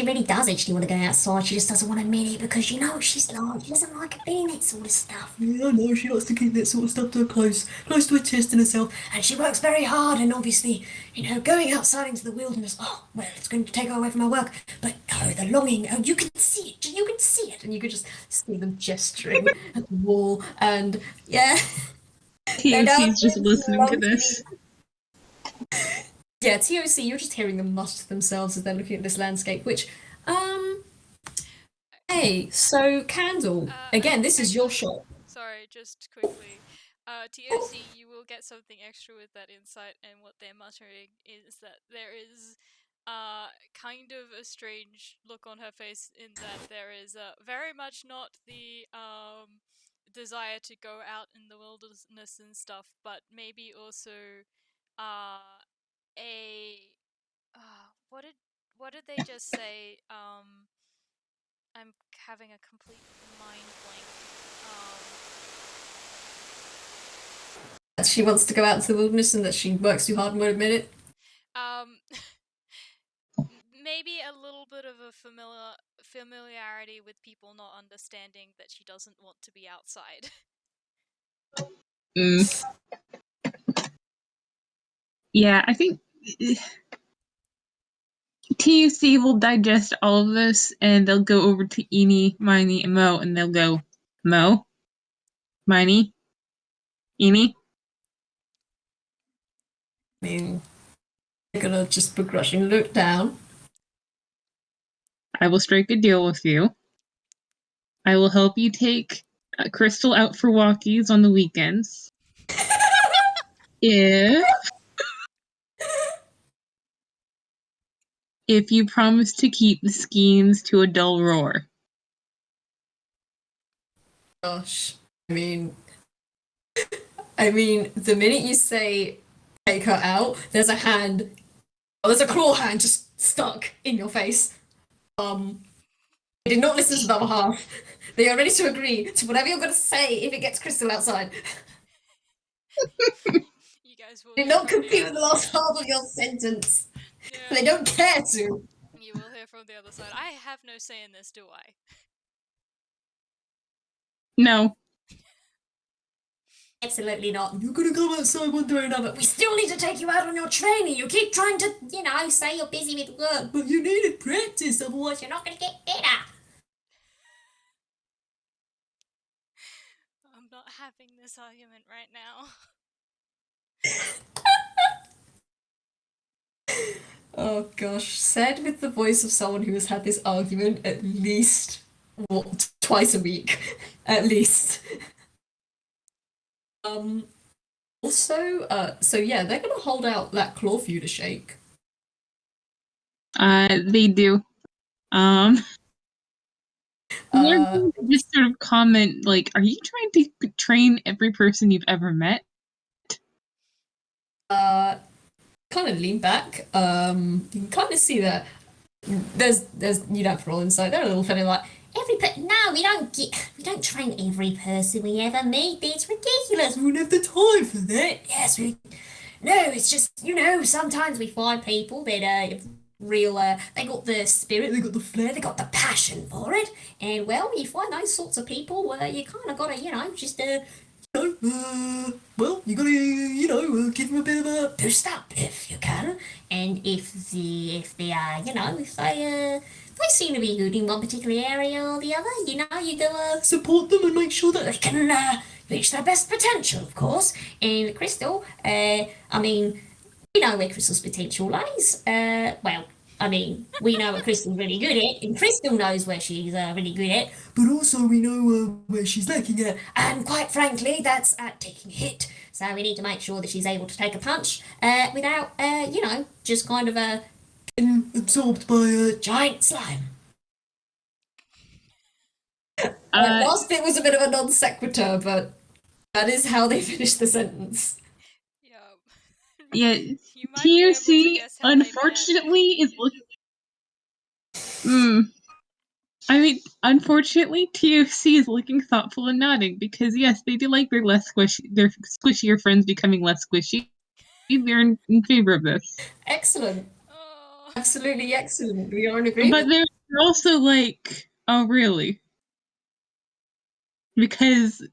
really does actually want to go outside. She just doesn't want to admit it because you know what she's like. She doesn't like being that sort of stuff. Yeah, I know. She likes to keep that sort of stuff to her close to her chest and herself. And she works very hard. And obviously, you know, going outside into the wilderness. Oh, well, it's going to take her away from her work. But oh, the longing. Oh, you can see it. You can see it. And you can just see them gesturing at the wall. And yeah, they TOC don't is just listening to belong to me. this. Yeah, TOC, you're just hearing them mutter to themselves as they're looking at this landscape, which, um, hey, so Candle, again, this is your Actually, shot. sorry, just quickly. TOC, you will get something extra with that insight, and what they're muttering is that there is kind of a strange look on her face, in that there is very much not desire to go out in the wilderness and stuff, but maybe also a what did they just say? I'm having a complete mind blank. That she wants to go out into the wilderness and that she works too hard and won't admit it. Maybe a little bit of a familiarity with people not understanding that she doesn't want to be outside. Yeah, I think T.O.C will digest all of this, and they'll go over to Eenie, Miney, and Mo, and they'll go, Mo? Miney? Eenie? I mean, they're gonna just begrudgingly look down. I will strike a deal with you. I will help you take Crystal out for walkies on the weekends. If you promise to keep the schemes to a dull roar. Gosh, I mean, the minute you say take her out, there's a hand. Oh, there's a claw hand just stuck in your face. They did not listen to the other half. They are ready to agree to whatever you're going to say if it gets Crystal outside. You guys will Do not compete with the last half of your sentence. Yeah. They don't care to. You will hear from the other side. I have no say in this, do I? No. Absolutely not. You're gonna go outside one day or another. We still need to take you out on your training. You keep trying to, say you're busy with work, but you needed practice, otherwise you're not gonna get better. I'm not having this argument right now. Oh gosh, said with the voice of someone who has had this argument at least twice a week, at least. Also, so yeah, they're gonna hold out that claw for you to shake. They do. Just sort of comment, like, are you trying to train every person you've ever met? Kind of lean back. You can kind of see that there's you don't roll inside. They're a little funny like No, we don't train every person we ever meet. It's ridiculous. we don't have the time for that. Yes, no, it's just, sometimes we find people that real, they got the spirit, they got the flair, they got the passion for it. And well, you find those sorts of people where you kind of gotta, just, well, you gotta, give them a bit of a boost up if you can. And if they are, if they seem to be good in one particular area or the other, you gotta support them and make sure that they can reach their best potential, of course. And Crystal, we know where Crystal's potential lies. We know what Crystal's really good at, and Crystal knows where she's really good at, but also we know where she's lacking at. and quite frankly, that's at taking a hit. So we need to make sure that she's able to take a punch without, just kind of getting absorbed by a giant slime. Last bit was a bit of a non sequitur, but that is how they finished the sentence. Yeah, T.O.C. unfortunately is looking. Unfortunately, T.O.C. is looking thoughtful and nodding because yes, they do like their squishier friends becoming less squishy. They're in favor of this. Excellent. Oh. Absolutely excellent. We are in agreement. But they're also like, oh really? Because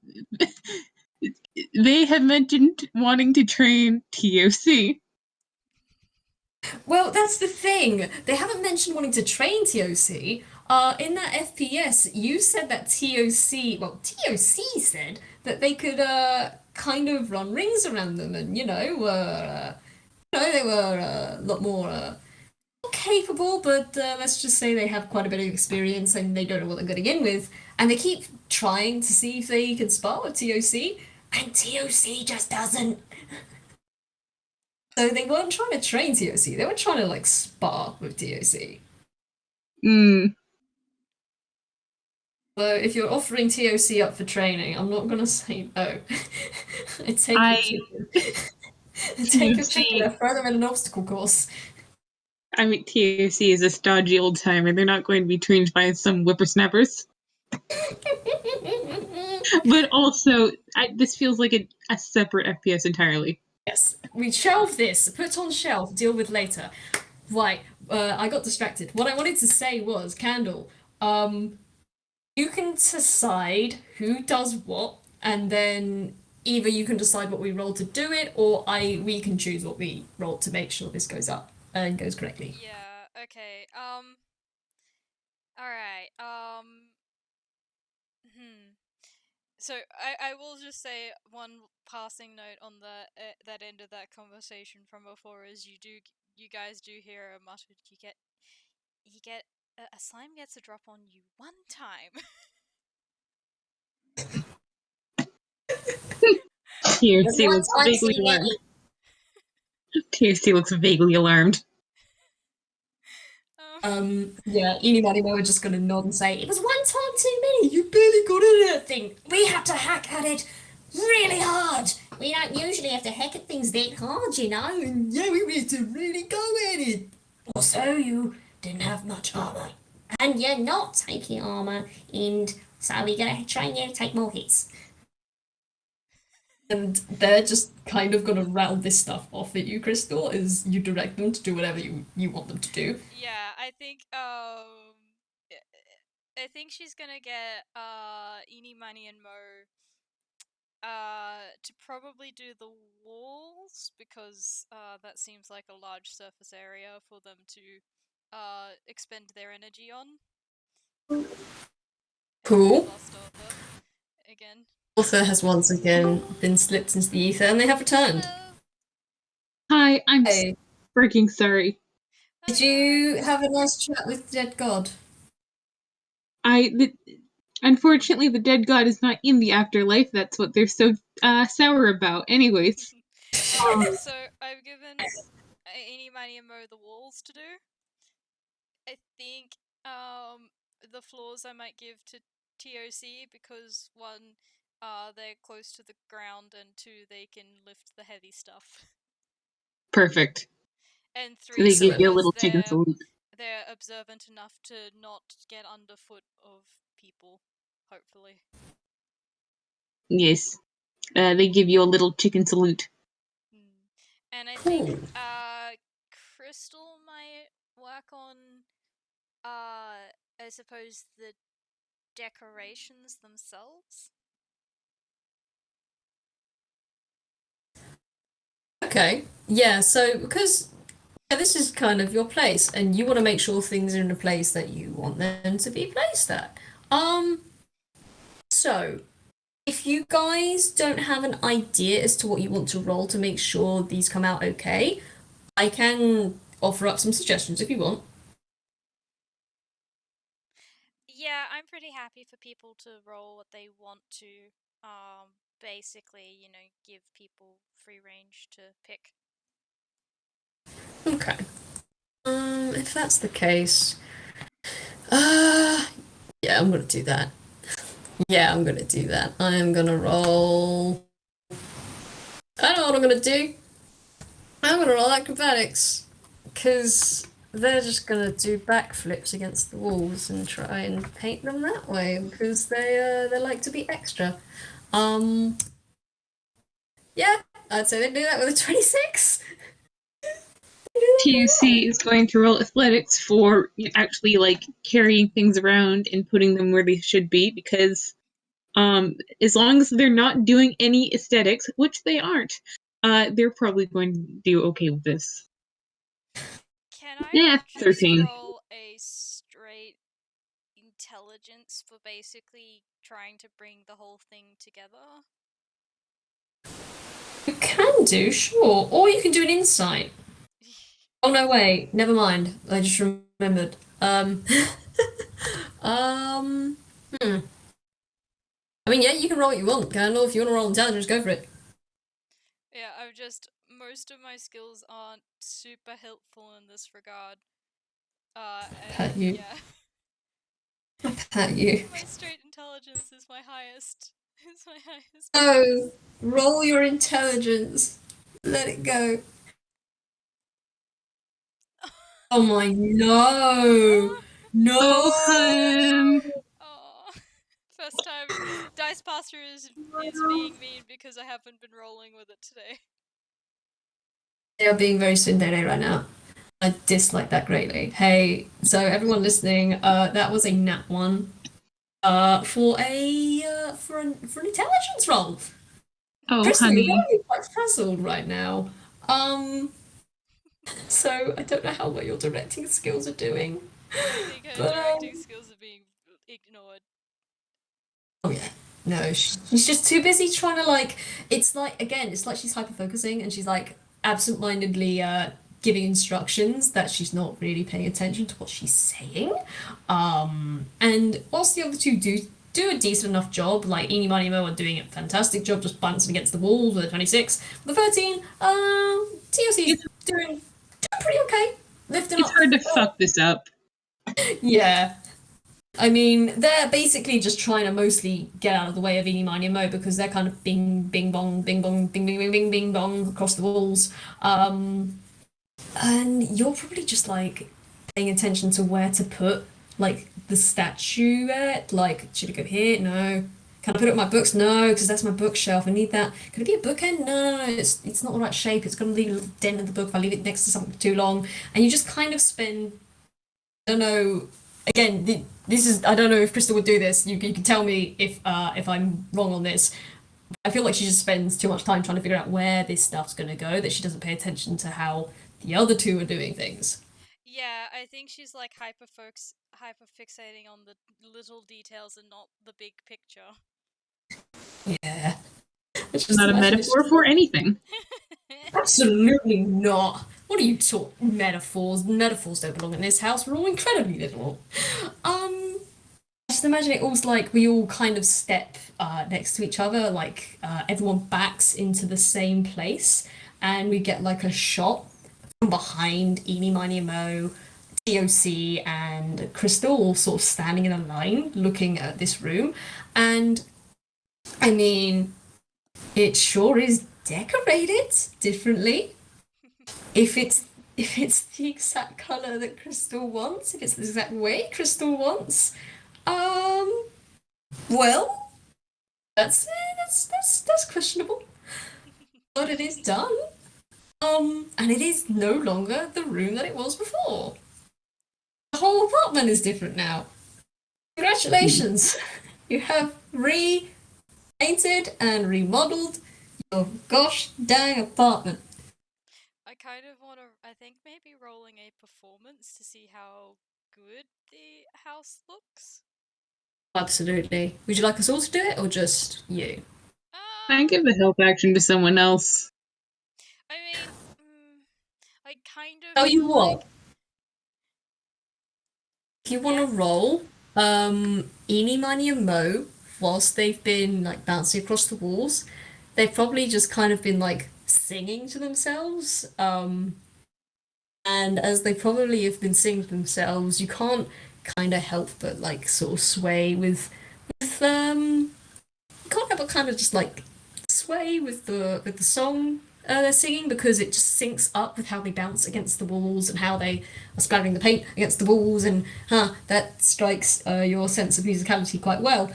they have mentioned wanting to train T.O.C. Well, that's the thing. They haven't mentioned wanting to train T.O.C. In that FPS, you said that T.O.C. said that they could kind of run rings around them, and they were a lot more capable. But let's just say they have quite a bit of experience, and they don't know what they're getting in with, and they keep trying to see if they can spar with T.O.C. And T.O.C. just doesn't. So they weren't trying to train T.O.C. They were trying to spar with T.O.C. So if you're offering T.O.C. up for training, I'm not gonna say no. I take I- your chicken. Take your chicken and throw them in an obstacle course. I mean, T.O.C. is a stodgy old timer. They're not going to be trained by some whippersnappers. But also, this feels like a separate FPS entirely. Yes, we shelve this. Put on shelf. Deal with later. Right. I got distracted. What I wanted to say was, Candle. You can decide who does what, and then either you can decide what we roll to do it, or we can choose what we roll to make sure this goes up and goes correctly. Yeah, okay. Alright, So I will just say one passing note on the that end of that conversation from before is you guys do hear a muttered you get a slime gets a drop on you one time. T.O.C. looks vaguely alarmed. T.O.C. looks vaguely alarmed. Yeah, Eenie, Miney, we're just gonna nod and say, it was one time too many, you barely got in that thing. We had to hack at it really hard. We don't usually have to hack at things that hard, you know, and yeah, we had to really go at it. Also, you didn't have much armour. And you're not taking armour, and so we're gonna train you to take more hits. And they're just kind of gonna round this stuff off at you, Crystal, as you direct them to do whatever you want them to do. Yeah, I think she's gonna get Eenie, Miney, and Mo to probably do the walls because that seems like a large surface area for them to expend their energy on. Cool. Lost Arthur again. Arthur has once again been slipped into the ether, and they have returned. Hello. Hi, I'm Hey, freaking sorry. did you have a nice chat with the dead god? Unfortunately, the dead god is not in the afterlife. That's what they're so sour about. Anyways. So I've given Eenie, Miney, and Mo the walls to do. I think the floors I might give to T.O.C because one, they're close to the ground, and two, they can lift the heavy stuff. Perfect. And So three, they give you a because little chicken salute. they're observant enough to not get underfoot of people, hopefully. Yes. They give you a little chicken salute. And I Cool. think Crystal might work on I suppose the decorations themselves. Okay. Yeah, so because this is kind of your place, and you want to make sure things are in a place that you want them to be placed at. So if you guys don't have an idea as to what you want to roll to make sure these come out okay, I can offer up some suggestions if you want. Yeah, I'm pretty happy for people to roll what they want to. Basically, give people free range to pick. Okay. If that's the case, yeah, I'm gonna do that. Yeah, I'm gonna do that. I am gonna roll. I don't know what I'm gonna do. I'm gonna roll acrobatics, because they're just gonna do backflips against the walls and try and paint them that way because they like to be extra. Yeah, I'd say they do that with a 26. T.O.C. is going to roll athletics for actually like carrying things around and putting them where they should be because as long as they're not doing any aesthetics, which they aren't, they're probably going to do okay with this. Can I Yeah, just 13. roll a straight intelligence for basically trying to bring the whole thing together? You can do, sure. Or you can do an insight. Oh no, wait, never mind. I just remembered. I mean, yeah, you can roll what you want, Candle. If you want to roll intelligence, go for it. Yeah, most of my skills aren't super helpful in this regard. Pat you. Yeah. Pat you. My straight intelligence is my highest. Is my highest. Oh, roll your intelligence. Let it go. Oh my no! No! Oh, first time Dice Pastor is being mean because I haven't been rolling with it today. They are being very tsundere right now. I dislike that greatly. Hey, so everyone listening, that was a nat 1. For an intelligence roll. Oh, Crystal, you're honey. really quite frazzled right now. So I don't know how well your directing skills are doing. I think her But, directing skills are being ignored. Oh yeah. No, she's just too busy trying to like. It's like again, it's like she's hyper focusing and she's like absent-mindedly giving instructions that she's not really paying attention to what she's saying. And whilst the other two do a decent enough job, like Eenie, Miney, Mo are doing a fantastic job just bouncing against the walls with a 26. With the 13, T.O.C's doing pretty okay. Lifting It's up. hard to fuck this up. Yeah. I mean, they're basically just trying to mostly get out of the way of Eenie, Miney, and Mo because they're kind of bing, bing, bong, bing, bong, bing, bing, bing, bing, bing, bong across the walls. And you're probably just like paying attention to where to put like the statuette. Like, should it go here? No. Can I put it in my books? No, because that's my bookshelf. I need that. Can it be a bookend? No, it's not the right shape. It's going to leave a dent in the book if I leave it next to something too long. And you just kind of spend, I don't know. Again, this is, I don't know if Crystal would do this. You can tell me if I'm wrong on this. I feel like she just spends too much time trying to figure out where this stuff's going to go that she doesn't pay attention to how the other two are doing things. Yeah, I think she's like hyper fixating on the little details and not the big picture. Yeah. It's not a metaphor for anything. Absolutely not. What are you talking metaphors? Metaphors don't belong in this house. We're all incredibly little. Just imagine it all's like we all kind of step next to each other, like everyone backs into the same place, and we get like a shot from behind Eenie, Miney, and Mo, T.O.C, and Crystal all sort of standing in a line looking at this room. And I mean, it sure is decorated differently. If it's the exact colour that Crystal wants, if it's the exact way Crystal wants, well, that's questionable. But it is done. And it is no longer the room that it was before. The whole apartment is different now. Congratulations! You have repainted and remodeled your gosh dang apartment. I kind of want to. I think maybe rolling a performance to see how good the house looks. Absolutely. Would you like us all to do it or just you? I give the help action to someone else. I mean, I kind of. Tell you feel what. like- If you want to roll, Eenie, Miney, and Mo, whilst they've been like bouncing across the walls, they've probably just kind of been like singing to themselves. And as they probably have been singing to themselves, you can't kind of help but like sort of sway with you can't help but kind of just like sway with the song they're singing because it just syncs up with how they bounce against the walls and how they are splattering the paint against the walls, and that strikes your sense of musicality quite well.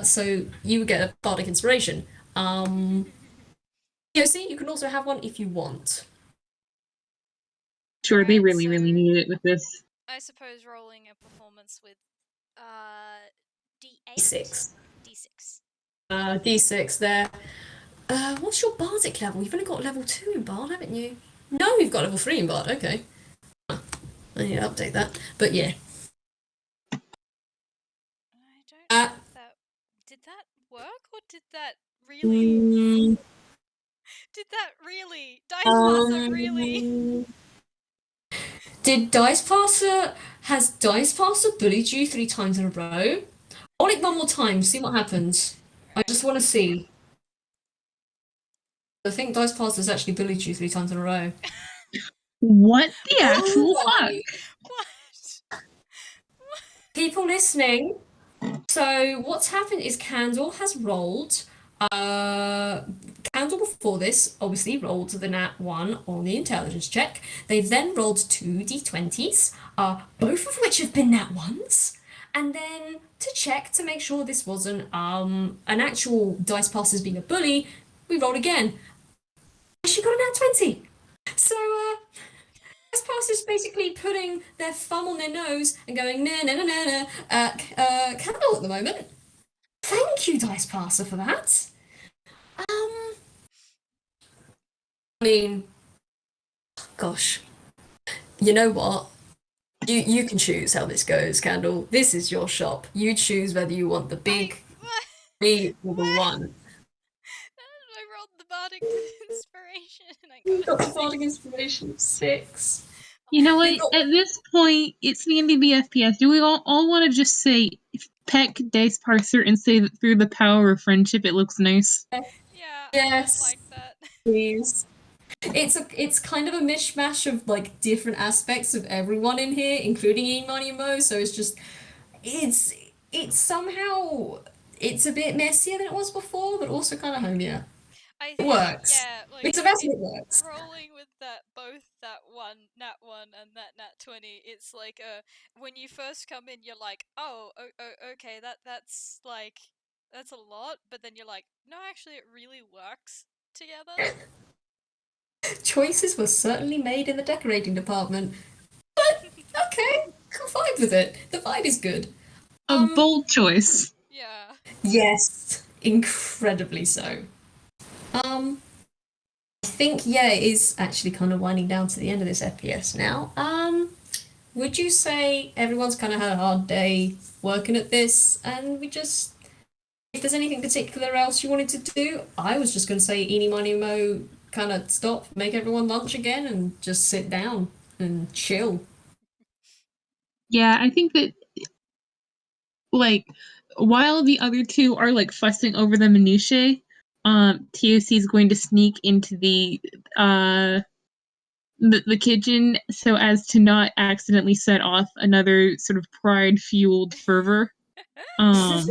So you get a bardic inspiration. T.O.C, you can also have one if you want. Sure, they Alright, really, really need it with this. I suppose rolling a performance with D8? D6. D6. D6 there. What's your bardic level? You've only got level 2 in Bard, haven't you? No, you've got level 3 in Bard, okay. I need to update that. But yeah. I don't know if that... Did that work, or did that really... Did that really? Dice Passer really? Did has Dice Passer bullied you 3 times in a row? Roll it one more time, see what happens. I just want to see. I think Dice Passer's actually bullied you 3 times in a row. What the actual Oh fuck? my. What? People listening, So what's happened is Candle has rolled. Candle before this obviously rolled the nat 1 on the intelligence check. They've then rolled 2d20s, both of which have been nat 1s. And then to check to make sure this wasn't an actual dice passes being a bully, we rolled again. She got a nat 20. So dice passes basically putting their thumb on their nose and going na na na na na Candle at the moment. Thank you, Dice Passer, for that. I mean, gosh, you know what? You can choose how this goes, Candle. This is your shop. You choose whether you want the big B or the one. I rolled the bardic inspiration and I You got got a the bardic 6. inspiration of 6. You know what? You got- At this point, it's the end of the FPS. Do we all want to just say peck Dice Parser and say that through the power of friendship it looks nice? Yeah, Yes. I like that. Please. It's kind of a mishmash of like different aspects of everyone in here, including Eenie and Mo. So it's somehow it's a bit messier than it was before, but also kind of homier. I It think, works. yeah, like It's a mess and it works. rolling with both that nat 1 and that nat 20. It's like when you first come in, you're like, oh, okay, that's like that's a lot, but then you're like, no, actually, it really works together. Choices were certainly made in the decorating department, but okay, I'm fine with it. The vibe is good. A bold choice. Yeah. Yes, incredibly so. I think it is actually kind of winding down to the end of this FPS now. Would you say everyone's kind of had a hard day working at this, and if there's anything particular else you wanted to do, I was just going to say Eenie, Miny, Mo, kind of stop, make everyone lunch again, and just sit down and chill. Yeah, I think that like while the other two are like fussing over the minutiae, T.O.C is going to sneak into the kitchen so as to not accidentally set off another sort of pride fueled fervor. And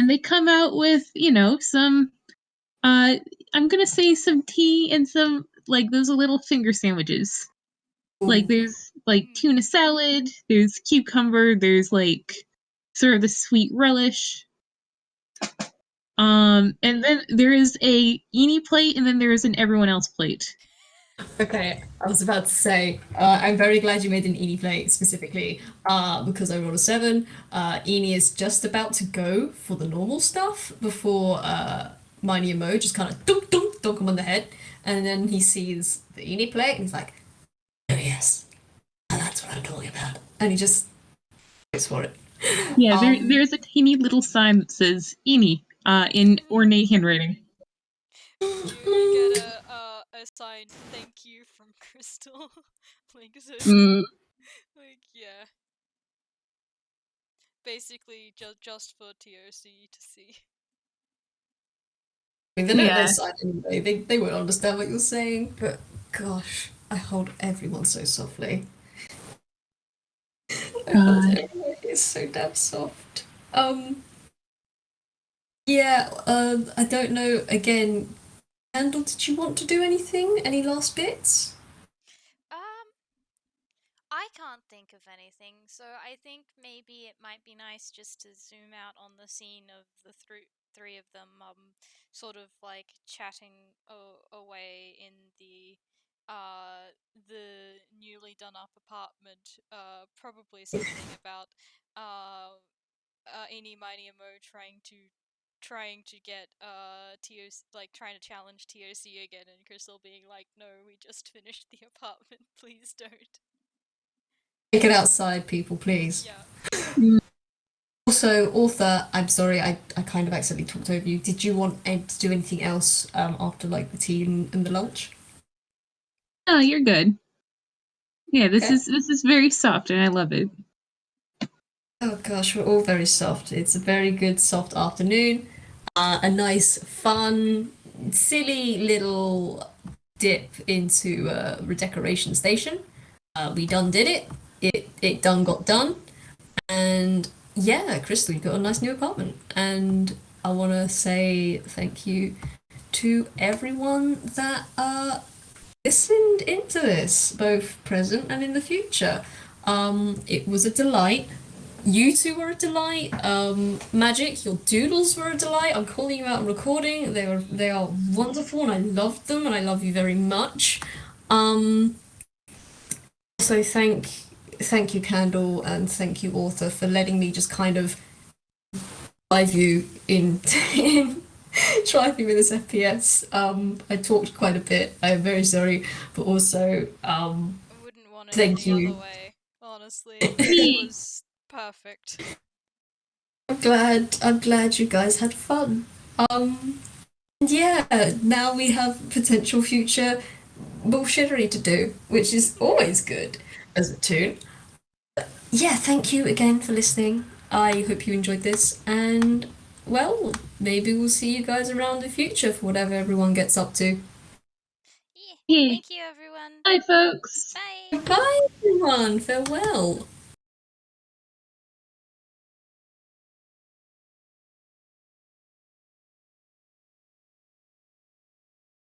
they come out with, some I'm gonna say some tea and some like those little finger sandwiches. Like there's like tuna salad, there's cucumber, there's like sort of the sweet relish. And then there is a Eenie plate, and then there is an everyone else plate. Okay, I was about to say, I'm very glad you made an Eenie plate specifically, because I rolled a 7. Eenie is just about to go for the normal stuff before Miney and Mo just kind of dunk him on the head, and then he sees the Eenie plate and he's like, oh yes, that's what I'm talking about. And he just goes for it. Yeah, there's a teeny little sign that says Eenie in ornate handwriting. You get a signed thank you from Crystal. Like so, like yeah. Basically just for T.O.C to see. I mean, they don't know sign anyway. They won't understand what you're saying, but gosh, I hold everyone so softly. It's so damn soft. I don't know. Again, Candle, did you want to do anything? Any last bits? I can't think of anything, so I think maybe it might be nice just to zoom out on the scene of the three of them, sort of like chatting away in the newly done up apartment. Probably something about Eenie, Miny, and Mo trying to get T.O.C, like trying to challenge T.O.C again, and Crystal being like, no, we just finished the apartment, please don't. Take it outside, people, please. Yeah. Also, author, I'm sorry, I kind of accidentally talked over you. Did you want Ed to do anything else after like the tea and the lunch? Oh, you're good. Yeah, this is very soft, and I love it. Oh gosh, we're all very soft. It's a very good soft afternoon. A nice, fun, silly little dip into redecoration station. We done did it. It done got done, and yeah, Crystal, you got a nice new apartment. And I want to say thank you to everyone that listened into this, both present and in the future. It was a delight. You two were a delight. Magic, your doodles were a delight. I'm calling you out on recording. They are wonderful, and I loved them, and I love you very much. So thank you, Candle, and thank you, Author, for letting me just kind of dive you in try me with this FPS. I talked quite a bit. I am very sorry, but also I wouldn't want it thank any you. other way. Honestly, it was perfect. I'm glad you guys had fun. Yeah, now we have potential future bullshittery to do, which is always good as a tune. Yeah, thank you again for listening. I hope you enjoyed this, and well, maybe we'll see you guys around the future for whatever everyone gets up to. Yeah. Yeah. Thank you, everyone. Bye, folks. Bye. Bye, everyone. Farewell.